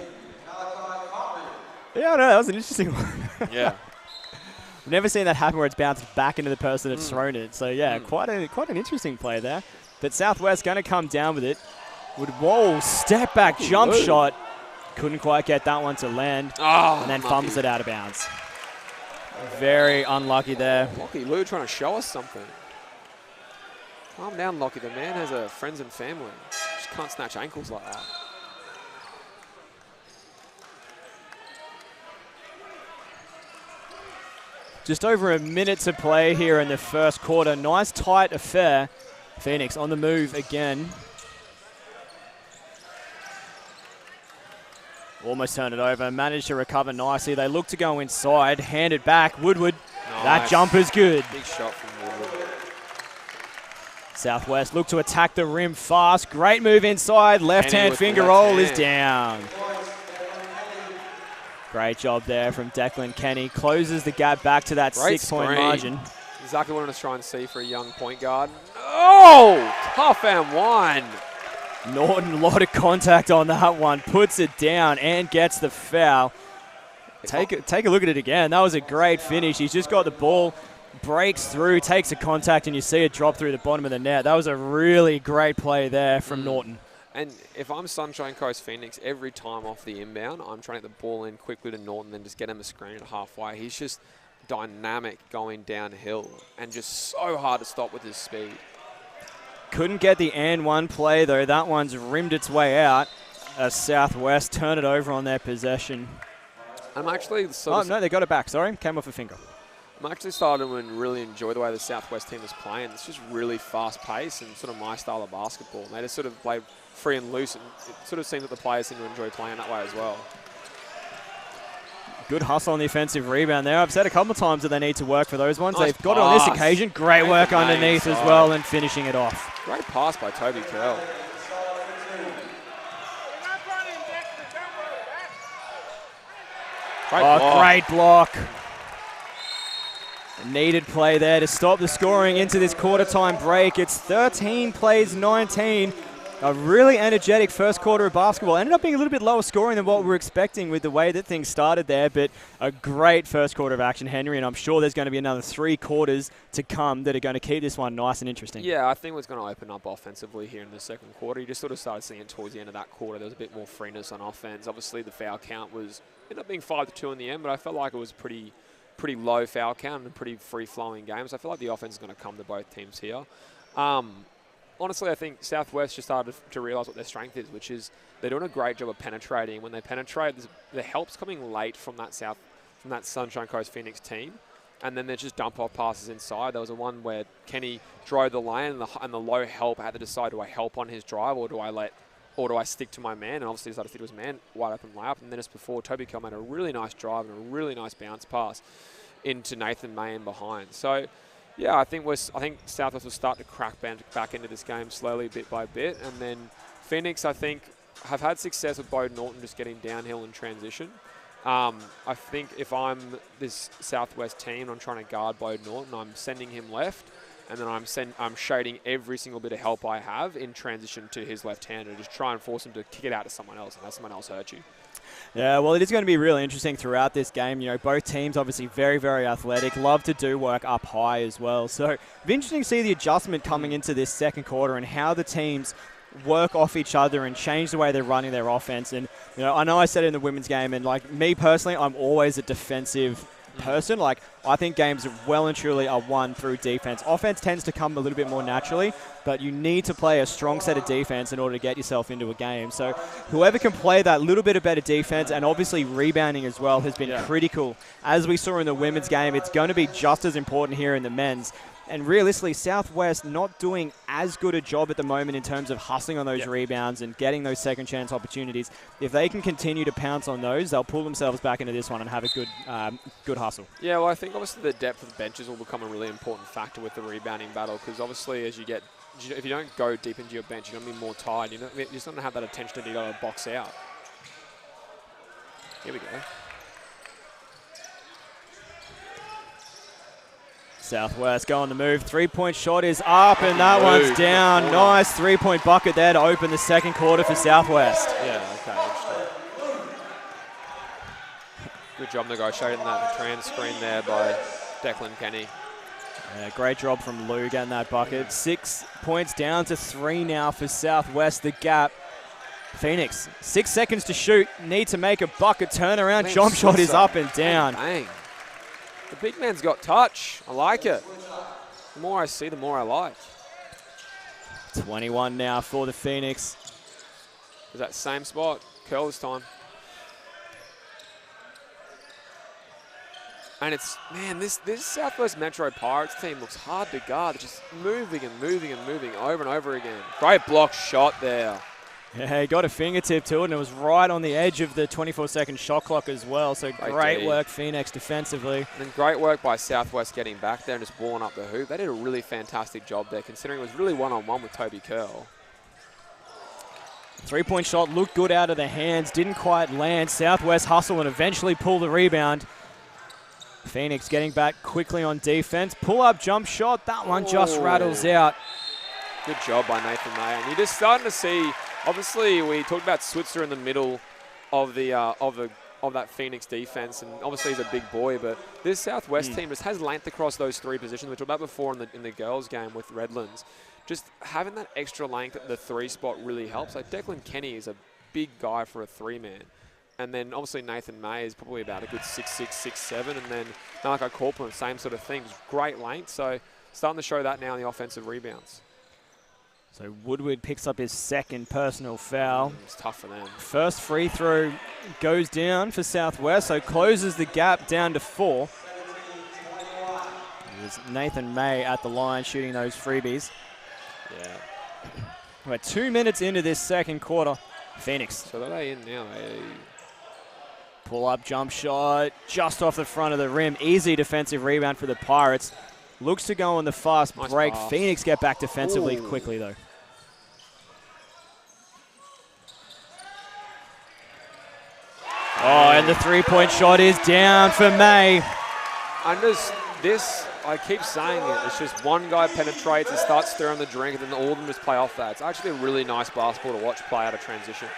Yeah, no, that was an interesting one. Yeah. I've never seen that happen where it's bounced back into the person that's thrown it. So, yeah, quite an interesting play there. But Southwest going to come down with it. Whoa, step back jump shot. Couldn't quite get that one to land. And then fumbles it out of bounds. Very unlucky there. Lockie Lou trying to show us something. Calm down, Lockie. The man has a friends and family. Just can't snatch ankles like that. Just over a minute to play here in the first quarter. Nice tight affair. Phoenix on the move again. Almost turned it over. Managed to recover nicely. They look to go inside. Hand it back. Woodward. Nice. That jumper's good. Big shot from Woodward. Southwest look to attack the rim fast. Great move inside. Left-hand finger roll is down. Great job there from Declan Kenny. Closes the gap back to that 6-point margin. Exactly what I was trying to see for a young point guard. Oh, tough and one. Norton, a lot of contact on that one. Puts it down and gets the foul. Take a look at it again. That was a great finish. He's just got the ball, breaks through, takes a contact, and you see it drop through the bottom of the net. That was a really great play there from Norton. And if I'm Sunshine Coast Phoenix, every time off the inbound, I'm trying to get the ball in quickly to Norton, then just get him a screen at halfway. He's just dynamic going downhill and just so hard to stop with his speed. Couldn't get the and one play, though. That one's rimmed its way out. Southwest turn it over on their possession. I'm actually... no, they got it back. Sorry, came off a finger. I'm actually starting to really enjoy the way the Southwest team is playing. It's just really fast-paced and sort of my style of basketball. And they just sort of play free and loose, and it sort of seems that the players seem to enjoy playing that way as well. Good hustle on the offensive rebound there. I've said a couple of times that they need to work for those ones. Nice They've got it on this occasion. Great work underneath as well and finishing it off. Great pass by Toby Curl. Great block. A needed play there to stop the scoring into this quarter-time break. It's 13 plays 19. A really energetic first quarter of basketball. Ended up being a little bit lower scoring than what we were expecting with the way that things started there, but a great first quarter of action, Henry, and I'm sure there's going to be another 3 quarters to come that are going to keep this one nice and interesting. Yeah, I think it's going to open up offensively here in the second quarter. You just sort of started seeing it towards the end of that quarter. There was a bit more freeness on offense. Obviously, the foul count ended up being 5-2 in the end, but I felt like it was pretty low foul count and a pretty free-flowing game. So I feel like the offense is going to come to both teams here. Honestly, I think Southwest just started to realise what their strength is, which is they're doing a great job of penetrating. When they penetrate, the help's coming late from that Sunshine Coast Phoenix team, and then there's just dump-off passes inside. There was one where Kenny drove the lane, and the low help had to decide, do I help on his drive or do I stick to my man? And obviously decided to stick to his man, wide open layup. And then just before, Toby Curl made a really nice drive and a really nice bounce pass into Nathan Mayen behind. So, yeah, I think Southwest will start to crack back into this game slowly, bit by bit. And then Phoenix, I think, have had success with Bo Norton just getting downhill in transition. I think if I'm this Southwest team, I'm trying to guard Bo Norton, I'm sending him left, and then I'm shading every single bit of help I have in transition to his left-hander, just try and force him to kick it out to someone else, and let someone else hurt you. Yeah, well, it is going to be really interesting throughout this game. You know, both teams obviously very, very athletic, love to do work up high as well. So it'll be interesting to see the adjustment coming into this second quarter and how the teams work off each other and change the way they're running their offense. And, you know I said it in the women's game, and like me personally, I'm always a defensive person. Like, I think games well and truly are won through defense. Offense tends to come a little bit more naturally, but you need to play a strong set of defense in order to get yourself into a game. So whoever can play that little bit of better defense, and obviously rebounding as well, has been critical. As we saw in the women's game, it's going to be just as important here in the men's. And realistically, Southwest not doing as good a job at the moment in terms of hustling on those rebounds and getting those second chance opportunities. If they can continue to pounce on those, they'll pull themselves back into this one and have a good hustle. Yeah, well, I think obviously the depth of the benches will become a really important factor with the rebounding battle, because obviously if you don't go deep into your bench, you're going to be more tired. You're just going to have that attention to go box out. Here we go. Southwest go on the move. 3-point shot is up, and that one's down. Nice 3-point bucket there to open the second quarter for Southwest. Yeah, okay, interesting. Good job negotiating that trans screen there by Declan Kenny. Yeah, great job from Lou getting that bucket. 6 points down to 3 now for Southwest. The gap. Phoenix, 6 seconds to shoot. Need to make a bucket turnaround. Man, Jump shot is Switzer. up and down. Bang. The big man's got touch. I like it. The more I see, the more I like. 21 now for the Phoenix. Is that same spot? Curl this time. And it's, man, this Southwest Metro Pirates team looks hard to guard. They're just moving and moving and moving over and over again. Great block shot there. Yeah, he got a fingertip to it, and it was right on the edge of the 24-second shot clock as well. So great work, Phoenix, defensively. And then great work by Southwest getting back there and just balling up the hoop. They did a really fantastic job there, considering it was really one-on-one with Toby Curl. Three-point shot looked good out of the hands, didn't quite land. Southwest hustle and eventually pull the rebound. Phoenix getting back quickly on defense. Pull-up jump shot, that one just rattles out. Good job by Nathan May. And you're just starting to see, obviously we talked about Switzer in the middle of the of that Phoenix defense, and obviously he's a big boy, but this Southwest team just has length across those 3 positions. We talked about before in the girls game with Redlands. Just having that extra length at the 3 spot really helps. Like Declan Kenny is a big guy for a 3-man. And then obviously Nathan May is probably about a good 6'6", 6'7", and then Malachi Corporal, same sort of thing. Great length, so starting to show that now in the offensive rebounds. So Woodward picks up his 2nd personal foul. It's tough for them. First free throw goes down for Southwest, so closes the gap down to 4. There's Nathan May at the line shooting those freebies. Yeah. We're 2 minutes into this second quarter. Phoenix. So are they in now? Pull-up jump shot just off the front of the rim. Easy defensive rebound for the Pirates. Looks to go on the fast break. Pass. Phoenix get back defensively quickly, though. Oh, and the 3-point shot is down for May. And I keep saying it, it's just one guy penetrates and starts stirring the drink, and then all of them just play off that. It's actually a really nice basketball to watch play out of transition.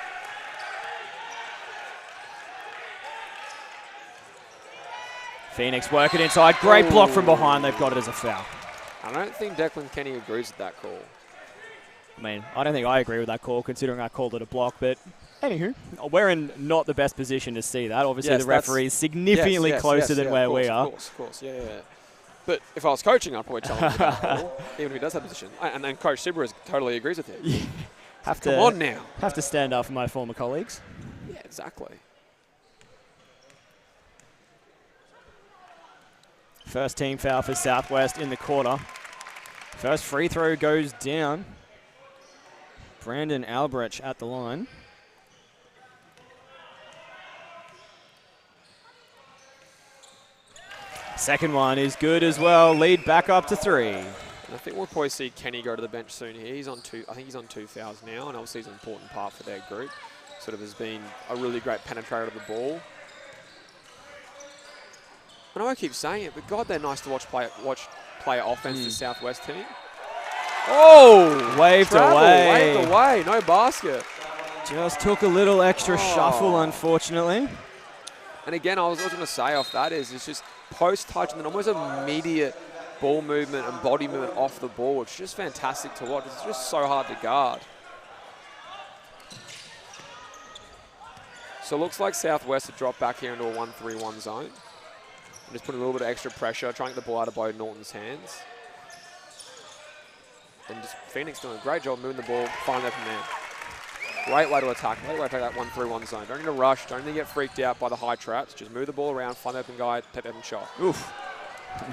Phoenix working inside. Great block from behind. They've got it as a foul. I don't think Declan Kenny agrees with that call. I mean, I don't think I agree with that call, considering I called it a block, but anywho, we're in not the best position to see that. Obviously, the referee is significantly closer than where we are. Of course, yeah. But if I was coaching, I'd probably tell him that call, even if he does have position. And then Coach Sibra totally agrees with him. Yeah. Come on now. Have to stand up for my former colleagues. Yeah, exactly. First team foul for Southwest in the quarter. First free throw goes down. Brandon Albrecht at the line. Second one is good as well. Lead back up to 3. And I think we'll probably see Kenny go to the bench soon here. He's on 2. I think he's on 2 fouls now, and obviously he's an important part for their group. Sort of has been a really great penetrator of the ball. I know I keep saying it, but God, they're nice to watch play offense the Southwest team. Oh! Waved away. No basket. Just took a little extra shuffle, unfortunately. And again, I was going to say off that is it's just post-touch and then almost immediate ball movement and body movement off the ball. It's just fantastic to watch. It's just so hard to guard. So it looks like Southwest have dropped back here into a 1-3-1 zone. And just putting a little bit of extra pressure, trying to get the ball out of Bo Norton's hands. And just Phoenix doing a great job moving the ball, finding open man. Great way to attack. Great way to take that 1-3-1 zone. Don't need to rush. Don't need to get freaked out by the high traps. Just move the ball around, find open guy, take open shot. Oof.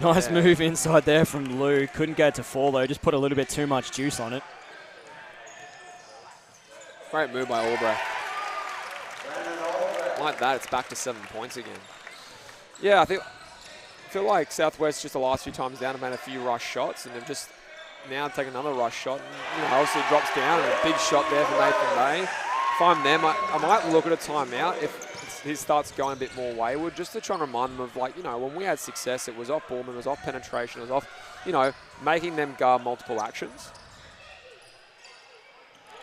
Nice move inside there from Lou. Couldn't get it to fall, though. Just put a little bit too much juice on it. Great move by Albrecht. Like that, it's back to 7 points again. Yeah, I feel like Southwest just the last few times down have made a few rush shots, and they've just now taken another rush shot. And, obviously it drops down, and a big shot there for Nathan May. If I'm them, I might look at a timeout if he starts going a bit more wayward, just to try and remind them of, when we had success, it was off ball, it was off penetration, it was off, making them guard multiple actions.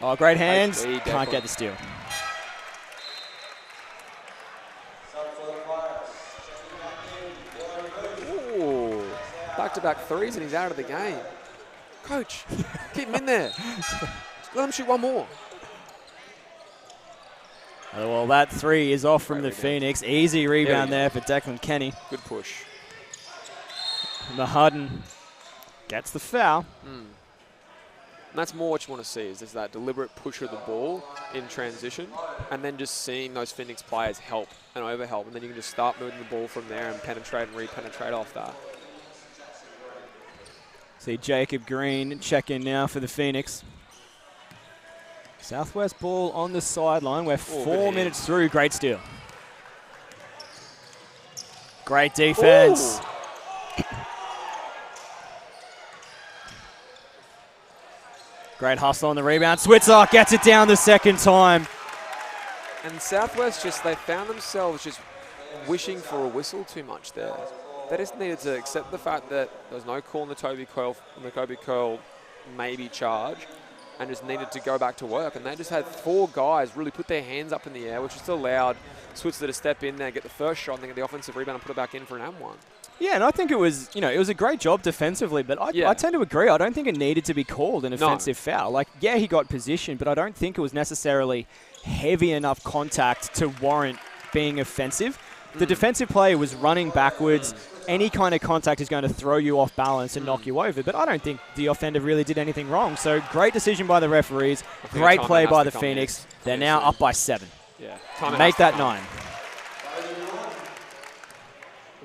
Oh, great hands. Can't get the steal. Ooh. back-to-back threes and he's out of the game. Coach, keep him in there. Let him shoot one more. Well, that three is off from the Phoenix. Easy rebound there for Declan Kenny. Good push. Mahudden gets the foul. And that's more what you want to see, is that deliberate push of the ball in transition, and then just seeing those Phoenix players help and overhelp, and then you can just start moving the ball from there and penetrate and re-penetrate off that. See Jacob Green check in now for the Phoenix. Southwest ball on the sideline. We're 4 minutes through. Great steal. Great defense. Great hustle on the rebound. Switzer gets it down the second time. And Southwest they found themselves just wishing for a whistle too much there. They just needed to accept the fact that there was no call on the Toby Curl maybe charge, and just needed to go back to work. And they just had 4 guys really put their hands up in the air, which just allowed Switzer to step in there, get the first shot, and then get the offensive rebound and put it back in for an M1. Yeah, and I think it was, it was a great job defensively, but I tend to agree. I don't think it needed to be called an offensive foul. Like, yeah, he got position, but I don't think it was necessarily heavy enough contact to warrant being offensive. The defensive player was running backwards. Any kind of contact is going to throw you off balance and knock you over, but I don't think the offender really did anything wrong. So great decision by the referees. Great play by the Phoenix. They're now up by 7. Yeah. Make that 9.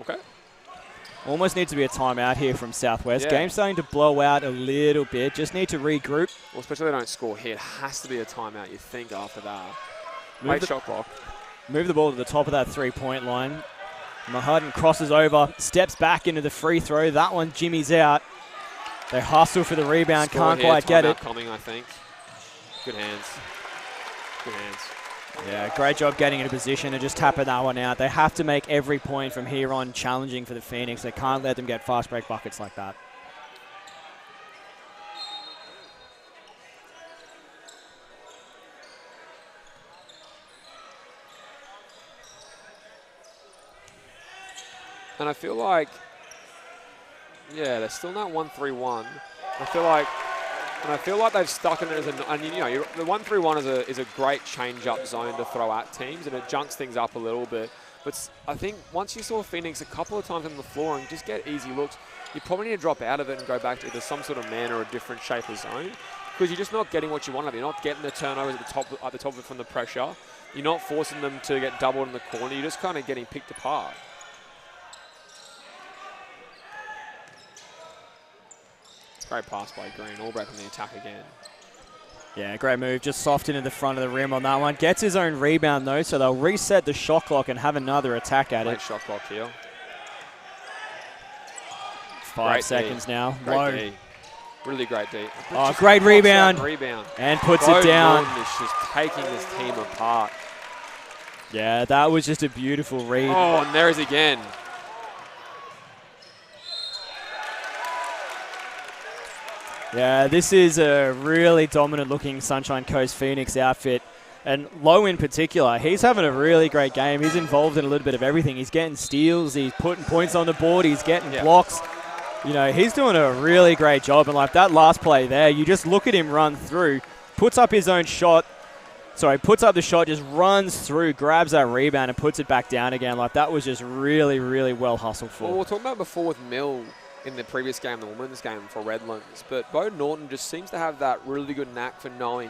Okay. Almost needs to be a timeout here from Southwest. Yeah. Game's starting to blow out a little bit. Just need to regroup. Well, especially if they don't score here. It has to be a timeout, you think, after that. Late shot clock. Move the ball to the top of that three-point line. Mahudden crosses over, steps back into the free throw. That one, Jimmy's out. They hustle for the rebound, can't quite get it. Coming, I think. Good hands. Good hands. Yeah, great job getting into position and just tapping that one out. They have to make every point from here on challenging for the Phoenix. They can't let them get fast break buckets like that. And I feel like, yeah, they're still not 1-3-1. I feel like they've stuck in it as the 1-3-1 is a great change-up zone to throw at teams, and it junks things up a little bit. But I think once you saw Phoenix a couple of times on the floor and just get easy looks, you probably need to drop out of it and go back to either some sort of man or a different shape of zone, because you're just not getting what you want. You're not getting the turnovers at the top of it from the pressure. You're not forcing them to get doubled in the corner. You're just kind of getting picked apart. Great pass by Green, all back on the attack again. Yeah, great move. Just soft into the front of the rim on that one. Gets his own rebound, though, so they'll reset the shot clock and have another attack at it. Great shot clock here. 5 seconds now. Great D. Really great D. Oh, great rebound. And puts it down. Norton is just taking this team apart. Yeah, that was just a beautiful read. Oh, and there is again. Yeah, this is a really dominant-looking Sunshine Coast Phoenix outfit. And Lowe in particular, he's having a really great game. He's involved in a little bit of everything. He's getting steals, he's putting points on the board, he's getting blocks. He's doing a really great job. And like that last play there, you just look at him run through, puts up the shot, just runs through, grabs that rebound and puts it back down again. Like that was just really, really well hustled for. Well, we were talking about before with Mill in the previous game, the women's game for Redlands, but Bo Norton just seems to have that really good knack for knowing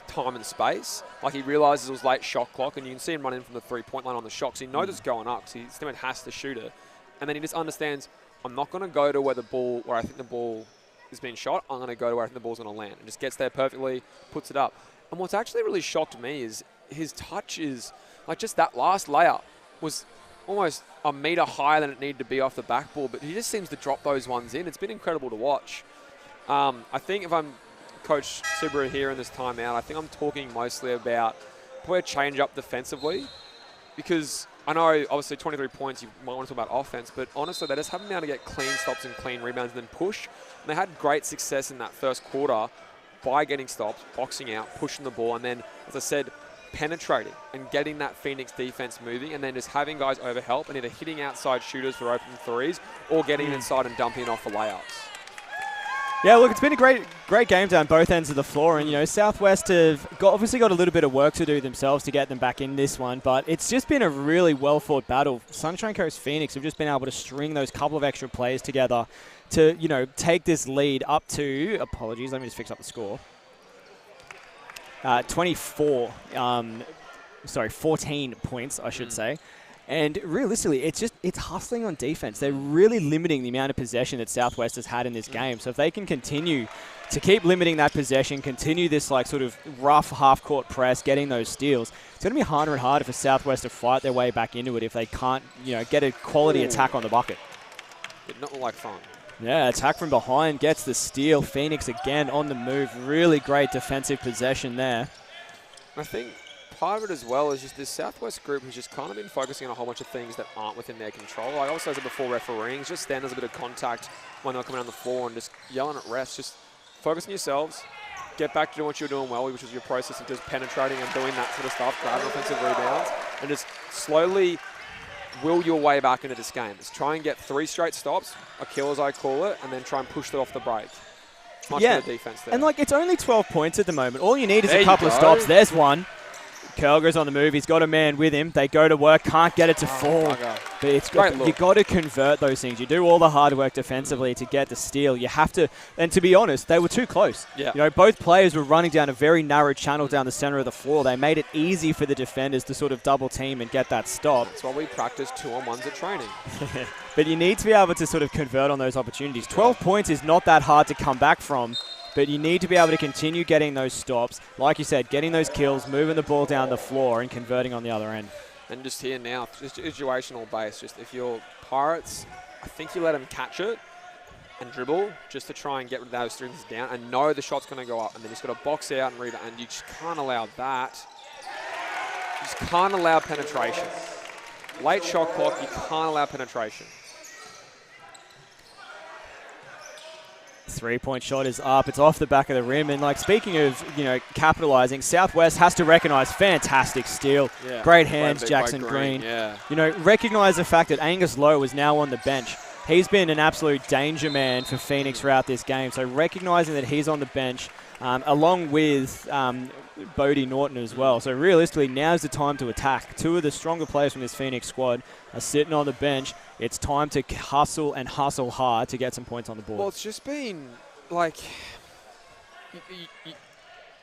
time and space. Like he realizes it was late shot clock, and you can see him run in from the three-point line on the shot, because he knows it's going up, because he still has to shoot it. And then he just understands, I'm not going to go to where I think the ball is being shot. I'm going to go to where I think the ball's going to land. And just gets there perfectly, puts it up. And what's actually really shocked me is his touch is, like just that last layup was almost a metre higher than it needed to be off the backboard, but he just seems to drop those ones in. It's been incredible to watch. I think if I'm Coach Subaru here in this timeout, I think I'm talking mostly about probably a change up defensively, because I know obviously 23 points, you might want to talk about offense, but honestly they just haven't been able to get clean stops and clean rebounds and then push. And they had great success in that first quarter by getting stops, boxing out, pushing the ball, and then, as I said, penetrating and getting that Phoenix defense moving, and then just having guys overhelp and either hitting outside shooters for open threes or getting inside and dumping off for layups. Yeah, look, it's been a great game down both ends of the floor, and Southwest have obviously got a little bit of work to do themselves to get them back in this one, but it's just been a really well-fought battle. Sunshine Coast Phoenix have just been able to string those couple of extra plays together to, take this lead up to, apologies, let me just fix up the score, 14 points, I should say. And realistically, it's hustling on defense. They're really limiting the amount of possession that Southwest has had in this game. So if they can continue to keep limiting that possession, continue this sort of rough half-court press, getting those steals, it's going to be harder and harder for Southwest to fight their way back into it if they can't, get a quality attack on the bucket. Did not look like fun. Yeah, attack from behind, gets the steal. Phoenix again on the move. Really great defensive possession there. I think part of it as well is just this Southwest group has just kind of been focusing on a whole bunch of things that aren't within their control. Like I also said before, refereeing, just stand as a bit of contact when they're coming down the floor and just yelling at refs. Just focus on yourselves, get back to doing what you're doing well, which is your process of just penetrating and doing that sort of stuff, grabbing offensive rebounds, and just slowly will your way back into this game. Just try and get 3 straight stops, a kill as I call it, and then try and push that off the break. Much better defense there. And it's only 12 points at the moment. All you need is a couple of stops. There's one. Curl goes on the move. He's got a man with him. They go to work. Can't get it to fall. But you got to convert those things. You do all the hard work defensively to get the steal. You have to. And to be honest, they were too close. Yeah. Both players were running down a very narrow channel down the center of the floor. They made it easy for the defenders to sort of double team and get that stop. That's why we practice 2-on-1s at training. But you need to be able to sort of convert on those opportunities. 12 points is not that hard to come back from. But you need to be able to continue getting those stops. Like you said, getting those kills, moving the ball down the floor and converting on the other end. And just here now, just situational base. Just if you're Pirates, I think you let them catch it and dribble just to try and get those things down and know the shot's going to go up. And then you just got to box out and rebound. And you just can't allow that. You just can't allow penetration. Late shot clock, you can't allow penetration. 3-point shot is up. It's off the back of the rim. And speaking of, capitalizing, Southwest has to recognize fantastic steal. Yeah. Great hands, Jackson Green. Yeah. Recognize the fact that Angus Lowe is now on the bench. He's been an absolute danger man for Phoenix throughout this game. So recognizing that he's on the bench, along with Bodie Norton as well. So realistically, now's the time to attack. 2 of the stronger players from this Phoenix squad are sitting on the bench. It's time to hustle and hustle hard to get some points on the board. Well, it's just been I'm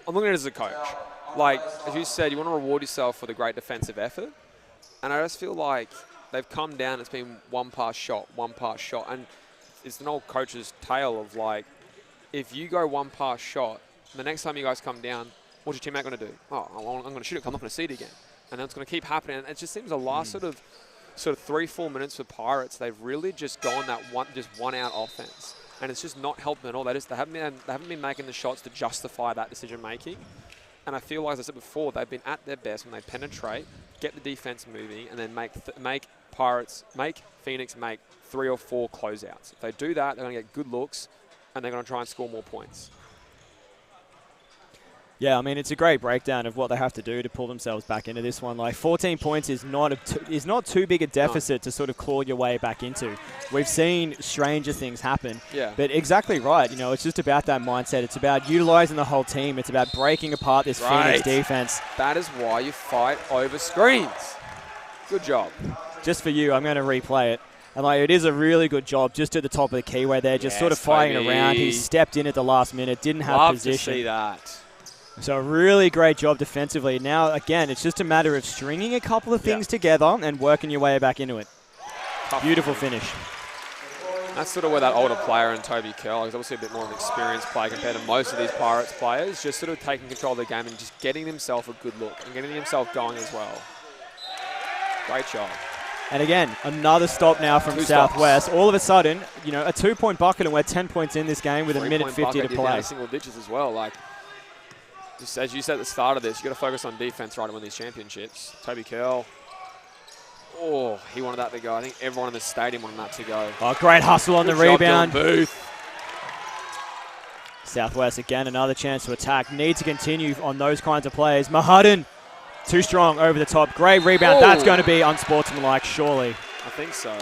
looking at it as a coach. As you said, you want to reward yourself for the great defensive effort. And I just feel like they've come down. It's been one pass shot. And it's an old coach's tale of if you go one pass shot, the next time you guys come down, what's your teammate going to do? Oh, I'm going to shoot it. I'm not going to see it again. And then it's going to keep happening. And it just seems the last sort of 3-4 minutes for Pirates, they've really just gone that one out offense. And it's just not helped them at all. They haven't been making the shots to justify that decision making. And I feel like, as I said before, they've been at their best when they penetrate, get the defense moving, and then make Phoenix make 3 or 4 closeouts. If they do that, they're going to get good looks, and they're going to try and score more points. Yeah, I mean, it's a great breakdown of what they have to do to pull themselves back into this one. 14 points is not too big a deficit to sort of claw your way back into. We've seen stranger things happen. Yeah. But exactly right. It's just about that mindset. It's about utilizing the whole team. It's about breaking apart this Phoenix defense. That is why you fight over screens. Good job. Just for you, I'm going to replay it. And it is a really good job just at the top of the keyway there, just sort of fighting around. He stepped in at the last minute, didn't have position. Love to see that. So a really great job defensively. Now, again, it's just a matter of stringing a couple of things together and working your way back into it. Beautiful finish. That's sort of where that older player in Toby Curl is obviously a bit more of an experienced player compared to most of these Pirates players, just sort of taking control of the game and just getting himself a good look and getting himself going as well. Great job. And again, another stop now from Southwest. All of a sudden, a 2-point bucket, and we're 10 points in this game with a minute 50 to play. Down single digits as well. Just as you said at the start of this, you've got to focus on defense right to win these championships. Toby Curl. Oh, he wanted that to go. I think everyone in the stadium wanted that to go. Oh, great hustle on the rebound. Booth. Southwest again, another chance to attack. Need to continue on those kinds of plays. Mahudin Too strong over the top. Great rebound. Oh. That's going to be unsportsmanlike, surely. I think so.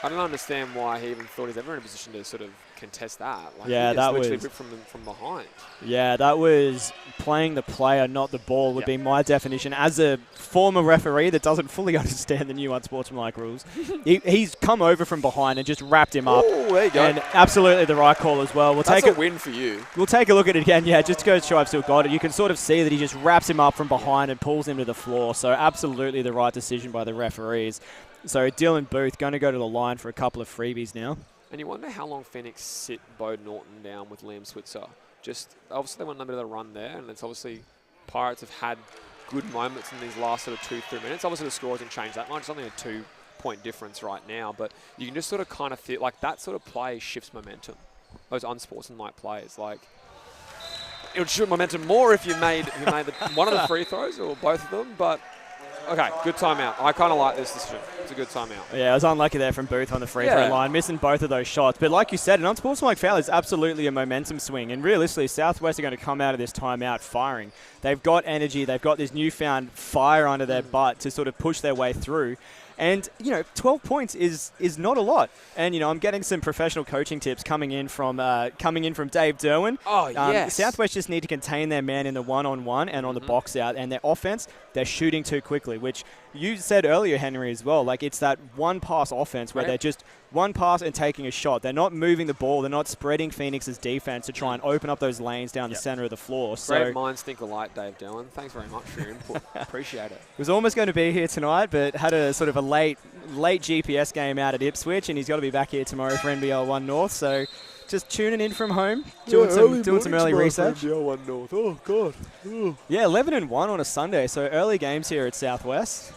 I don't understand why he even thought he's ever in a position to sort of contest that. Like, yeah, he that literally was ripped from behind. Yeah, that was playing the player, not the ball, would be my definition. As a former referee that doesn't fully understand the new unsportsmanlike rules, he's come over from behind and just wrapped him up. Oh, there you go. And absolutely the right call as well. That's a win for you. We'll take a look at it again. Yeah, just to go show I've still got it. You can sort of see that he just wraps him up from behind and pulls him to the floor. So absolutely the right decision by the referees. So Dylan Booth going to go to the line for a couple of freebies now. And you wonder how long Phoenix sit Bo Norton down with Liam Switzer. Just obviously they went a bit of a run there, and it's obviously Pirates have had good moments in these last sort of 2-3 minutes. Obviously the score hasn't changed that much. It's only a 2-point difference right now, but you can just sort of kind of feel like that sort of play shifts momentum. Those unsportsmanlike plays, like it would shift momentum more if you made one of the free throws or both of them, but. Okay, good timeout. I kind of like this decision. It's a good timeout. Yeah, I was unlucky there from Booth on the free throw line, missing both of those shots. But like you said, an unsportsmanlike foul is absolutely a momentum swing. And realistically, Southwest are going to come out of this timeout firing. They've got energy. They've got this newfound fire under their butt to sort of push their way through. And, 12 points is not a lot. And, I'm getting some professional coaching tips coming in from Dave Derwin. Oh, yes. Southwest just need to contain their man in the one-on-one and on the box out. And their offense, they're shooting too quickly, which you said earlier, Henry, as well. Like, it's that one-pass offense where they're just one pass and taking a shot. They're not moving the ball. They're not spreading Phoenix's defense to try and open up those lanes down the center of the floor. Great minds think alike, Dave Derwin. Thanks very much for your input. Appreciate it. Was almost going to be here tonight, but had a sort of a late GPS game out at Ipswich, and he's got to be back here tomorrow for NBL 1 North. So just tuning in from home, doing some early research. NBL 1 North. Oh, God. Ooh. Yeah, 11-1 on a Sunday, so early games here at Southwest.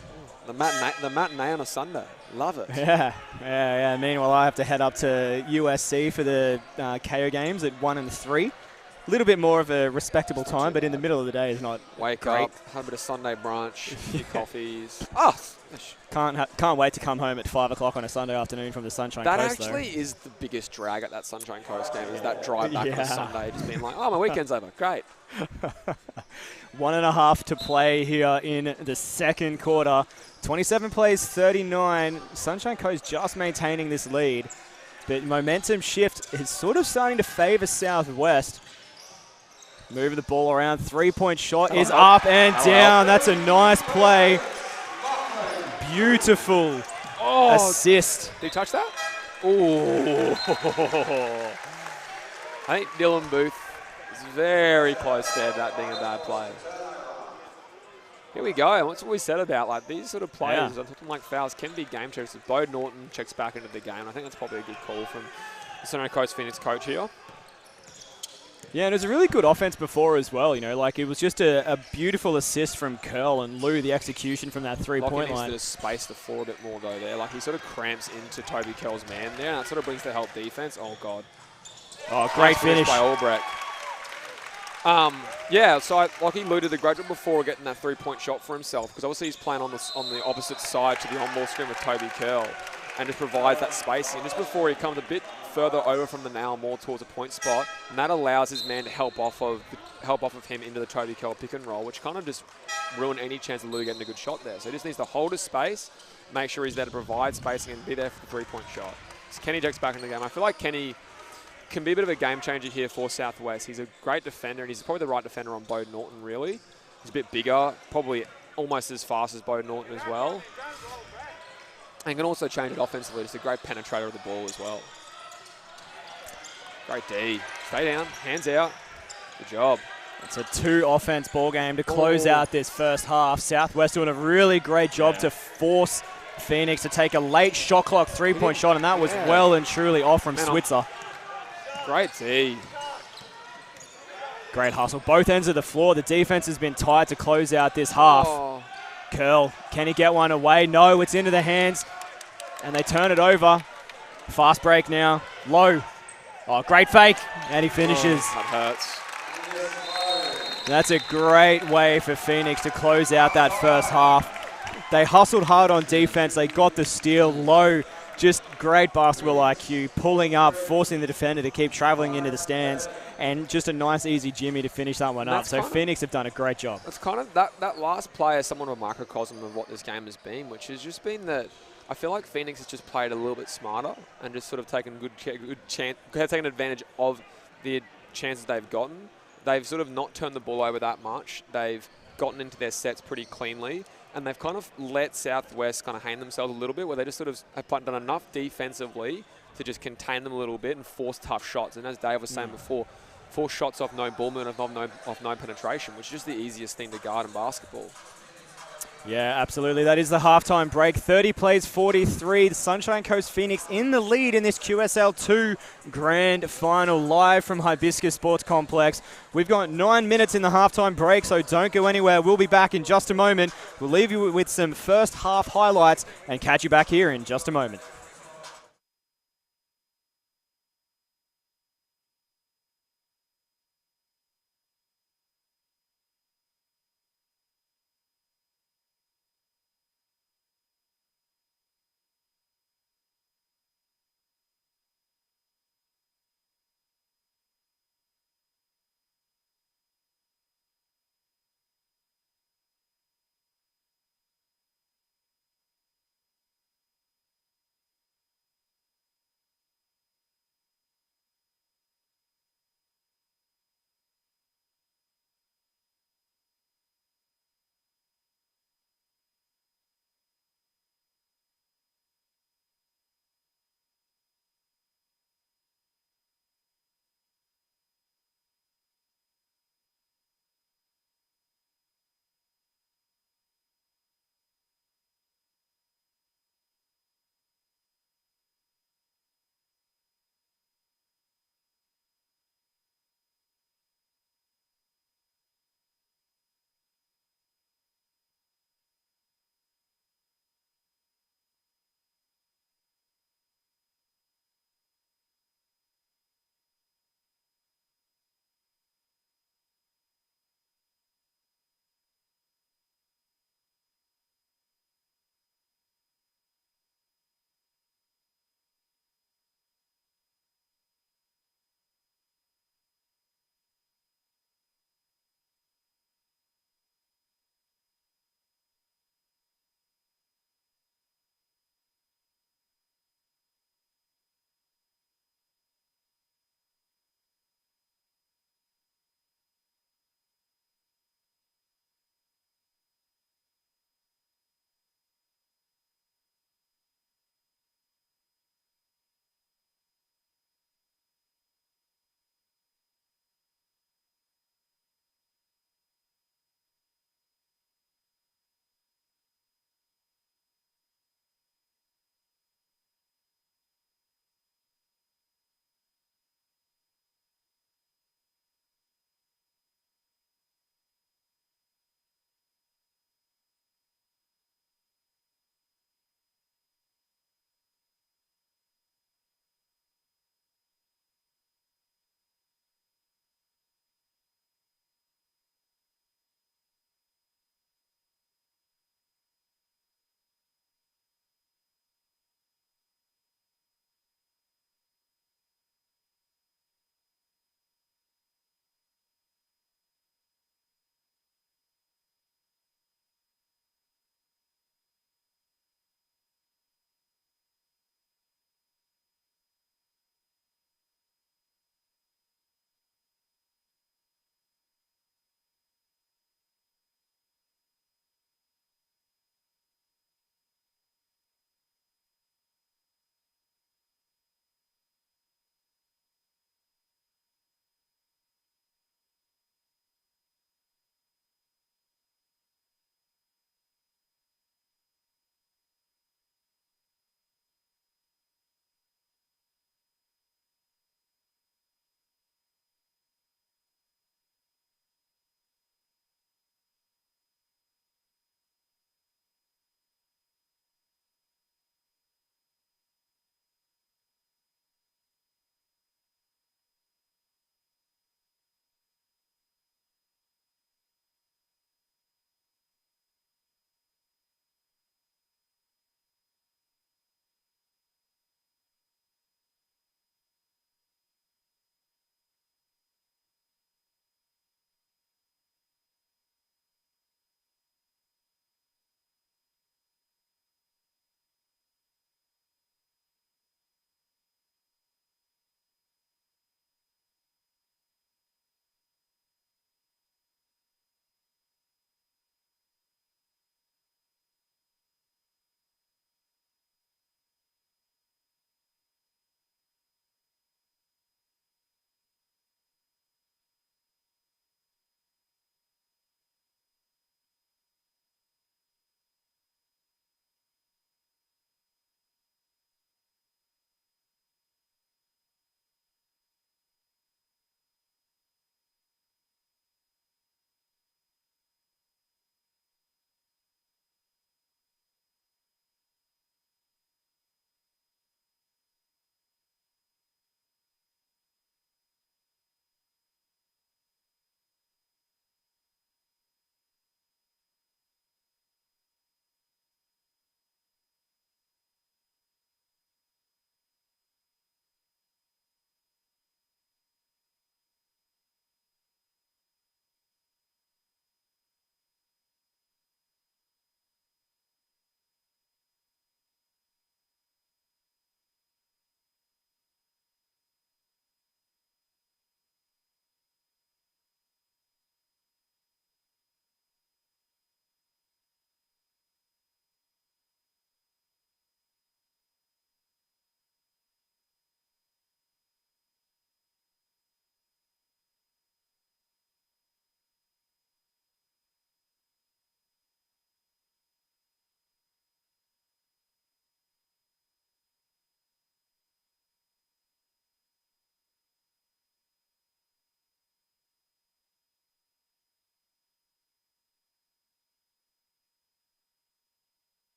The matinee on a Sunday. Love it. Yeah. Meanwhile, I have to head up to USC for the KO games at 1 and 3. A little bit more of a respectable time, but in the middle of the day is not Wake great. up, have a bit of Sunday brunch, a few coffees. Oh, can't wait to come home at 5 o'clock on a Sunday afternoon from the Sunshine Coast. That actually is the biggest drag at that Sunshine Coast game, is that drive back on a Sunday, just being like, oh, my weekend's over. Great. 1.5 to play here in the second quarter. 27 plays 39. Sunshine Coast just maintaining this lead. But momentum shift is sort of starting to favor Southwest. Moving the ball around. 3-point shot is up and down. That's a nice play. Beautiful assist. Did he touch that? Oh. I think Dylan Booth is very close to that being a bad play. Here we go. What's what we said about like these sort of players? I'm talking like fouls can be game changers. Bo Norton checks back into the game. I think that's probably a good call from the Sunshine Coast Phoenix coach here. Yeah, and it was a really good offense before as well. Like it was just a beautiful assist from Curl, and Lou, the execution from that 3-point line. Needs to space the floor a bit more though there. Like he sort of cramps into Toby Curl's man there, and that sort of brings the help defense. Oh, God. Oh, great finish by Albrecht. So like he alluded to the graduate before getting that 3-point shot for himself, because obviously he's playing on the opposite side to the on-ball screen with Toby Curl, and just provides that spacing. Just before he comes a bit further over from the nail, more towards a point spot, and that allows his man to help off of him into the Toby Curl pick and roll, which kind of just ruined any chance of Lou getting a good shot there. So he just needs to hold his space, make sure he's there to provide spacing, and be there for the 3-point shot. So Kenny Jack's back in the game. I feel like Kenny can be a bit of a game changer here for Southwest. He's a great defender, and he's probably the right defender on Bo Norton, really. He's a bit bigger, probably almost as fast as Bo Norton as well. And can also change it offensively. Just a great penetrator of the ball as well. Great D. Stay down, hands out. Good job. It's a 2-offense ball game to close out this first half. Southwest doing a really great job to force Phoenix to take a late shot clock 3-point shot, and that was well and truly off from Switzer. Great D. Great hustle. Both ends of the floor. The defense has been tight to close out this half. Curl, can he get one away? No, it's into the hands, and they turn it over. Fast break now. Low. Oh, great fake, and he finishes. That hurts. That's a great way for Phoenix to close out that first half. They hustled hard on defense. They got the steal. Low Just great basketball IQ, pulling up, forcing the defender to keep traveling into the stands, and just a nice, easy Jimmy to finish that one up. So Phoenix have done a great job. It's kind of that last play is somewhat of a microcosm of what this game has been, which has just been that I feel like Phoenix has just played a little bit smarter and just sort of taken taken advantage of the chances they've gotten. They've sort of not turned the ball over that much. They've gotten into their sets pretty cleanly, and they've kind of let Southwest kind of hang themselves a little bit, where they just sort of have done enough defensively to just contain them a little bit and force tough shots. And as Dave was saying before, 4 shots off no ball movement, off no penetration, which is just the easiest thing to guard in basketball. Yeah, absolutely. That is the halftime break. 30 plays 43. The Sunshine Coast Phoenix in the lead in this QSL 2 grand final, live from Hibiscus Sports Complex. We've got 9 minutes in the halftime break, so don't go anywhere. We'll be back in just a moment. We'll leave you with some first half highlights and catch you back here in just a moment.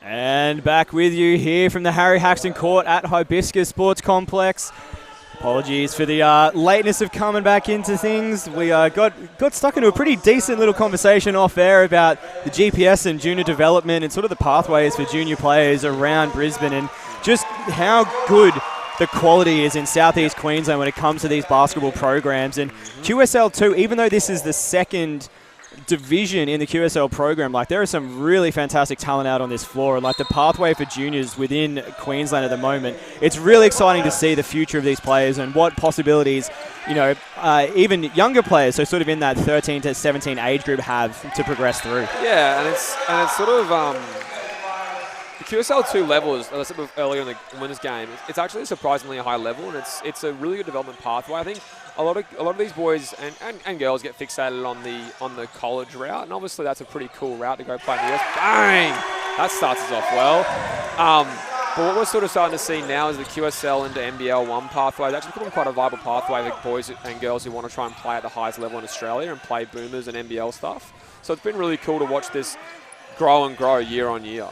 And back with you here from the Harry Haxton Court at Hibiscus Sports Complex. Apologies for the lateness of coming back into things. We got stuck into a pretty decent little conversation off air about the GPS and junior development and sort of the pathways for junior players around Brisbane and just how good the quality is in Southeast Queensland when it comes to these basketball programs. And QSL 2, even though this is the second division in the QSL program, like there is some really fantastic talent out on this floor, and like the pathway for juniors within Queensland at the moment, it's really exciting to see the future of these players and what possibilities, you know, even younger players, so sort of in that 13 to 17 age group, have to progress through. Yeah, and it's sort of the QSL 2 level, as I said earlier in the winners game, it's actually a surprisingly high level, and it's a really good development pathway. I think a lot of these boys and girls get fixated on the college route, and obviously that's a pretty cool route to go play in the US. Bang! That starts us off well. But what we're sort of starting to see now is the QSL into NBL 1 pathway. It's actually becoming quite a viable pathway for boys and girls who want to try and play at the highest level in Australia and play boomers and NBL stuff. So it's been really cool to watch this grow and grow year on year.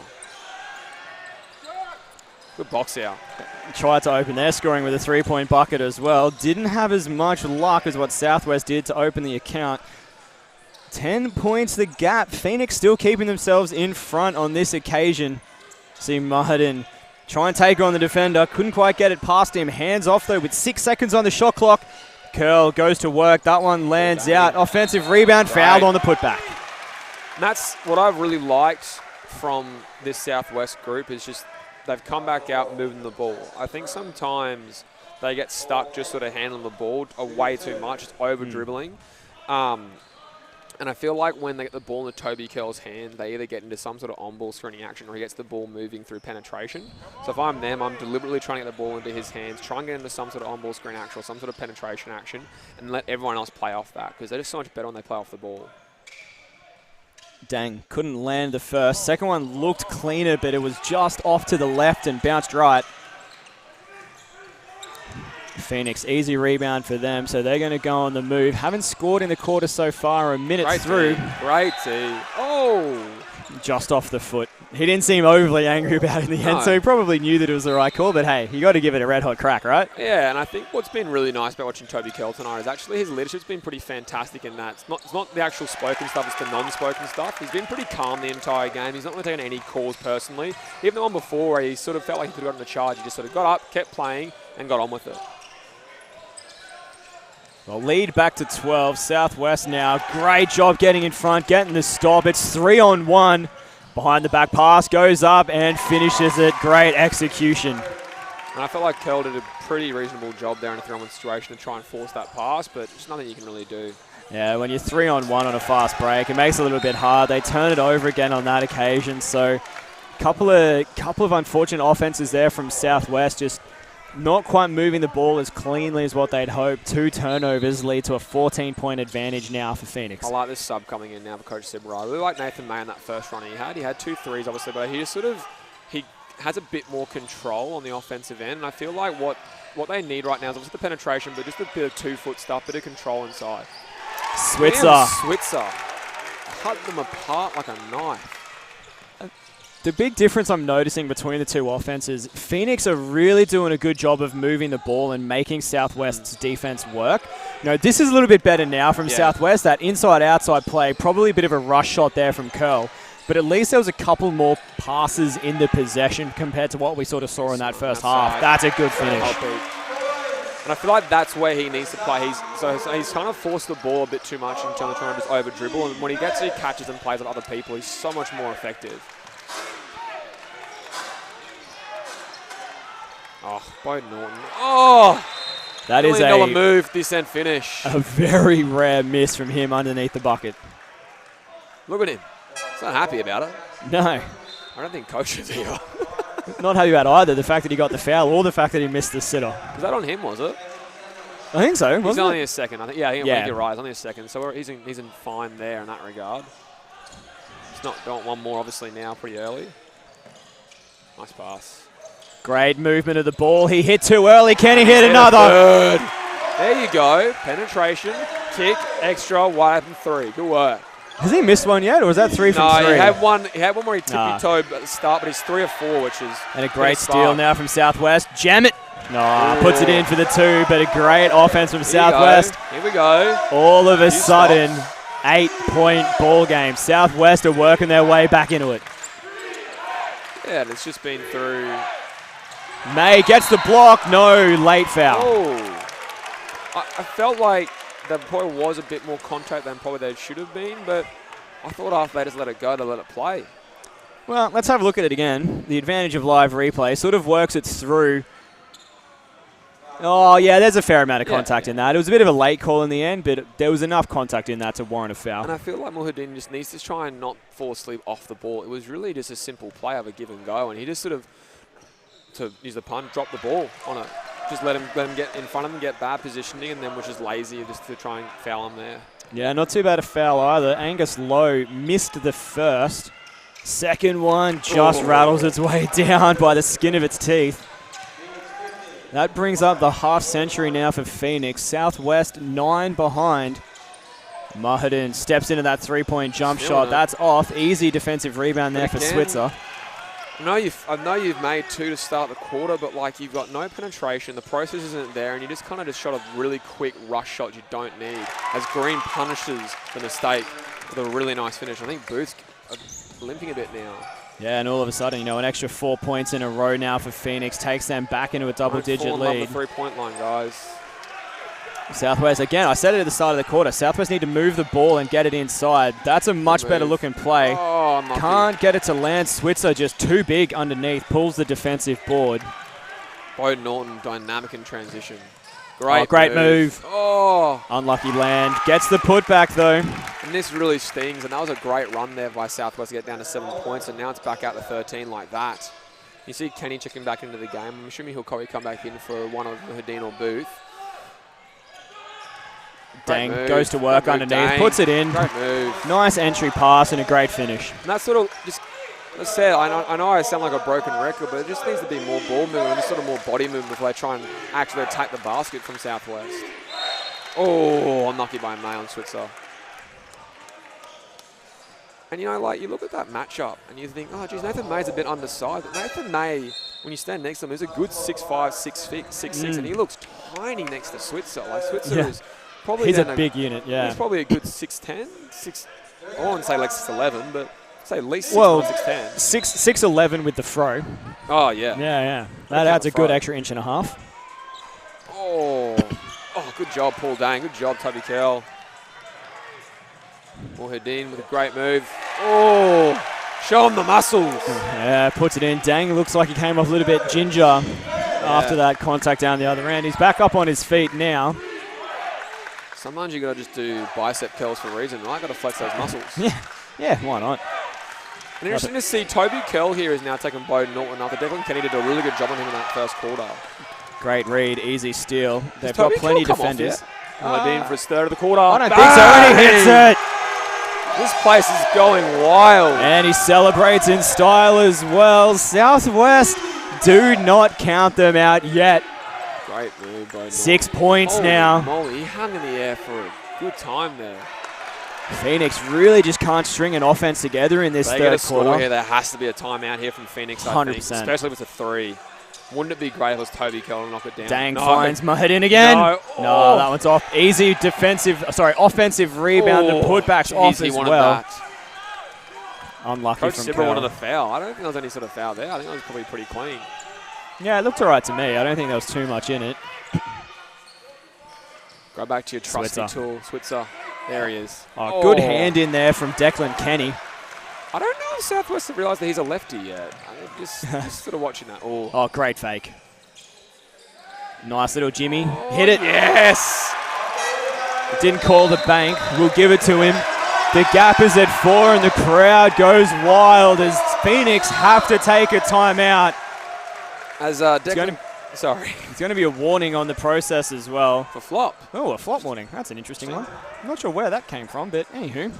Good box out. Tried to open their scoring with a three-point bucket as well. Didn't have as much luck as what Southwest did to open the account. 10 points the gap. Phoenix still keeping themselves in front on this occasion. See Martin try and take on the defender. Couldn't quite get it past him. Hands off though with 6 seconds on the shot clock. Curl goes to work. That one lands out. Offensive rebound, fouled on the putback. And that's what I've really liked from this Southwest group, is just they've come back out moving the ball. I think sometimes they get stuck just sort of handling the ball way too much, just over-dribbling. And I feel like when they get the ball in Toby Curl's hand, they either get into some sort of on-ball screening action or he gets the ball moving through penetration. So if I'm them, I'm deliberately trying to get the ball into his hands, try and get into some sort of on-ball screen action or some sort of penetration action, and let everyone else play off that, because they're just so much better when they play off the ball. Dang, couldn't land the first. Second one looked cleaner, but it was just off to the left and bounced right. Phoenix, easy rebound for them, so they're going to go on the move. Haven't scored in the quarter so far, a minute Great through. Great tee. Oh! Just off the foot. He didn't seem overly angry about it in the end, so he probably knew that it was the right call, but hey, you got to give it a red-hot crack, right? Yeah, and I think what's been really nice about watching Toby Curl tonight is actually his leadership's been pretty fantastic in that. It's not the actual spoken stuff, it's the non-spoken stuff. He's been pretty calm the entire game. He's not really taking any calls personally. Even the one before where he sort of felt like he could have gotten the charge, he just sort of got up, kept playing, and got on with it. Well, lead back to 12. Southwest now. Great job getting in front, getting the stop. It's 3-on-1. Behind the back pass, goes up and finishes it. Great execution. And I felt like Curl did a pretty reasonable job there in a 3-on-1 situation to try and force that pass, but there's nothing you can really do. Yeah, when you're 3-on-1 on a fast break, it makes it a little bit hard. They turn it over again on that occasion. So couple of unfortunate offenses there from Southwest, just not quite moving the ball as cleanly as what they'd hoped. 2 turnovers lead to a 14-point advantage now for Phoenix. I like this sub coming in now for Coach Sibra. I really like Nathan May in that first run he had. He had 2 threes, obviously, but he just he has a bit more control on the offensive end. And I feel like what they need right now is obviously the penetration, but just a bit of 2-foot stuff, bit of control inside. Switzer. Cut them apart like a knife. The big difference I'm noticing between the two offenses, Phoenix are really doing a good job of moving the ball and making Southwest's defense work. You know, this is a little bit better now from Southwest. That inside-outside play, probably a bit of a rush shot there from Curl, but at least there was a couple more passes in the possession compared to what we sort of saw in that first half. That's a good finish. And I feel like that's where he needs to play. He's kind of forced the ball a bit too much in terms of trying to just over-dribble, and when he gets it, he catches and plays with other people, he's so much more effective. Oh, Bo Norton. Oh! That is a move, this end finish. A very rare miss from him underneath the bucket. Look at him. He's not happy about it. No. I don't think Coach is either. Not happy about either, the fact that he got the foul or the fact that he missed the sitter. Was that on him, was it? I think so, He's only a second. I think you're right. He's only a second. So he's in fine there in that regard. Don't want more, obviously, now, pretty early. Nice pass. Great movement of the ball. He hit too early. Can he hit another? There you go. Penetration, kick, extra, wide open 3. Good work. Has he missed one yet, or was that 3 from 3? No, he had one where he tippy-toed at the start, but he's 3 or 4, which is and a great steal now from Southwest. Jam it. No, puts it in for the 2, but a great offense from Southwest. Here we go. All of a sudden, 8-point ball game. Southwest are working their way back into it. Yeah, it's just been through. May gets the block. No, late foul. Oh. I felt like there probably was a bit more contact than probably there should have been, but I thought after they just let it go, they let it play. Well, let's have a look at it again. The advantage of live replay sort of works it through. Oh, yeah, there's a fair amount of contact in that. It was a bit of a late call in the end, but there was enough contact in that to warrant a foul. And I feel like Muhyiddin just needs to try and not fall asleep off the ball. It was really just a simple play of a give and go, and he just sort of, to use the pun, dropped the ball on it. Just let him get in front of him, get bad positioning, and then was just lazy just to try and foul him there. Yeah, not too bad a foul either. Angus Lowe missed the first. Second one just rattles its way down by the skin of its teeth. That brings up the half century now for Phoenix. Southwest 9 behind. Muhyiddin steps into that 3-point jump shot. That's off. Easy defensive rebound there for Switzer. I know you've made 2 to start the quarter, but like you've got no penetration. The process isn't there, and you just kind of shot a really quick rush shot you don't need. As Green punishes the mistake with a really nice finish. I think Booth's limping a bit now. Yeah, and all of a sudden, an extra 4 points in a row now for Phoenix takes them back into a double-digit lead. The 3-point line, guys. Southwest, again, I said it at the start of the quarter, Southwest need to move the ball and get it inside. That's a much better looking play. Oh, can't get it to land. Switzer just too big underneath, pulls the defensive board. Bowden Norton, dynamic in transition. Great move. Oh. Unlucky land. Gets the putback, though. And this really stings, and that was a great run there by Southwest to get down to 7 points, and now it's back out to 13 like that. You see Kenny checking back into the game. I'm assuming he'll probably come back in for one of Muhyiddin or Booth. Dang, goes to work underneath, puts it in. Great move. Nice entry pass and a great finish. And that's sort of just, as I said, I know I sound like a broken record, but it just needs to be more ball movement and just sort of more body movement before they try and actually attack the basket from Southwest. Oh, unlucky by May on Switzer. And you look at that matchup and you think, oh, geez, Nathan May's a bit undersized. But Nathan May, when you stand next to him, is a good 6'5", 6'6", and he looks tiny next to Switzer. Like Switzer is probably he's a big unit, yeah. He's probably a good 6'10", I wouldn't say like 6'11", but say at least 6'1", 6'10". 6'11" with the throw. Oh, yeah. Yeah. That adds a good extra inch and a half. Oh, good job, Paul Dang. Good job, Toby Kell. Muhyiddin with a great move. Oh, show him the muscles. Yeah, puts it in. Dang looks like he came off a little bit ginger after that contact down the other end. He's back up on his feet now. Sometimes you got to just do bicep curls for a reason, right? Got to flex those muscles. Yeah, why not? And interesting to see Toby Kell here is now taking Bowden Norton up. Declan Kenny did a really good job on him in that first quarter. Great read, easy steal. They've got plenty of defenders. Muhyiddin for his third of the quarter. I don't think so, and he hits it. This place is going wild. And he celebrates in style as well. Southwest do not count them out yet. Great move, Bowden. 6 points now. Moly, he hung in the air for a good time there. Phoenix really just can't string an offense together in this third quarter. Here, there has to be a timeout here from Phoenix, I think, especially if it's a 3. Wouldn't it be great if it was Toby Kell to knock it down? Dang, finds Muhyiddin again. No, that one's off. Easy offensive rebound and putbacks off as well. That. Unlucky Coach from Sibber Kell. wanted the foul. I don't think there was any sort of foul there. I think that was probably pretty clean. Yeah, it looked all right to me. I don't think there was too much in it. Go back to your trusty tool, Switzer. There he is. Good hand in there from Declan Kenny. I don't know if Southwest have realised that he's a lefty yet. Just sort of watching that. Oh, great fake. Nice little Jimmy. Hit it. Yes! Didn't call the bank. We'll give it to him. The gap is at 4 and the crowd goes wild as Phoenix have to take a timeout. As Declan... Sorry. It's going to be a warning on the process as well. For flop. Oh, a flop warning. That's an interesting one. I'm not sure where that came from, but anywho.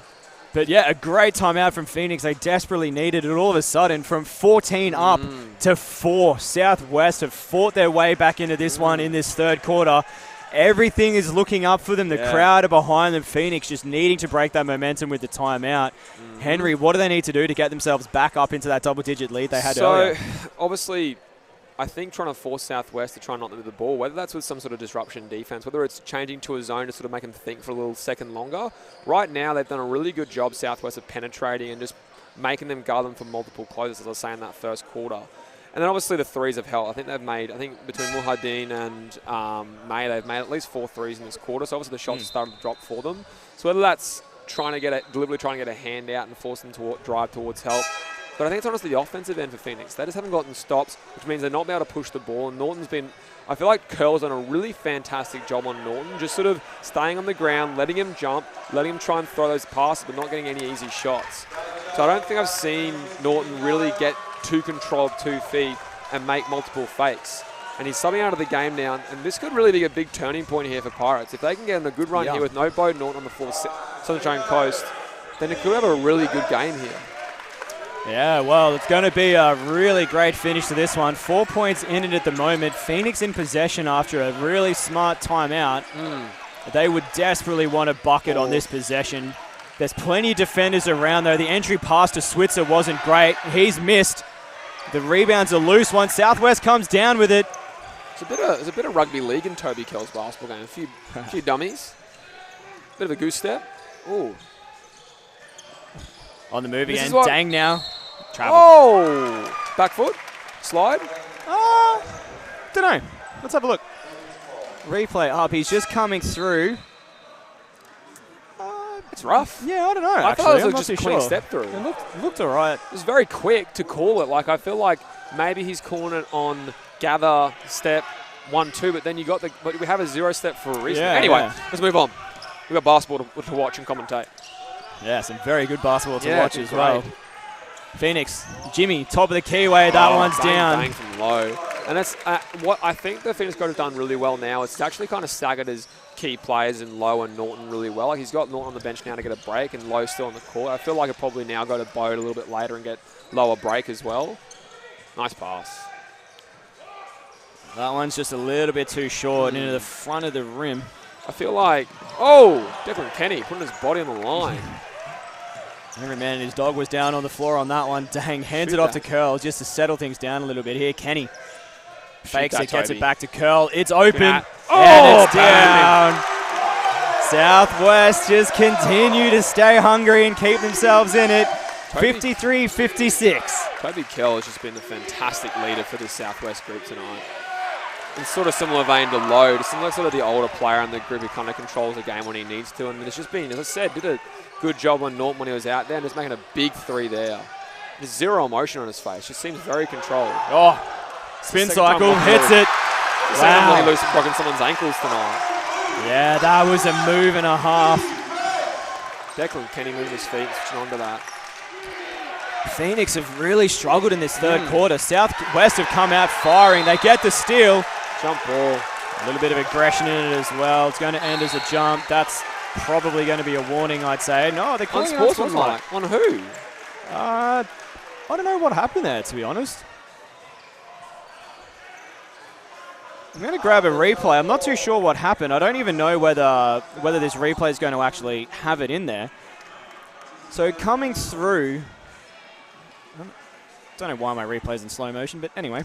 But yeah, a great timeout from Phoenix. They desperately needed it all of a sudden. From 14 up to 4. Southwest have fought their way back into this one in this third quarter. Everything is looking up for them. The crowd are behind them. Phoenix just needing to break that momentum with the timeout. Henry, what do they need to do to get themselves back up into that double-digit lead they had earlier? So, obviously, I think trying to force Southwest to try and knock them to the ball, whether that's with some sort of disruption defense, whether it's changing to a zone to sort of make them think for a little second longer. Right now, they've done a really good job, Southwest, of penetrating and just making them guard them for multiple closes, as I was saying, that first quarter. And then obviously the threes have helped. I think between Muhaddin and May, they've made at least 4 threes in this quarter. So obviously the shots started to drop for them. So whether that's deliberately trying to get a hand out and force them to drive towards help. But I think it's honestly the offensive end for Phoenix. They just haven't gotten stops, which means they're not able to push the ball. And Norton's been, I feel like Curl's done a really fantastic job on Norton, just sort of staying on the ground, letting him jump, letting him try and throw those passes, but not getting any easy shots. So I don't think I've seen Norton really get to control of 2 feet and make multiple fakes. And he's subbing out of the game now, and this could really be a big turning point here for Pirates. If they can get on a good run here with no Bo Norton on the full Sunshine Coast, then it could have a really good game here. Yeah, well, it's going to be a really great finish to this one. 4 points in it at the moment. Phoenix in possession after a really smart timeout. They would desperately want a bucket on this possession. There's plenty of defenders around, though. The entry pass to Switzer wasn't great. He's missed. The rebounds are loose once Southwest comes down with it. There's a bit of rugby league in Toby Kell's basketball game. A few dummies. Bit of a goose step. Ooh. On the move again. Dang now. Travel. Oh! Back foot? Slide? Don't know. Let's have a look. Replay up. He's just coming through. It's rough. Yeah, I don't know. I thought it was just a clean step through. It looked all right. It was very quick to call it. Like, I feel like maybe he's calling it on gather, step, 1-2, but then but we have a 0 step for a reason. Yeah, anyway, yeah. Let's move on. We've got basketball to watch and commentate. Yeah, some very good basketball to watch as well. Phoenix, Jimmy, top of the keyway. That one's down. Bang from low. And that's what I think the Phoenix have done really well now. It's actually kind of staggered his key players in Lowe and Norton really well. Like, he's got Norton on the bench now to get a break, and Lowe still on the court. I feel like he'll probably now go to Bode a little bit later and get Lowe a break as well. Nice pass. That one's just a little bit too short into the front of the rim. I feel like, Declan Kenny putting his body on the line. Every man and his dog was down on the floor on that one. Dang, hands it off to Curl just to settle things down a little bit here. Kenny fakes it, gets it back to Curl. It's open, and it's down. Southwest just continue to stay hungry and keep themselves in it. 53-56. Toby Kell has just been a fantastic leader for this Southwest group tonight. In sort of similar vein to Load, similar sort of the older player in the group who kind of controls the game when he needs to. And it's just been, as I said, did a good job on Norton when he was out there and just making a big 3 there. There's zero emotion on his face. Just seems very controlled. Spin cycle, hits it. Wow. Really loose blocking someone's ankles tonight. Yeah, that was a move and a half. Declan Kenny moving his feet, switching on to that. Phoenix have really struggled in this third quarter. Southwest have come out firing. They get the steal. Jump ball. A little bit of aggression in it as well. It's going to end as a jump. That's probably going to be a warning, I'd say. No, they're calling unsportsmanlike. On who? I don't know what happened there, to be honest. I'm going to grab a replay. I'm not too sure what happened. I don't even know whether this replay is going to actually have it in there. So coming through... I don't know why my replay's in slow motion, but anyway.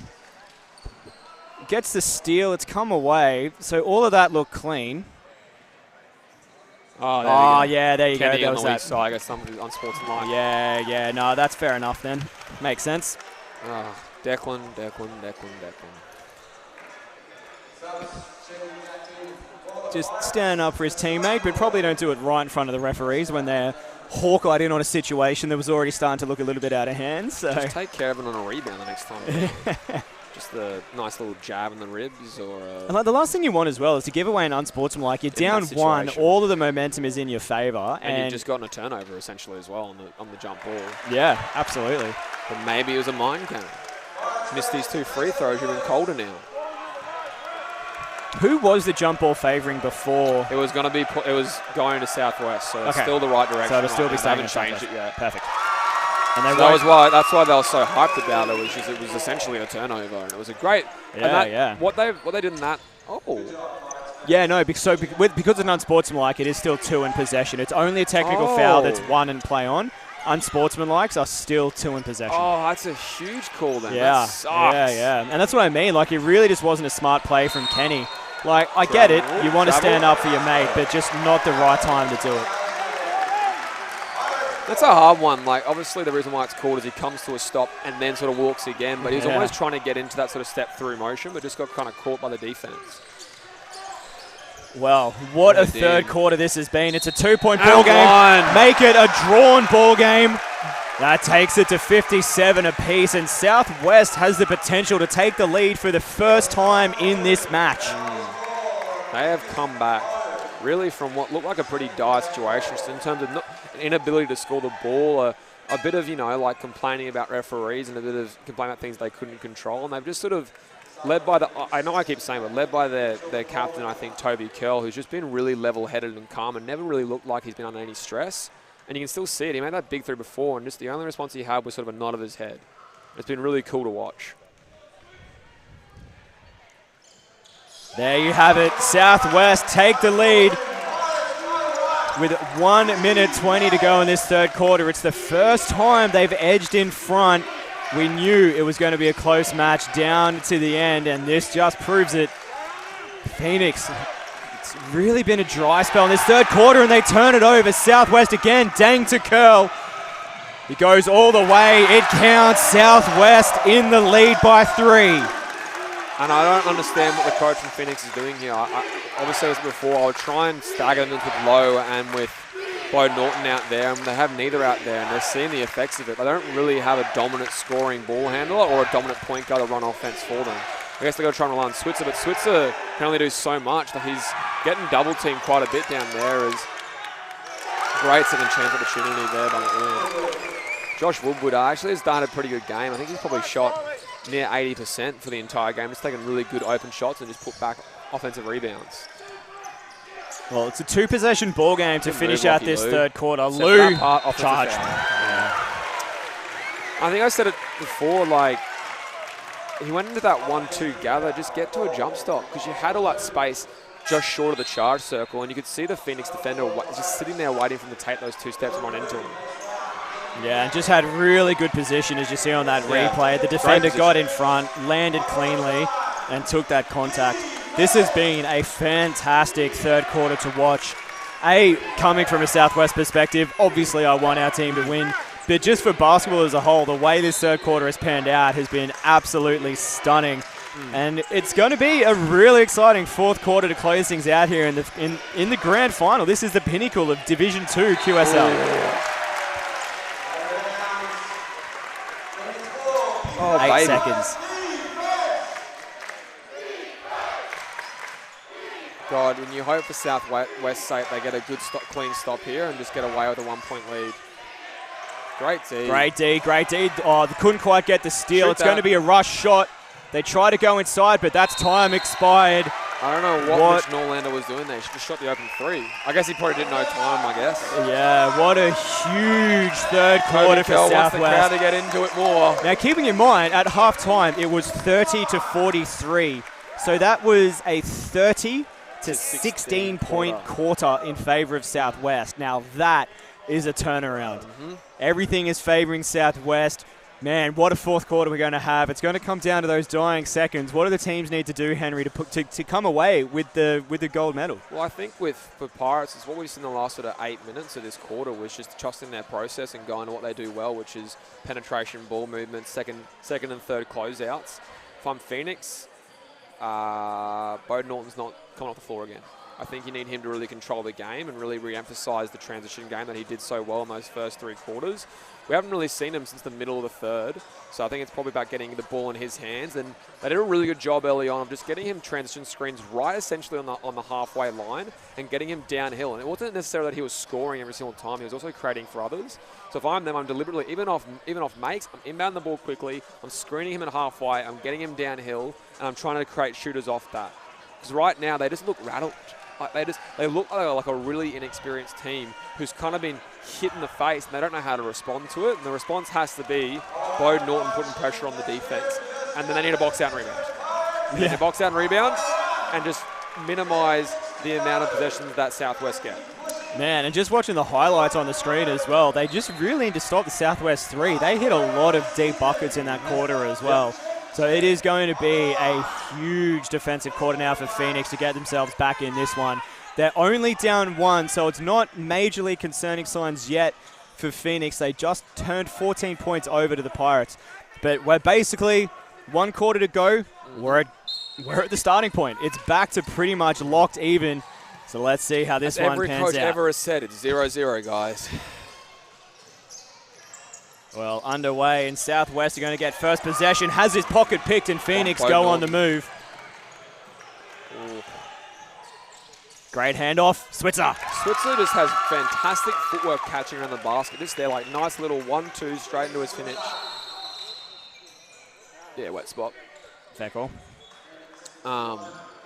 Gets the steal. It's come away. So all of that looked clean. There you go. There was that. So I guess something unsportsmanlike. Yeah. No, that's fair enough then. Makes sense. Declan. Just stand up for his teammate, but probably don't do it right in front of the referees when they're hawk-eyed in on a situation that was already starting to look a little bit out of hand. So just take care of it on a rebound the next time. Just a nice little jab in the ribs, or. Like the last thing you want as well is to give away an unsportsmanlike. You're down 1, all of the momentum is in your favour, and you've just gotten a turnover essentially as well on the jump ball. Yeah, absolutely. But maybe it was a mind cannon. Missed these 2 free throws. You're even colder now. Who was the jump ball favouring before? It was going to Southwest, so it's still the right direction. So it'll still be staying. They haven't changed it yet. Perfect. And that's why they were so hyped about it. It was essentially a turnover, and it was a great. What they did in that. Yeah, no, because it's unsportsmanlike, it is still 2 in possession. It's only a technical foul that's 1 and play on. Unsportsmanlikes are still 2 in possession. Oh, that's a huge call then. Yeah, That sucks. yeah. And that's what I mean. Like, it really just wasn't a smart play from Kenny. Like, I get it. You want to stand up for your mate, but just not the right time to do it. That's a hard one. Like, obviously, the reason why it's called is he comes to a stop and then sort of walks again. But he was almost trying to get into that sort of step-through motion, but just got kind of caught by the defense. Well, what a third quarter this has been. It's a 2-point ball game. Make it a drawn ball game. That takes it to 57 apiece, and Southwest has the potential to take the lead for the first time in this match. They have come back really from what looked like a pretty dire situation just in terms of an inability to score the ball, a bit of, like complaining about referees and a bit of complaining about things they couldn't control. And they've just sort of led by I know I keep saying, but led by their captain, I think, Toby Curl, who's just been really level-headed and calm and never really looked like he's been under any stress. And you can still see it. He made that big 3 before, and just the only response he had was sort of a nod of his head. It's been really cool to watch. There you have it. Southwest take the lead with 1 minute 20 to go in this third quarter. It's the first time they've edged in front. We knew it was going to be a close match down to the end, and this just proves it. Phoenix, it's really been a dry spell in this third quarter, and they turn it over. Southwest again, Dang to Curl. He goes all the way. It counts. Southwest in the lead by 3. And I don't understand what the coach from Phoenix is doing here. Obviously, as before, I would try and stagger them with Lowe and with Bo Norton out there, and they have neither out there, and they're seeing the effects of it. They don't really have a dominant scoring ball handler or a dominant point guard to run offense for them. I guess they're going to try and rely on Switzer, but Switzer can only do so much. That he's getting double-teamed quite a bit down there. Is great second chance opportunity there by McWilliam. Josh Woodward actually has done a pretty good game. I think he's probably shot near 80% for the entire game. He's taken really good open shots and just put back offensive rebounds. Well, it's a 2-possession ball game to finish out this third quarter. Lou charged. I think I said it before, like, he went into that 1-2 gather, just get to a jump stop, because you had all that space just short of the charge circle, and you could see the Phoenix defender just sitting there waiting for him to take those 2 steps and run into him. Yeah, and just had really good position, as you see on that replay. The defender got in front, landed cleanly, and took that contact. This has been a fantastic third quarter to watch. Coming from a Southwest perspective, obviously I want our team to win, but just for basketball as a whole, the way this third quarter has panned out has been absolutely stunning. And it's going to be a really exciting fourth quarter to close things out here in the grand final. This is the pinnacle of Division 2 QSL. Oh, 8 baby. seconds. God, when you hope for Southwest's sake, they get a good clean stop here and just get away with a 1-point lead. Great D. Great D. Oh, they couldn't quite get the steal. It's going to be a rush shot. They try to go inside, but that's time expired. I don't know what Rich Norlander was doing there. He just shot the open 3. I guess he probably didn't know time, I guess. Yeah, what a huge third quarter for Southwest. Wants the crowd to get into it more. Now, keeping in mind, at halftime, it was 30-43. So that was a 30 to 16-point quarter in favor of Southwest. Now, that is a turnaround. Everything is favoring Southwest. Man, what a fourth quarter we're going to have. It's going to come down to those dying seconds. What do the teams need to do, Henry, to come away with the gold medal? Well, I think for Pirates, it's what we've seen in the last sort of 8 minutes of this quarter was just trusting their process and going to what they do well, which is penetration, ball movement, second and third closeouts. If I'm Phoenix, Bo Norton's not coming off the floor again. I think you need him to really control the game and really re-emphasize the transition game that he did so well in those first 3 quarters. We haven't really seen him since the middle of the third, so I think it's probably about getting the ball in his hands. And they did a really good job early on of just getting him transition screens right essentially on the halfway line and getting him downhill. And it wasn't necessarily that he was scoring every single time; he was also creating for others. So if I'm them, I'm deliberately even off makes, I'm inbounding the ball quickly, I'm screening him at halfway, I'm getting him downhill, and I'm trying to create shooters off that. Because right now they just look rattled. They look like a really inexperienced team who's kind of been hit in the face and they don't know how to respond to it. And the response has to be Bo Norton putting pressure on the defense. And then they need a box out and rebound. They need a box out and rebound and just minimise the amount of possessions that Southwest get. Man, and just watching the highlights on the screen as well, they just really need to stop the Southwest 3. They hit a lot of deep buckets in that quarter as well. So it is going to be a huge defensive quarter now for Phoenix to get themselves back in this one. They're only down 1, so it's not majorly concerning signs yet for Phoenix. They just turned 14 points over to the Pirates. But we're basically 1 quarter to go. We're at the starting point. It's back to pretty much locked even. So let's see how this one pans out. Every coach ever has said it's 0-0, guys. Well, underway, and Southwest are going to get first possession. Has his pocket picked, and Phoenix go on the move. Ooh. Great handoff. Switzer. Switzer just has fantastic footwork catching around the basket. Just there, like nice little 1-2 straight into his finish. Yeah, wet spot. Fair call.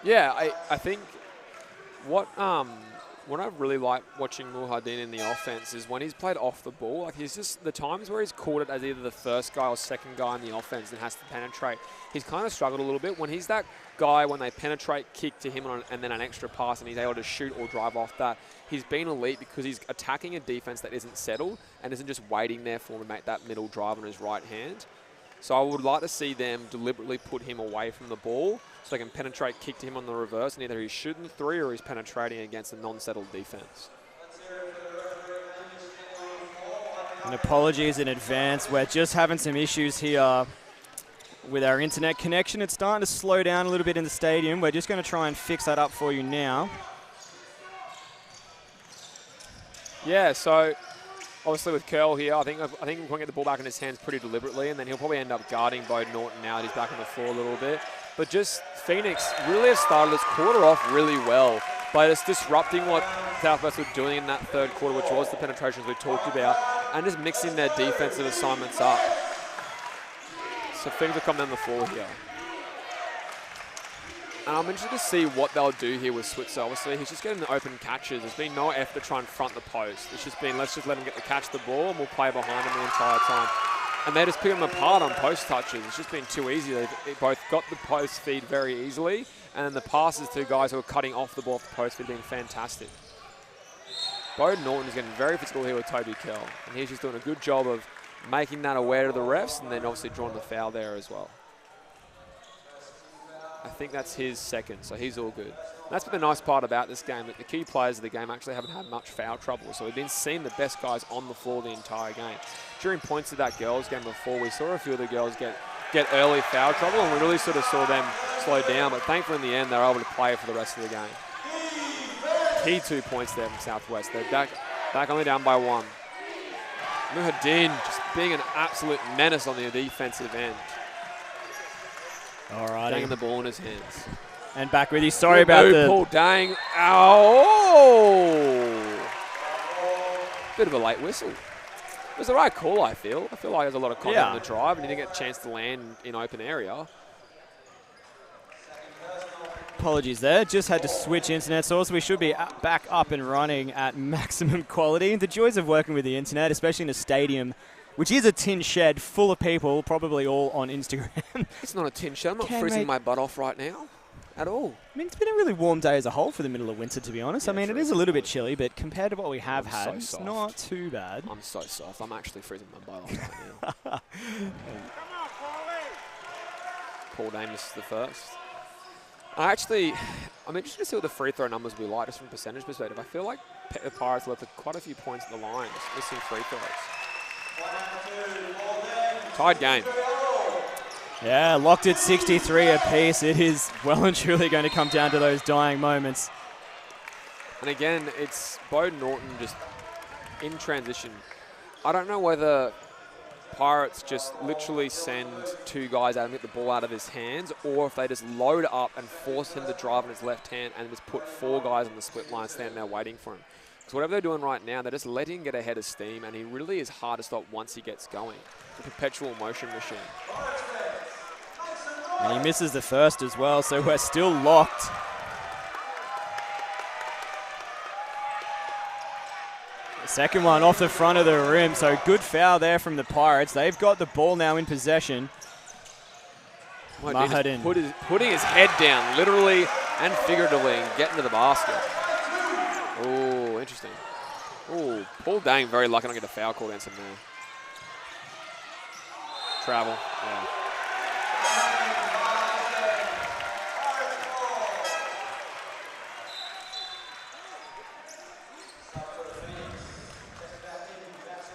Yeah, I think what I really like watching Muhardin in the offense is when he's played off the ball. Like he's just the times where he's caught it as either the first guy or second guy in the offense and has to penetrate. He's kind of struggled a little bit when he's that guy when they penetrate, kick to him and then an extra pass and he's able to shoot or drive off that. He's been elite because he's attacking a defense that isn't settled and isn't just waiting there for him to make that middle drive on his right hand. So I would like to see them deliberately put him away from the ball so they can penetrate, kick to him on the reverse, and either he's shooting the 3 or he's penetrating against a non-settled defense. And apologies in advance. We're just having some issues here with our internet connection. It's starting to slow down a little bit in the stadium. We're just going to try and fix that up for you now. Yeah, so obviously with Curl here, I think we're going to get the ball back in his hands pretty deliberately, and then he'll probably end up guarding Bode Norton now that he's back on the floor a little bit. But just Phoenix really has started this quarter off really well by just disrupting what Southwest were doing in that third quarter, which was the penetrations we talked about, and just mixing their defensive assignments up. So Phoenix will come down the floor here. And I'm interested to see what they'll do here with Switzer. Obviously, he's just getting the open catches. There's been no effort to try and front the post. It's just been, let's just let him get the catch the ball, and we'll play behind him the entire time. And they just pick them apart on post touches. It's just been too easy. They've both got the post feed very easily, and then the passes to guys who are cutting off the ball off the post feed have been fantastic. Bode Norton is getting very physical here with Toby Curl, and he's just doing a good job of making that aware to the refs, and then obviously drawing the foul there as well. I think that's his second, so he's all good. And that's been the nice part about this game, that the key players of the game actually haven't had much foul trouble. So we've been seeing the best guys on the floor the entire game. During points of that girls game before, we saw a few of the girls get early foul trouble, and we really sort of saw them slow down. But thankfully in the end, they were able to play for the rest of the game. Key 2 points there from Southwest. They're back only down by 1. Muhardin just being an absolute menace on the defensive end. All right. Dang the ball in his hands. And back with you. Sorry about the... Paul Dang. Ow! Bit of a late whistle. It was the right call, I feel. I feel like there's a lot of contact on the drive and he didn't get a chance to land in open area. Apologies there. Just had to switch internet source. We should be back up and running at maximum quality. The joys of working with the internet, especially in a stadium, which is a tin shed full of people, probably all on Instagram. It's not a tin shed. I'm not freezing my butt off right now at all. I mean, it's been a really warm day as a whole for the middle of winter, to be honest. Yeah, I mean, true. It is a little bit chilly, but compared to what we have had, so it's soft. not too bad. I'm so soft. I'm actually freezing my butt off right now. Paul Dame is the first. I'm interested to see what the free throw numbers will be like, just from a percentage perspective. I feel like the Pirates left quite a few points at the line, just missing free throws. Tied game. Yeah, locked at 63 apiece. It is well and truly going to come down to those dying moments. And again, it's Bode Norton just in transition. I don't know whether Pirates just literally send 2 guys out and get the ball out of his hands, or if they just load up and force him to drive on his left hand and just put 4 guys on the split line standing there waiting for him. So whatever they're doing right now, they're just letting him get ahead of steam, and he really is hard to stop once he gets going. A perpetual motion machine. And he misses the first as well, so we're still locked. The second one off the front of the rim, so good foul there from the Pirates. They've got the ball now in possession. Muhardin putting his head down, literally and figuratively and get into the basket. Oh, interesting. Oh, Paul Dang very lucky not to get a foul call against him there. Travel, yeah.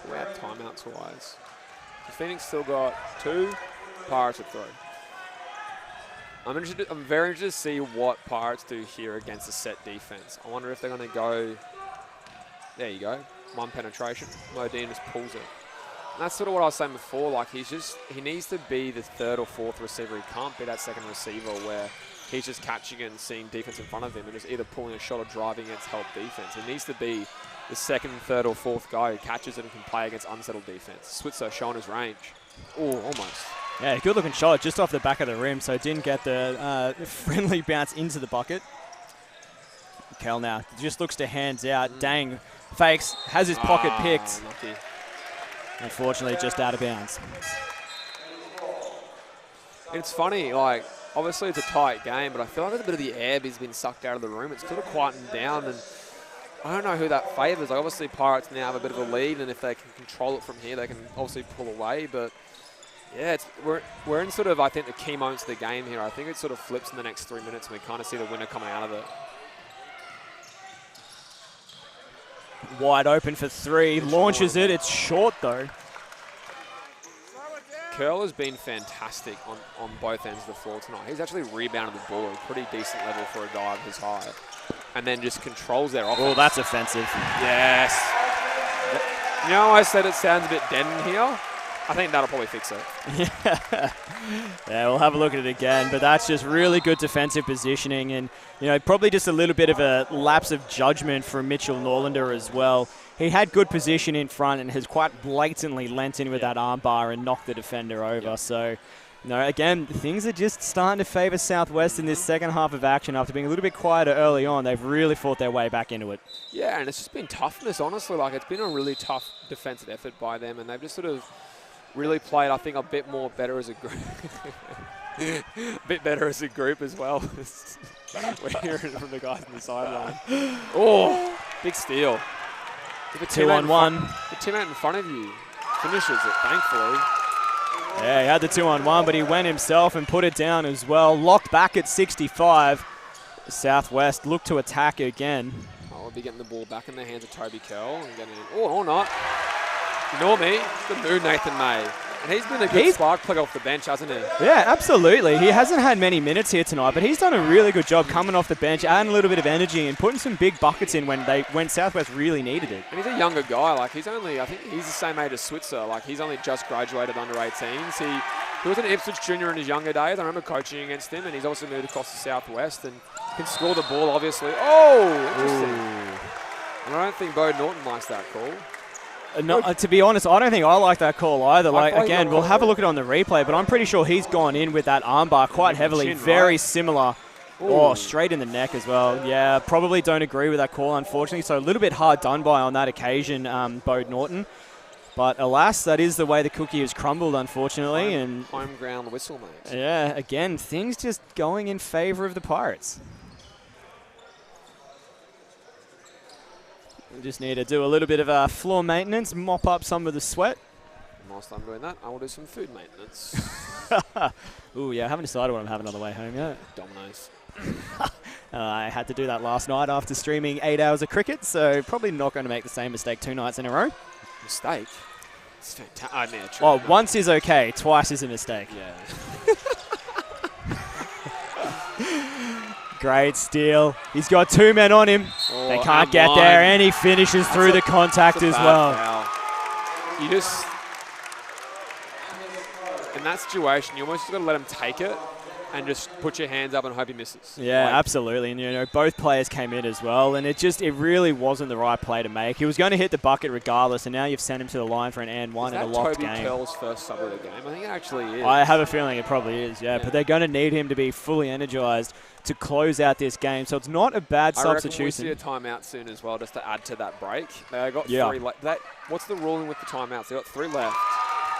We have timeouts-wise. Phoenix still got 2, Pirates with 3. I'm very interested to see what Pirates do here against a set defense. I wonder if they're going to go, there you go, 1 penetration. Modine just pulls it. And that's sort of what I was saying before, like he needs to be the 3rd or 4th receiver. He can't be that 2nd receiver where he's just catching and seeing defense in front of him and just either pulling a shot or driving against help defense. He needs to be the 2nd, 3rd or 4th guy who catches it and can play against unsettled defense. Switzer showing his range. Oh, almost. Yeah, good looking shot just off the back of the rim, so didn't get the friendly bounce into the bucket. Kel now just looks to hands out. Dang, fakes, has his pocket picked. Lucky. Unfortunately, just out of bounds. It's funny, like, obviously it's a tight game, but I feel like there's a bit of the air has been sucked out of the room. It's sort of quietened down, and I don't know who that favours. Like, obviously, Pirates now have a bit of a lead, and if they can control it from here, they can obviously pull away, but yeah, we're in sort of, I think, the key moments of the game here. I think it sort of flips in the next 3 minutes, and we kind of see the winner coming out of it. Wide open for 3, launches it. It's short, though. Curl has been fantastic on both ends of the floor tonight. He's actually rebounded the ball at a pretty decent level for a guy of his height. And then just controls their offense. Oh, that's offensive. Yes. You know, I said it sounds a bit dead in here. I think that'll probably fix it. Yeah, we'll have a look at it again, but that's just really good defensive positioning and, you know, probably just a little bit of a lapse of judgment from Mitchell Norlander as well. He had good position in front and has quite blatantly lent in with that arm bar and knocked the defender over. Yep. So, you know, again, things are just starting to favour Southwest in this second half of action. After being a little bit quieter early on, they've really fought their way back into it. Yeah, and it's just been toughness, honestly. Like, it's been a really tough defensive effort by them, and they've just sort of really played, I think, a bit more better as a group. A bit better as a group as well. We're hearing it from the guys on the sideline. Oh, big steal. If a 2-on-1. The teammate in front of you finishes it, thankfully. Yeah, he had the 2-on-1, but he went himself and put it down as well. Locked back at 65. Southwest look to attack again. Oh, we'll be getting the ball back in the hands of Toby Curl. And getting in. Oh, or not. Ignore me. Good move, Nathan May. And he's been a good spark plug off the bench, hasn't he? Yeah, absolutely. He hasn't had many minutes here tonight, but he's done a really good job coming off the bench, adding a little bit of energy and putting some big buckets in when Southwest really needed it. And he's a younger guy. Like, he's only, I think he's the same age as Switzer. Like, he's only just graduated under 18s. He was an Ipswich junior in his younger days. I remember coaching against him, and he's also moved across to Southwest and can score the ball, obviously. Oh, interesting. Ooh. And I don't think Bo Norton likes that call. No, to be honest, I don't think I like that call either. Like, again, we'll have a look at it on the replay, but I'm pretty sure he's gone in with that armbar quite heavily, very similar. Ooh. Oh, straight in the neck as well. Yeah, probably don't agree with that call, unfortunately. So a little bit hard done by on that occasion, Bo Norton. But alas, that is the way the cookie has crumbled, unfortunately. And home ground whistle, mate. Yeah, again, things just going in favour of the Pirates. We just need to do a little bit of floor maintenance, mop up some of the sweat. Whilst I'm doing that, I will do some food maintenance. Ooh, yeah, I haven't decided what I'm having on the way home yet. Domino's. I had to do that last night after streaming 8 hours of cricket, so probably not going to make the same mistake 2 nights in a row. Mistake? It's fantastic. I mean, oh, once is okay, twice is a mistake. Yeah. Great steal. He's got 2 men on him. Oh, they can't get there, and he finishes through the contact as well. Foul. You just, in that situation, you almost just got to let him take it and just put your hands up and hope he misses. Yeah, like, absolutely. And, you know, both players came in as well, and it really wasn't the right play to make. He was going to hit the bucket regardless, and now you've sent him to the line for an and one in a locked game. Is that Toby Curl's first sub of the game? I think it actually is. I have a feeling it probably is, yeah. But they're going to need him to be fully energized to close out this game, so it's not a bad substitution. I reckon we'll see a timeout soon as well, just to add to that break. They got 3 left. What's the ruling with the timeouts? They got 3 left.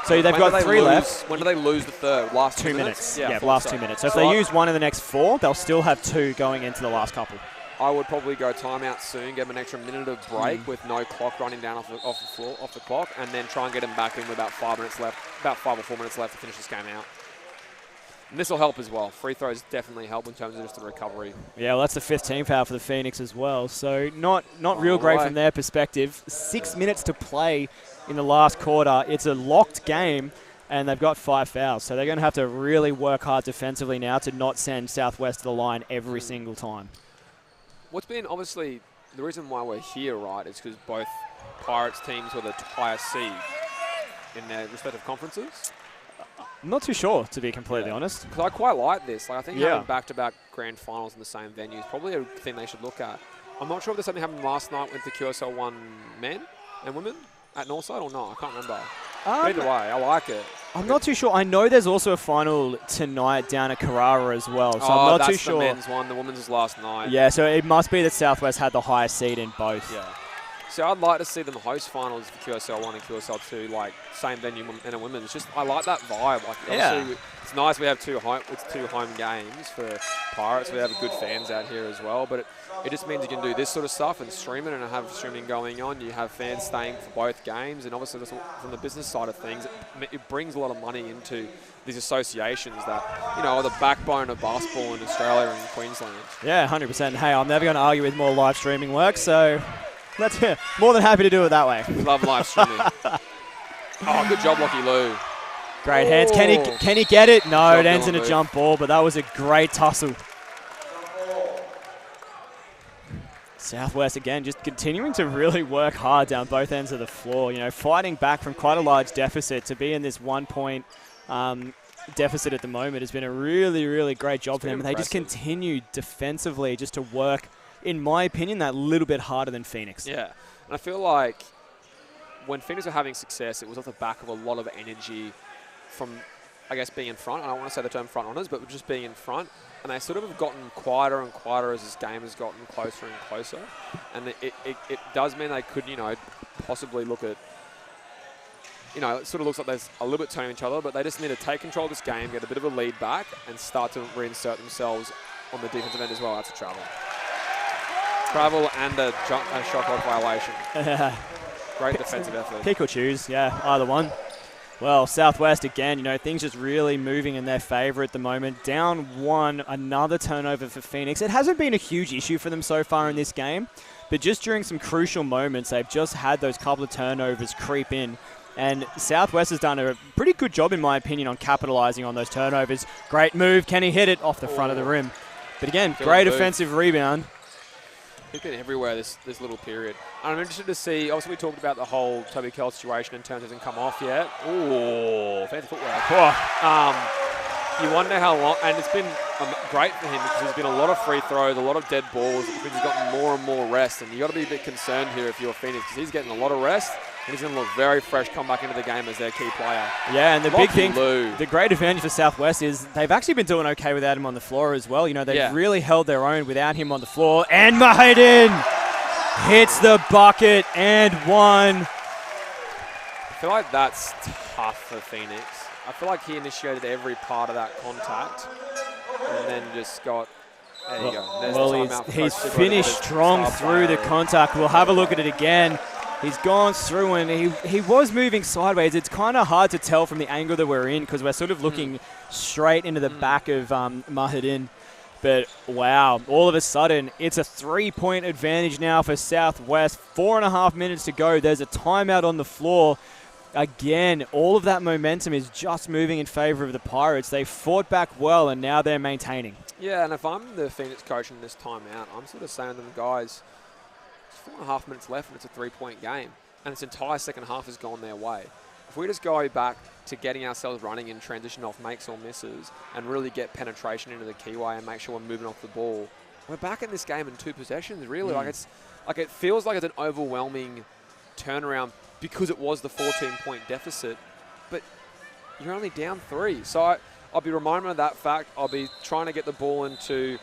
So they've got 3 left. When do they lose the third? Last 2 minutes. Yeah, last 2 minutes. So if they use one in the next 4, they'll still have 2 going into the last couple. I would probably go timeout soon, give them an extra minute of break with no clock running down off the clock, and then try and get them back in with about 5 minutes left, about 5 or 4 minutes left to finish this game out. And this will help as well. Free throws definitely help in terms of just the recovery. Yeah, well, that's the 5th team foul for the Phoenix as well. So not real great from their perspective. 6 minutes to play in the last quarter. It's a locked game, and they've got 5 fouls. So they're going to have to really work hard defensively now to not send Southwest to the line every single time. What's been obviously the reason why we're here, right, is because both Pirates teams were the highest seed in their respective conferences. I'm not too sure, to be completely honest. Because I quite like this. Like, I think having back-to-back grand finals in the same venue is probably a thing they should look at. I'm not sure if there's something happened last night with the QSL 1 men and women at Northside or not. I can't remember. Either way, I like it. I'm not too sure. I know there's also a final tonight down at Carrara as well, so I'm not too sure. That's the men's one. The women's was last night. Yeah, so it must be that Southwest had the highest seed in both. Yeah. So I'd like to see them host finals for QSL 1 and QSL 2, like same venue men and women. It's just, I like that vibe. Like, obviously, it's nice we have two home games for Pirates. We have good fans out here as well, but it just means you can do this sort of stuff and stream it and have streaming going on. You have fans staying for both games, and obviously from the business side of things, it brings a lot of money into these associations that, are the backbone of basketball in Australia and Queensland. Yeah, 100%. Hey, I'm never going to argue with more live streaming work, so that's more than happy to do it that way. Love live streaming. Oh, good job, Lockie Lou. Great hands. Can he get it? No, it ends in a jump ball, but that was a great tussle. Southwest, again, just continuing to really work hard down both ends of the floor. Fighting back from quite a large deficit to be in this 1-point deficit at the moment has been a really, really great job for them. And they just continue defensively just to work, in my opinion, that little bit harder than Phoenix. Yeah, and I feel like when Phoenix were having success, it was off the back of a lot of energy from, I guess, being in front. I don't want to say the term front runners, but just being in front. And they sort of have gotten quieter and quieter as this game has gotten closer and closer. And it does mean they could, possibly look at, it sort of looks like there's a little bit turning each other, but they just need to take control of this game, get a bit of a lead back, and start to reinsert themselves on the defensive end as well. That's a travel. Travel and a shot clock violation. Great defensive effort. Pick or choose, either one. Well, Southwest, again, things just really moving in their favour at the moment. Down 1, another turnover for Phoenix. It hasn't been a huge issue for them so far in this game, but just during some crucial moments, they've just had those couple of turnovers creep in. And Southwest has done a pretty good job, in my opinion, on capitalising on those turnovers. Great move. Can he hit it off the front of the rim? But again, great offensive rebound. He's been everywhere this little period. And I'm interested to see, obviously we talked about the whole Toby Curl situation in terms of hasn't come off yet. Ooh, fancy footwork. You wonder how long, and it's been great for him because there's been a lot of free throws, a lot of dead balls. He's gotten more and more rest, and you've got to be a bit concerned here if you're Phoenix because he's getting a lot of rest. And he's going to look very fresh, come back into the game as their key player. Yeah, and the big thing, the great advantage for Southwest is they've actually been doing okay without him on the floor as well. They've really held their own without him on the floor. And Mahedin hits the bucket and 1. I feel like that's tough for Phoenix. I feel like he initiated every part of that contact and then just got, there you go. There's he's finished strong through the contact. We'll have a look at it again. He's gone through and he was moving sideways. It's kind of hard to tell from the angle that we're in because we're sort of looking straight into the back of Mahedin. But wow, all of a sudden, it's a 3-point advantage now for Southwest. 4.5 minutes to go. There's a timeout on the floor. Again, all of that momentum is just moving in favor of the Pirates. They fought back well, and now they're maintaining. Yeah, and if I'm the Phoenix coach in this timeout, I'm sort of saying to them, guys, 4.5 minutes left and it's a 3-point game. And this entire second half has gone their way. If we just go back to getting ourselves running in transition off makes or misses and really get penetration into the keyway and make sure we're moving off the ball, we're back in this game in 2 possessions, really. It feels like it's an overwhelming turnaround because it was the 14-point deficit, but you're only down 3. So I'll be reminded of that fact. I'll be trying to get the ball into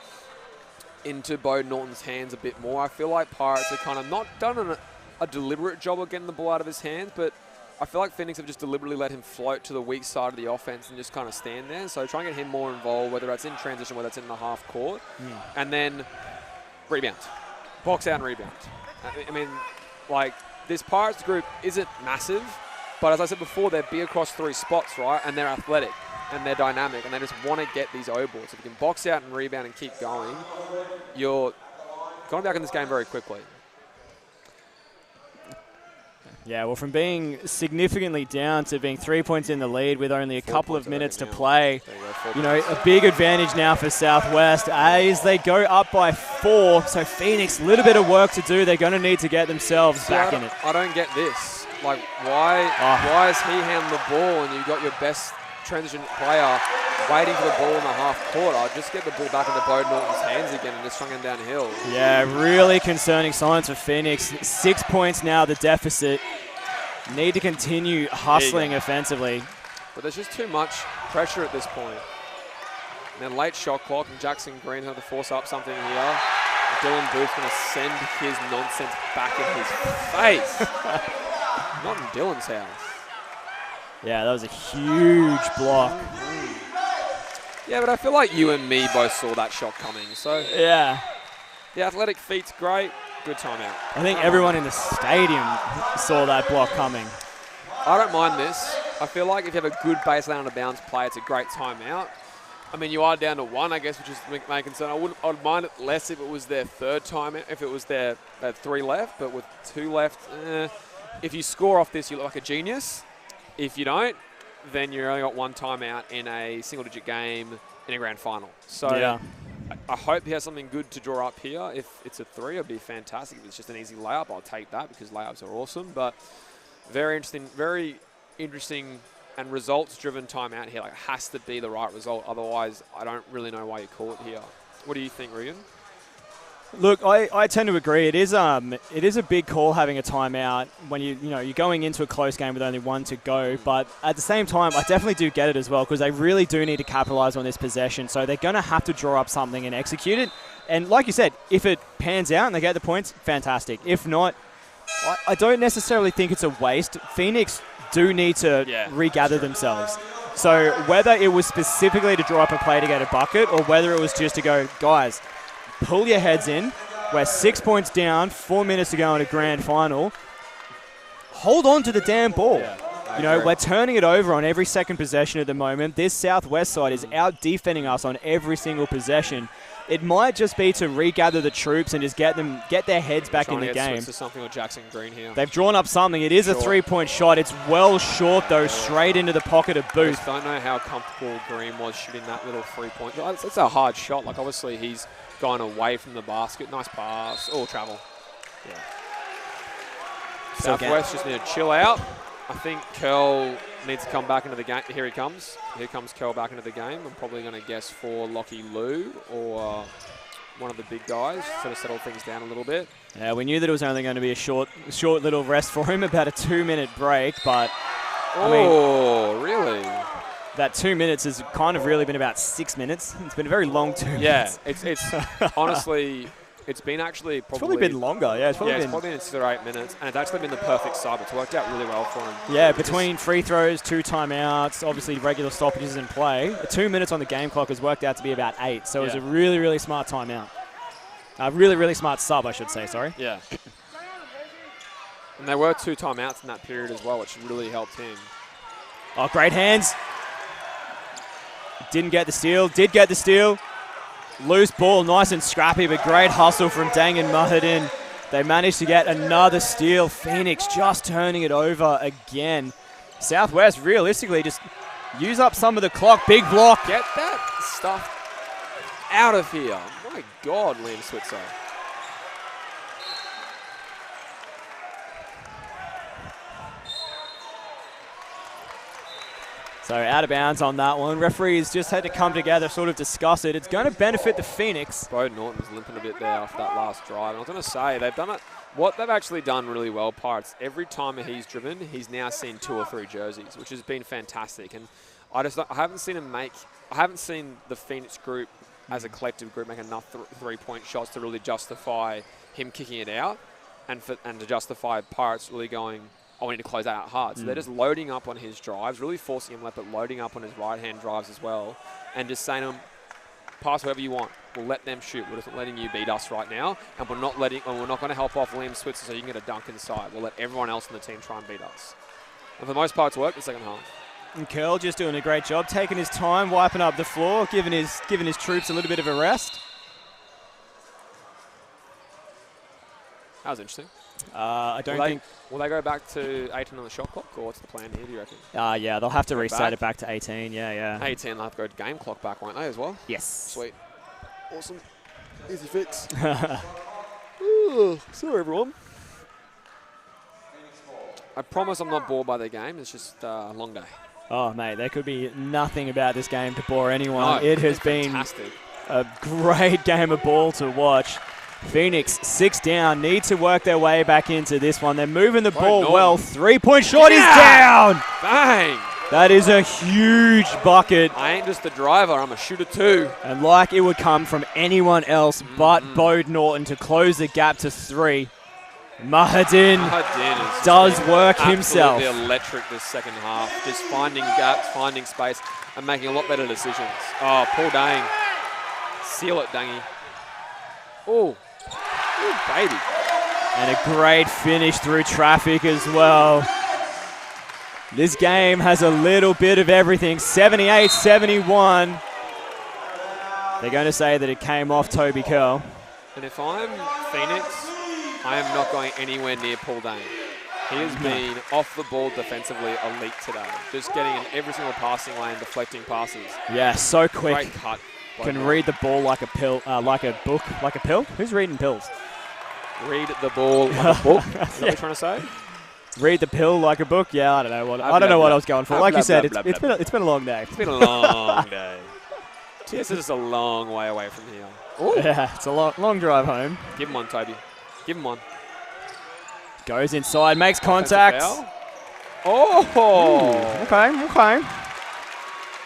Bo Norton's hands a bit more. I feel like Pirates have kind of not done a deliberate job of getting the ball out of his hands, but I feel like Phoenix have just deliberately let him float to the weak side of the offense and just kind of stand there. So try and get him more involved, whether that's in transition, whether that's in the half court. And then rebound. Box out and rebound. I mean, like, this Pirates group isn't massive, but as I said before, they're big across 3 spots, right? And they're athletic and they're dynamic and they just want to get these O-balls. If you can box out and rebound and keep going, you're going back in this game very quickly. Yeah, well, from being significantly down to being 3 points in the lead with only a couple of minutes to play, you know, a big advantage now for Southwest as they go up by 4. So Phoenix, a little bit of work to do. They're going to need to get themselves back in it. I don't get this. Like, why is he handling the ball and you've got your best transition player waiting for the ball in the half court? I'll just get the ball back into Bo Norton's hands again and just swing him downhill. Yeah, really concerning signs for Phoenix. 6 points now, the deficit. Need to continue hustling offensively. But there's just too much pressure at this point. And then late shot clock, and Jackson Green's going to force up something here. Dylan Booth's going to send his nonsense back in his face. Not in Dylan's house. Yeah, that was a huge block. Yeah, but I feel like you and me both saw that shot coming. So yeah, the athletic feat's great. Good timeout. I think everyone in the stadium saw that block coming. I don't mind this. I feel like if you have a good baseline on a bounce play, it's a great timeout. I mean, you are down to 1, I guess, which is my concern. I'd mind it less if it was their 3rd timeout, if it was their 3 left, but with 2 left, if you score off this, you look like a genius. If you don't, then you've only got 1 timeout in a single-digit game in a grand final. So yeah. I hope he has something good to draw up here. If it's a 3, it'd be fantastic. If it's just an easy layup, I'll take that because layups are awesome. But very interesting and results-driven timeout here. Like, it has to be the right result. Otherwise, I don't really know why you call it here. What do you think, Regan? Look, I tend to agree. It is a big call having a timeout when you're going into a close game with only 1 to go. But at the same time, I definitely do get it as well because they really do need to capitalize on this possession. So they're going to have to draw up something and execute it. And like you said, if it pans out and they get the points, fantastic. If not, I don't necessarily think it's a waste. Phoenix do need to regather themselves. So whether it was specifically to draw up a play to get a bucket or whether it was just to go, guys, pull your heads in. We're 6 points down, 4 minutes to go in a grand final. Hold on to the damn ball. Yeah, we're turning it over on every second possession at the moment. This Southwest side is out-defending us on every single possession. It might just be to regather the troops and just get their heads back in the game. To something with Jackson Green here. They've drawn up something. It is a 3-point shot. It's well short, though, straight into the pocket of Booth. I just don't know how comfortable Green was shooting that little 3-point shot. It's a hard shot. Like, obviously, he's gone away from the basket. Nice pass. Oh, travel. Yeah. Southwest just need to chill out. I think Curl needs to come back into the game. Here he comes. Here comes Curl back into the game. I'm probably going to guess for Lockie Lou or one of the big guys, sort of settle things down a little bit. Yeah, we knew that it was only going to be a short little rest for him, about a 2-minute break, but really? That 2 minutes has kind of really been about 6 minutes. It's been a very long 2 minutes. Yeah, it's honestly, it's been actually It's probably been longer. Yeah, it's probably been 6 or 8 minutes, and it's actually been the perfect sub. It's worked out really well for him. Yeah, between free throws, 2 timeouts, obviously regular stoppages in play, 2 minutes on the game clock has worked out to be about 8. So it was a really, really smart timeout. Really, really smart sub, I should say, sorry. Yeah. And there were 2 timeouts in that period as well, which really helped him. Oh, great hands. Didn't get the steal. Did get the steal. Loose ball, nice and scrappy, but great hustle from Dang and Mahadin. They managed to get another steal. Phoenix just turning it over again. Southwest, realistically, just use up some of the clock. Big block. Get that stuff out of here. My God, Liam Switzer. So out of bounds on that one. Referees just had to come together, sort of discuss it. It's going to benefit the Phoenix. Bo Norton's limping a bit there after that last drive. And I was going to say, they've done it. What they've actually done really well, Pirates, every time he's driven, he's now seen 2 or 3 jerseys, which has been fantastic. And I haven't seen the Phoenix group as a collective group make enough 3-point shots to really justify him kicking it out and to justify Pirates really going, oh, we need to close that out hard. So they're just loading up on his drives, really forcing him left, but loading up on his right-hand drives as well, and just saying to him, pass whoever you want. We'll let them shoot. We're just not letting you beat us right now, and we're not going to help off Liam Switzer so you can get a dunk inside. We'll let everyone else in the team try and beat us. And for the most part, it's worked in the second half. And Curl just doing a great job, taking his time, wiping up the floor, giving his troops a little bit of a rest. That was interesting. I don't think... Will they go back to 18 on the shot clock, or what's the plan here, do you reckon? Yeah, they'll have to reset it back to 18, yeah. 18, they'll have to go to game clock back, won't they, as well? Yes. Sweet. Awesome. Easy fix. Ooh, sorry, everyone. I promise I'm not bored by the game. It's just a long day. Oh, mate, there could be nothing about this game to bore anyone. No, it has been fantastic. A great game of ball to watch. Phoenix 6 down, need to work their way back into this one. They're moving the ball well. 3-point shot is down. Bang. That is a huge bucket. I ain't just a driver, I'm a shooter too. And like it would come from anyone else but Bode Norton to close the gap to 3. Mahadin does work himself. Absolutely electric this second half. Just finding gaps, finding space, and making a lot better decisions. Oh, Paul Dang. Seal it, Dangy. Oh, baby. And a great finish through traffic as well. This game has a little bit of everything. 78-71. They're going to say that it came off Toby Curl. And if I'm Phoenix, I am not going anywhere near Paul Dane. He has been off the ball defensively elite today. Just getting in every single passing lane, deflecting passes. Yeah, so quick. Great cut. Can read the ball like a pill, like a book, like a pill. Who's reading pills? Read the ball like a book. Is that what you're trying to say? Read the pill like a book. Yeah, I don't know what I was going for. Like you said, it's been a long day. It's been a long day. This is a long way away from here. Ooh. Yeah, it's a long drive home. Give him one, Toby. Give him one. Goes inside, makes contact. Oh! Ooh, okay.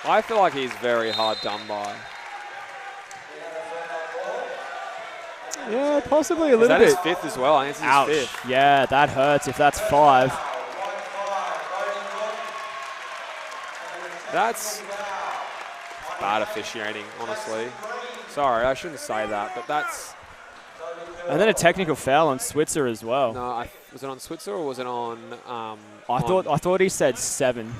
I feel like he's very hard done by. Yeah, possibly a little bit. Is that his fifth as well? I think it's his fifth. Yeah, that hurts if that's 5. That's bad officiating, honestly. Sorry, I shouldn't say that, but that's... And then a technical foul on Switzer as well. No, was it on Switzer or was it on... I thought he said 7.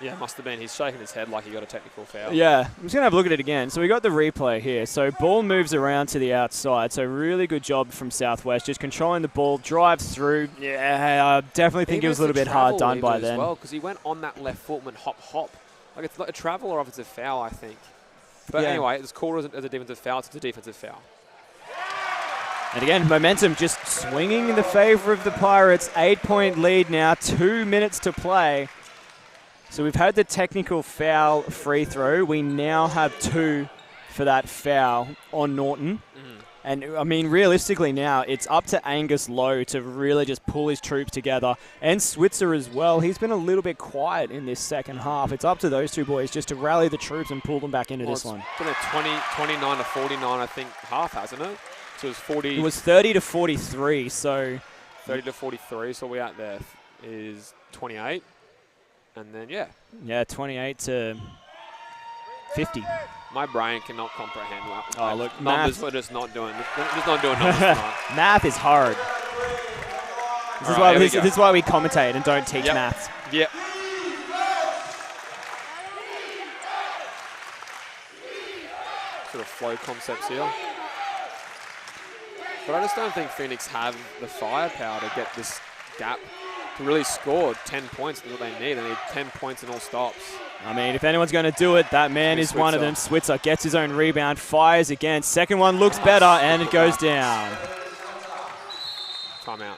Yeah, must have been. He's shaking his head like he got a technical foul. Yeah, I'm just going to have a look at it again. So we got the replay here. So ball moves around to the outside. So really good job from Southwest, just controlling the ball, drives through. Yeah, I definitely think it was a little bit hard done by then. Well, because he went on that left foot and went hop. Like it's not a travel or if it's a foul, I think. But anyway, it's called as a defensive foul. It's a defensive foul. And again, momentum just swinging in the favor of the Pirates. 8-point lead now, 2 minutes to play. So we've had the technical foul free throw. We now have 2 for that foul on Norton. And, I mean, realistically now, it's up to Angus Lowe to really just pull his troops together. And Switzer as well. He's been a little bit quiet in this second half. It's up to those 2 boys just to rally the troops and pull them back into this one. It's been a 29 to 49, I think, half, hasn't it? So it was 40. It was 30 to 43, so... 30 to 43, so we out there is 28. And then, Yeah, 28 to 50. My brain cannot comprehend that. Oh, look, numbers are just not doing numbers tonight. Math is hard. This is why we commentate and don't teach maths. Yep. Sort of flow concepts here. But I just don't think Phoenix have the firepower to get this gap to really score 10 points. That's what they need. They need 10 points in all stops. I mean, if anyone's going to do it, that man is one of them. Switzer gets his own rebound, fires again. Second one looks better, and it goes down. Timeout.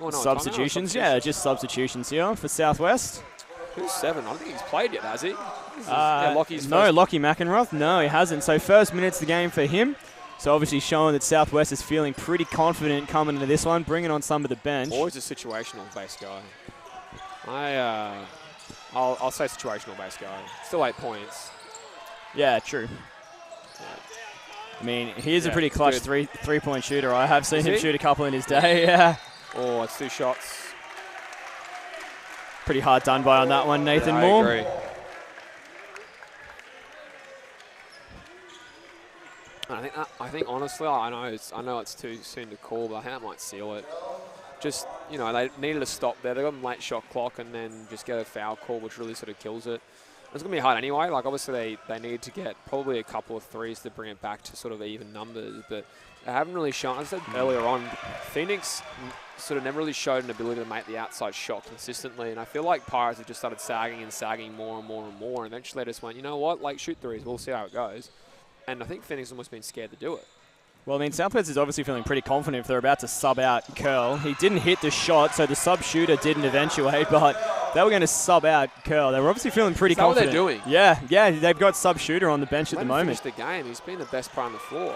Oh, no, substitutions? Yeah, just substitutions here for Southwest. Who's 7? I don't think he's played yet, has he? Lockie McEnroth. No, he hasn't. So first minutes of the game for him. So obviously showing that Southwest is feeling pretty confident coming into this one, bringing on some of the bench. Always a situational-based guy. I'll say situational-based guy. Still 8 points. Yeah, true. I mean, he is a pretty clutch three-point shooter. I have seen him shoot a couple in his day. Yeah. Oh, it's 2 shots. Pretty hard done by on that one, Nathan Moore. I agree. I think honestly, I know it's too soon to call, but I think that might seal it. Just, you know, they needed to stop there. They got a late shot clock and then just get a foul call, which really sort of kills it. It's going to be hard anyway. Like, obviously, they need to get probably a couple of threes to bring it back to sort of even numbers, but they haven't really shown. As I said earlier on, Phoenix sort of never really showed an ability to make the outside shot consistently, and I feel like Pirates have just started sagging and sagging more and more and more, and eventually they just went, you know what, like, shoot threes. We'll see how it goes. And I think Phoenix has almost been scared to do it. Well, I mean, Southwest is obviously feeling pretty confident if they're about to sub out Curl. He didn't hit the shot, so the sub shooter didn't eventuate, but they were going to sub out Curl. They were obviously feeling pretty confident. Is that what they're doing? Yeah, they've got sub shooter on the bench at the moment. Finish the game. He's been the best player on the floor.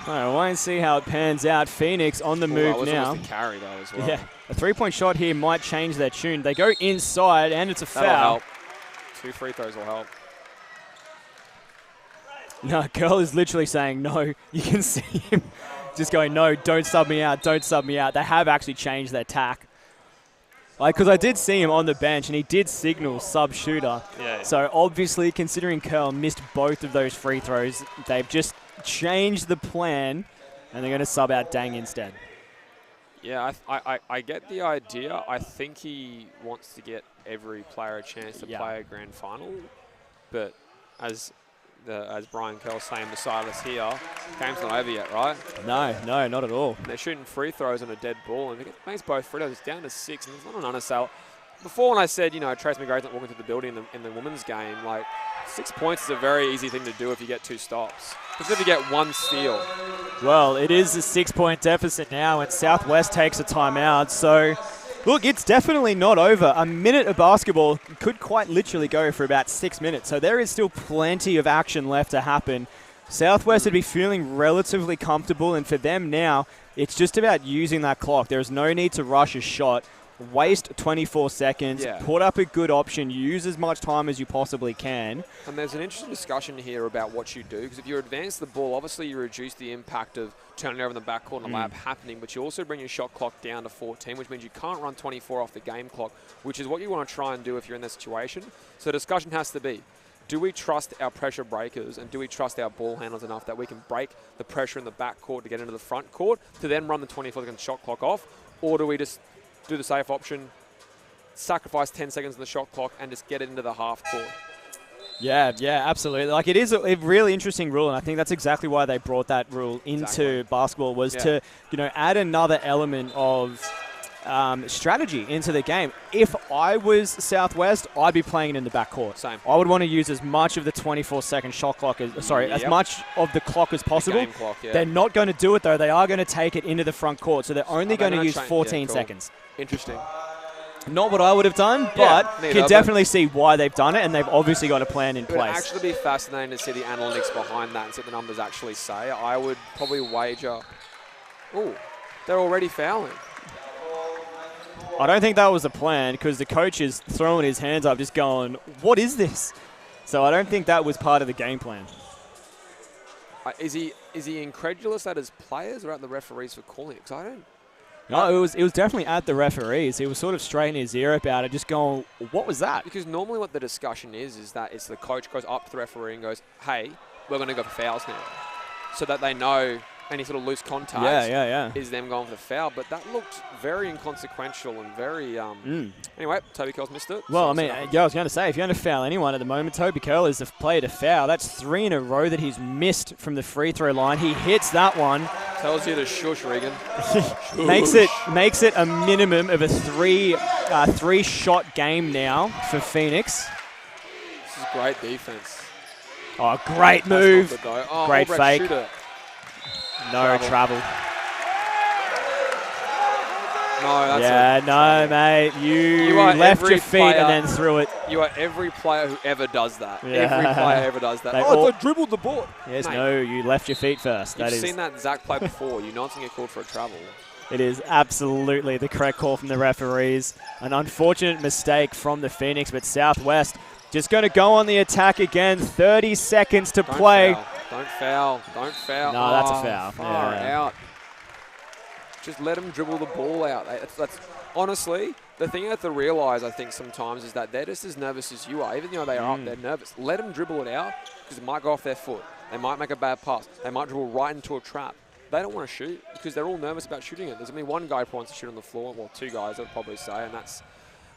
All right, we'll wait and see how it pans out. Phoenix on the move now. Almost a carry, though, as well. Yeah, a three-point shot here might change their tune. They go inside, and it's a foul. That'll help. 2 free throws will help. No, Curl is literally saying no. You can see him just going, no, don't sub me out, don't sub me out. They have actually changed their tack. Like, because I did see him on the bench, and he did signal sub shooter. Yeah. So obviously, considering Curl missed both of those free throws, they've just changed the plan, and they're going to sub out Dang instead. Yeah, I get the idea. I think he wants to get every player a chance to play a grand final, but as Brian Curl's saying beside us here, game's not over yet, right? No, not at all. And they're shooting free throws on a dead ball, and it makes both free throws. It's down to 6, and it's not an unassail. Before, when I said, you know, Trace McGrath's not walking through the building in the women's game, like, 6 points is a very easy thing to do if you get 2 stops. Because if you get 1 steal. Well, it is a 6-point deficit now, and Southwest takes a timeout, so look, it's definitely not over. A minute of basketball could quite literally go for about 6 minutes, so there is still plenty of action left to happen. Southwest would be feeling relatively comfortable, and for them now, it's just about using that clock. There's no need to rush a shot. Waste 24 seconds, put up a good option, use as much time as you possibly can. And there's an interesting discussion here about what you do, because if you advance the ball, obviously you reduce the impact of turning over in the backcourt and a layup happening, but you also bring your shot clock down to 14, which means you can't run 24 off the game clock, which is what you want to try and do if you're in that situation. So the discussion has to be, do we trust our pressure breakers and do we trust our ball handlers enough that we can break the pressure in the backcourt to get into the front court to then run the 24-second shot clock off, or do we just do the safe option, sacrifice 10 seconds on the shot clock, and just get it into the half court? Yeah, absolutely. Like, it is a really interesting rule, and I think that's exactly why they brought that rule into basketball, was to, you know, add another element of strategy into the game. If I was Southwest, I'd be playing it in the backcourt. Same. I would want to use as much of the 24-second shot clock as much of the clock as possible. The game clock, They're not going to do it, though. They are going to take it into the front court, so they're only going to use 14 seconds. Interesting. Not what I would have done, but can definitely see why they've done it, and they've obviously got a plan in place. It would actually be fascinating to see the analytics behind that and see what the numbers actually say. I would probably wager... Oh, they're already fouling. I don't think that was the plan, because the coach is throwing his hands up just going, what is this? So I don't think that was part of the game plan. Is he incredulous at his players or at the referees for calling it? Because I don't... No, it was definitely at the referees. He was sort of straightening his ear about it, just going, what was that? Because normally what the discussion is that it's the coach goes up to the referee and goes, hey, we're going to go for fouls now. So that they know any sort of loose contact is them going for the foul. But that looked very inconsequential and very... Anyway, Toby Curl's missed it. Well, I mean, I was going to say, if you're going to foul anyone at the moment, Toby Curl is the player to foul. That's 3 in a row that he's missed from the free throw line. He hits that one. Tells you to shush, Regan. makes it a minimum of a three-shot game now for Phoenix. This is great defense. Oh, great move. Great fake. Shooter. No travel. No, that's mate. You left your feet and then threw it. You are every player who ever does that. Yeah. Every player ever does that. I dribbled the ball. Yes, mate, no, you left your feet first. You've seen that Zach play before. You know it's going to get called for a travel. It is absolutely the correct call from the referees. An unfortunate mistake from the Phoenix, but Southwest just going to go on the attack again. 30 seconds to play. Foul. Don't foul. Don't foul. No, that's a foul. Far out. Just let them dribble the ball out. That's honestly, the thing you have to realise, I think, sometimes is that they're just as nervous as you are. Even though they are up, they're nervous. Let them dribble it out because it might go off their foot. They might make a bad pass. They might dribble right into a trap. They don't want to shoot because they're all nervous about shooting it. There's only one guy who wants to shoot on the floor. Well, two guys, I'd probably say, and that's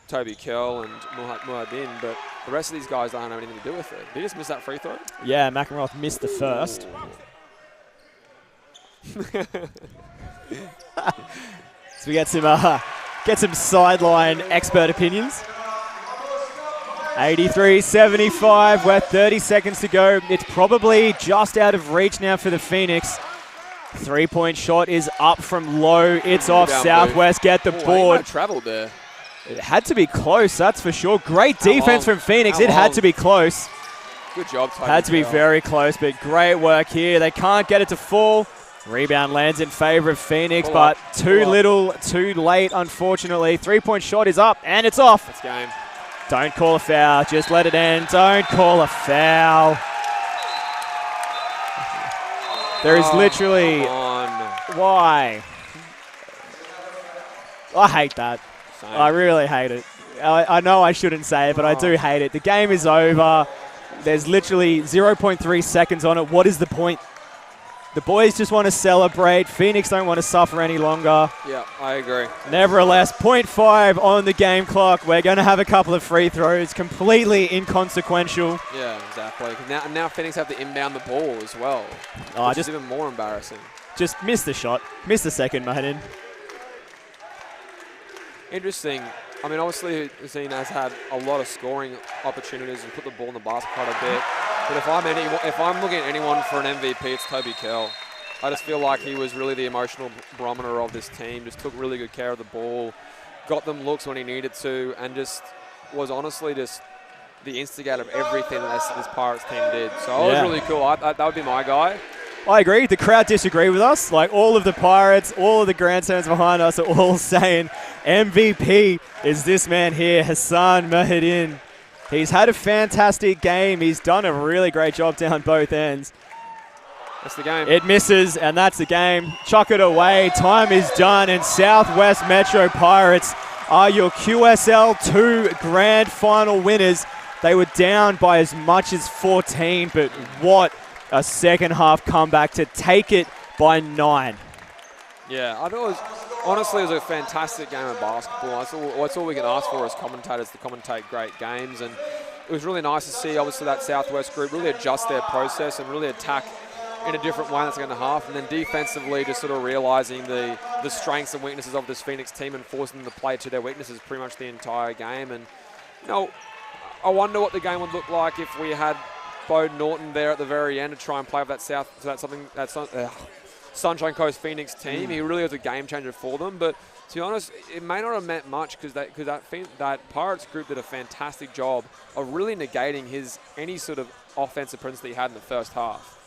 Toby Curl and Muhaddin. But the rest of these guys don't have anything to do with it. Did he just miss that free throw? Yeah, McEnroth missed the first. So we get some sideline expert opinions. 83-75 with 30 seconds to go. It's probably just out of reach now for the Phoenix. 3-point shot is up from low. It's off. Southwest get the board. Traveled there. It had to be close, that's for sure. Great defense from Phoenix. It had to be close. Good job, Toby. Had to be very close, but great work here. They can't get it to fall. Rebound lands in favor of Phoenix, but too little, too late, unfortunately. 3-point shot is up, and it's off. That's game. Don't call a foul. Just let it end. Don't call a foul. There is literally... Why? I hate that. Same. I really hate it. I know I shouldn't say it, but I do hate it. The game is over. There's literally 0.3 seconds on it. What is the point? The boys just want to celebrate. Phoenix don't want to suffer any longer. Yeah, I agree. Nevertheless, 0.5 on the game clock. We're going to have a couple of free throws. Completely inconsequential. Yeah, exactly. Now Phoenix have to inbound the ball as well. Which is even more embarrassing. Just missed the shot. Missed the second, Muhaddin. Interesting. I mean, obviously, Hussein has had a lot of scoring opportunities and put the ball in the basket quite a bit. But if I'm looking at anyone for an MVP, it's Toby Curl. I just feel like he was really the emotional barometer of this team. Just took really good care of the ball, got them looks when he needed to, and just was honestly just the instigator of everything that this Pirates team did. So it was really cool. That would be my guy. I agree. The crowd disagree with us. Like all of the Pirates, all of the grandstands behind us are all saying MVP is this man here, Hassan Muhaddin. He's had a fantastic game. He's done a really great job down both ends. That's the game. It misses, and that's the game. Chuck it away. Time is done, and Southwest Metro Pirates are your QSL 2 Grand Final winners. They were down by as much as 14, but what a second half comeback to take it by 9. Yeah, I thought it was, honestly, it was a fantastic game of basketball. That's all we can ask for as commentators, to commentate great games. And it was really nice to see, obviously, that Southwest group really adjust their process and really attack in a different way in the second half. And then defensively, just sort of realizing the strengths and weaknesses of this Phoenix team and forcing them to play to their weaknesses pretty much the entire game. And, you know, I wonder what the game would look like if we had Bo Norton there at the very end to try and play with that Sunshine Coast Phoenix team. He really was a game changer for them. But to be honest, it may not have meant much because that Pirates group did a fantastic job of really negating any sort of offensive presence that he had in the first half.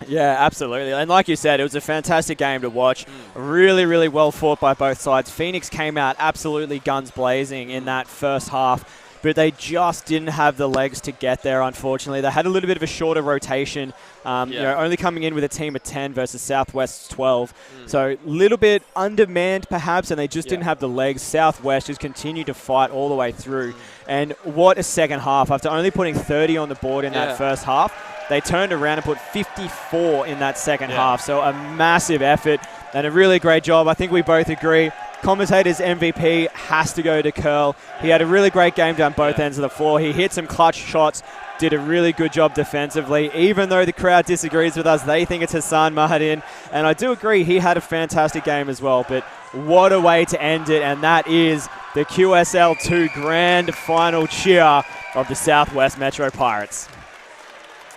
Yeah, absolutely. And like you said, it was a fantastic game to watch. Really, really well fought by both sides. Phoenix came out absolutely guns blazing in that first half, but they just didn't have the legs to get there, unfortunately. They had a little bit of a shorter rotation, only coming in with a team of 10 versus Southwest's 12. So a little bit undermanned, perhaps, and they just didn't have the legs. Southwest just continued to fight all the way through. And what a second half. After only putting 30 on the board in that first half, they turned around and put 54 in that second half. So a massive effort and a really great job. I think we both agree. Commentator's MVP has to go to Curl. He had a really great game down both ends of the floor. He hit some clutch shots, did a really good job defensively. Even though the crowd disagrees with us, they think it's Hassan Muhaddin. And I do agree, he had a fantastic game as well. But what a way to end it. And that is the QSL 2 Grand Final cheer of the Southwest Metro Pirates.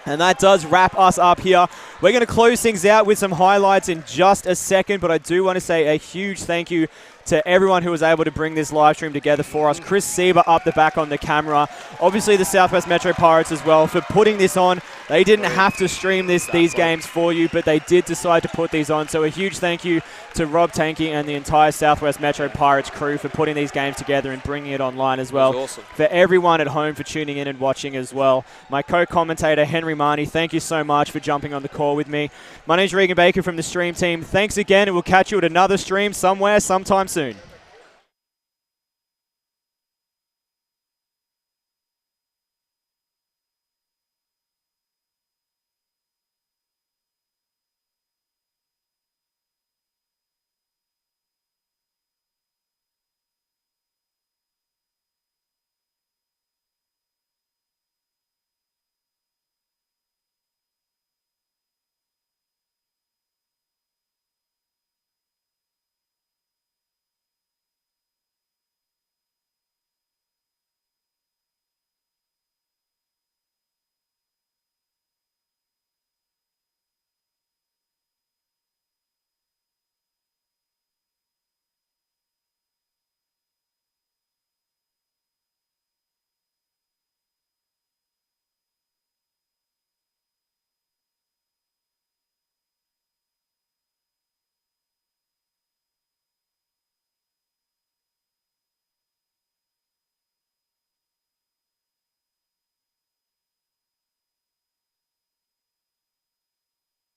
And that does wrap us up here. We're going to close things out with some highlights in just a second, but I do want to say a huge thank you to everyone who was able to bring this live stream together for us. Chris Sieber up the back on the camera. Obviously the Southwest Metro Pirates as well for putting this on They didn't have to stream these games for you, but they did decide to put these on. So a huge thank you to Rob Tankey and the entire Southwest Metro Pirates crew for putting these games together and bringing it online as well. Awesome. For everyone at home for tuning in and watching as well. My co-commentator, Henry Marnie, thank you so much for jumping on the call with me. My name's Regan Baker from the Stream Team. Thanks again, and we'll catch you at another stream somewhere, sometime soon.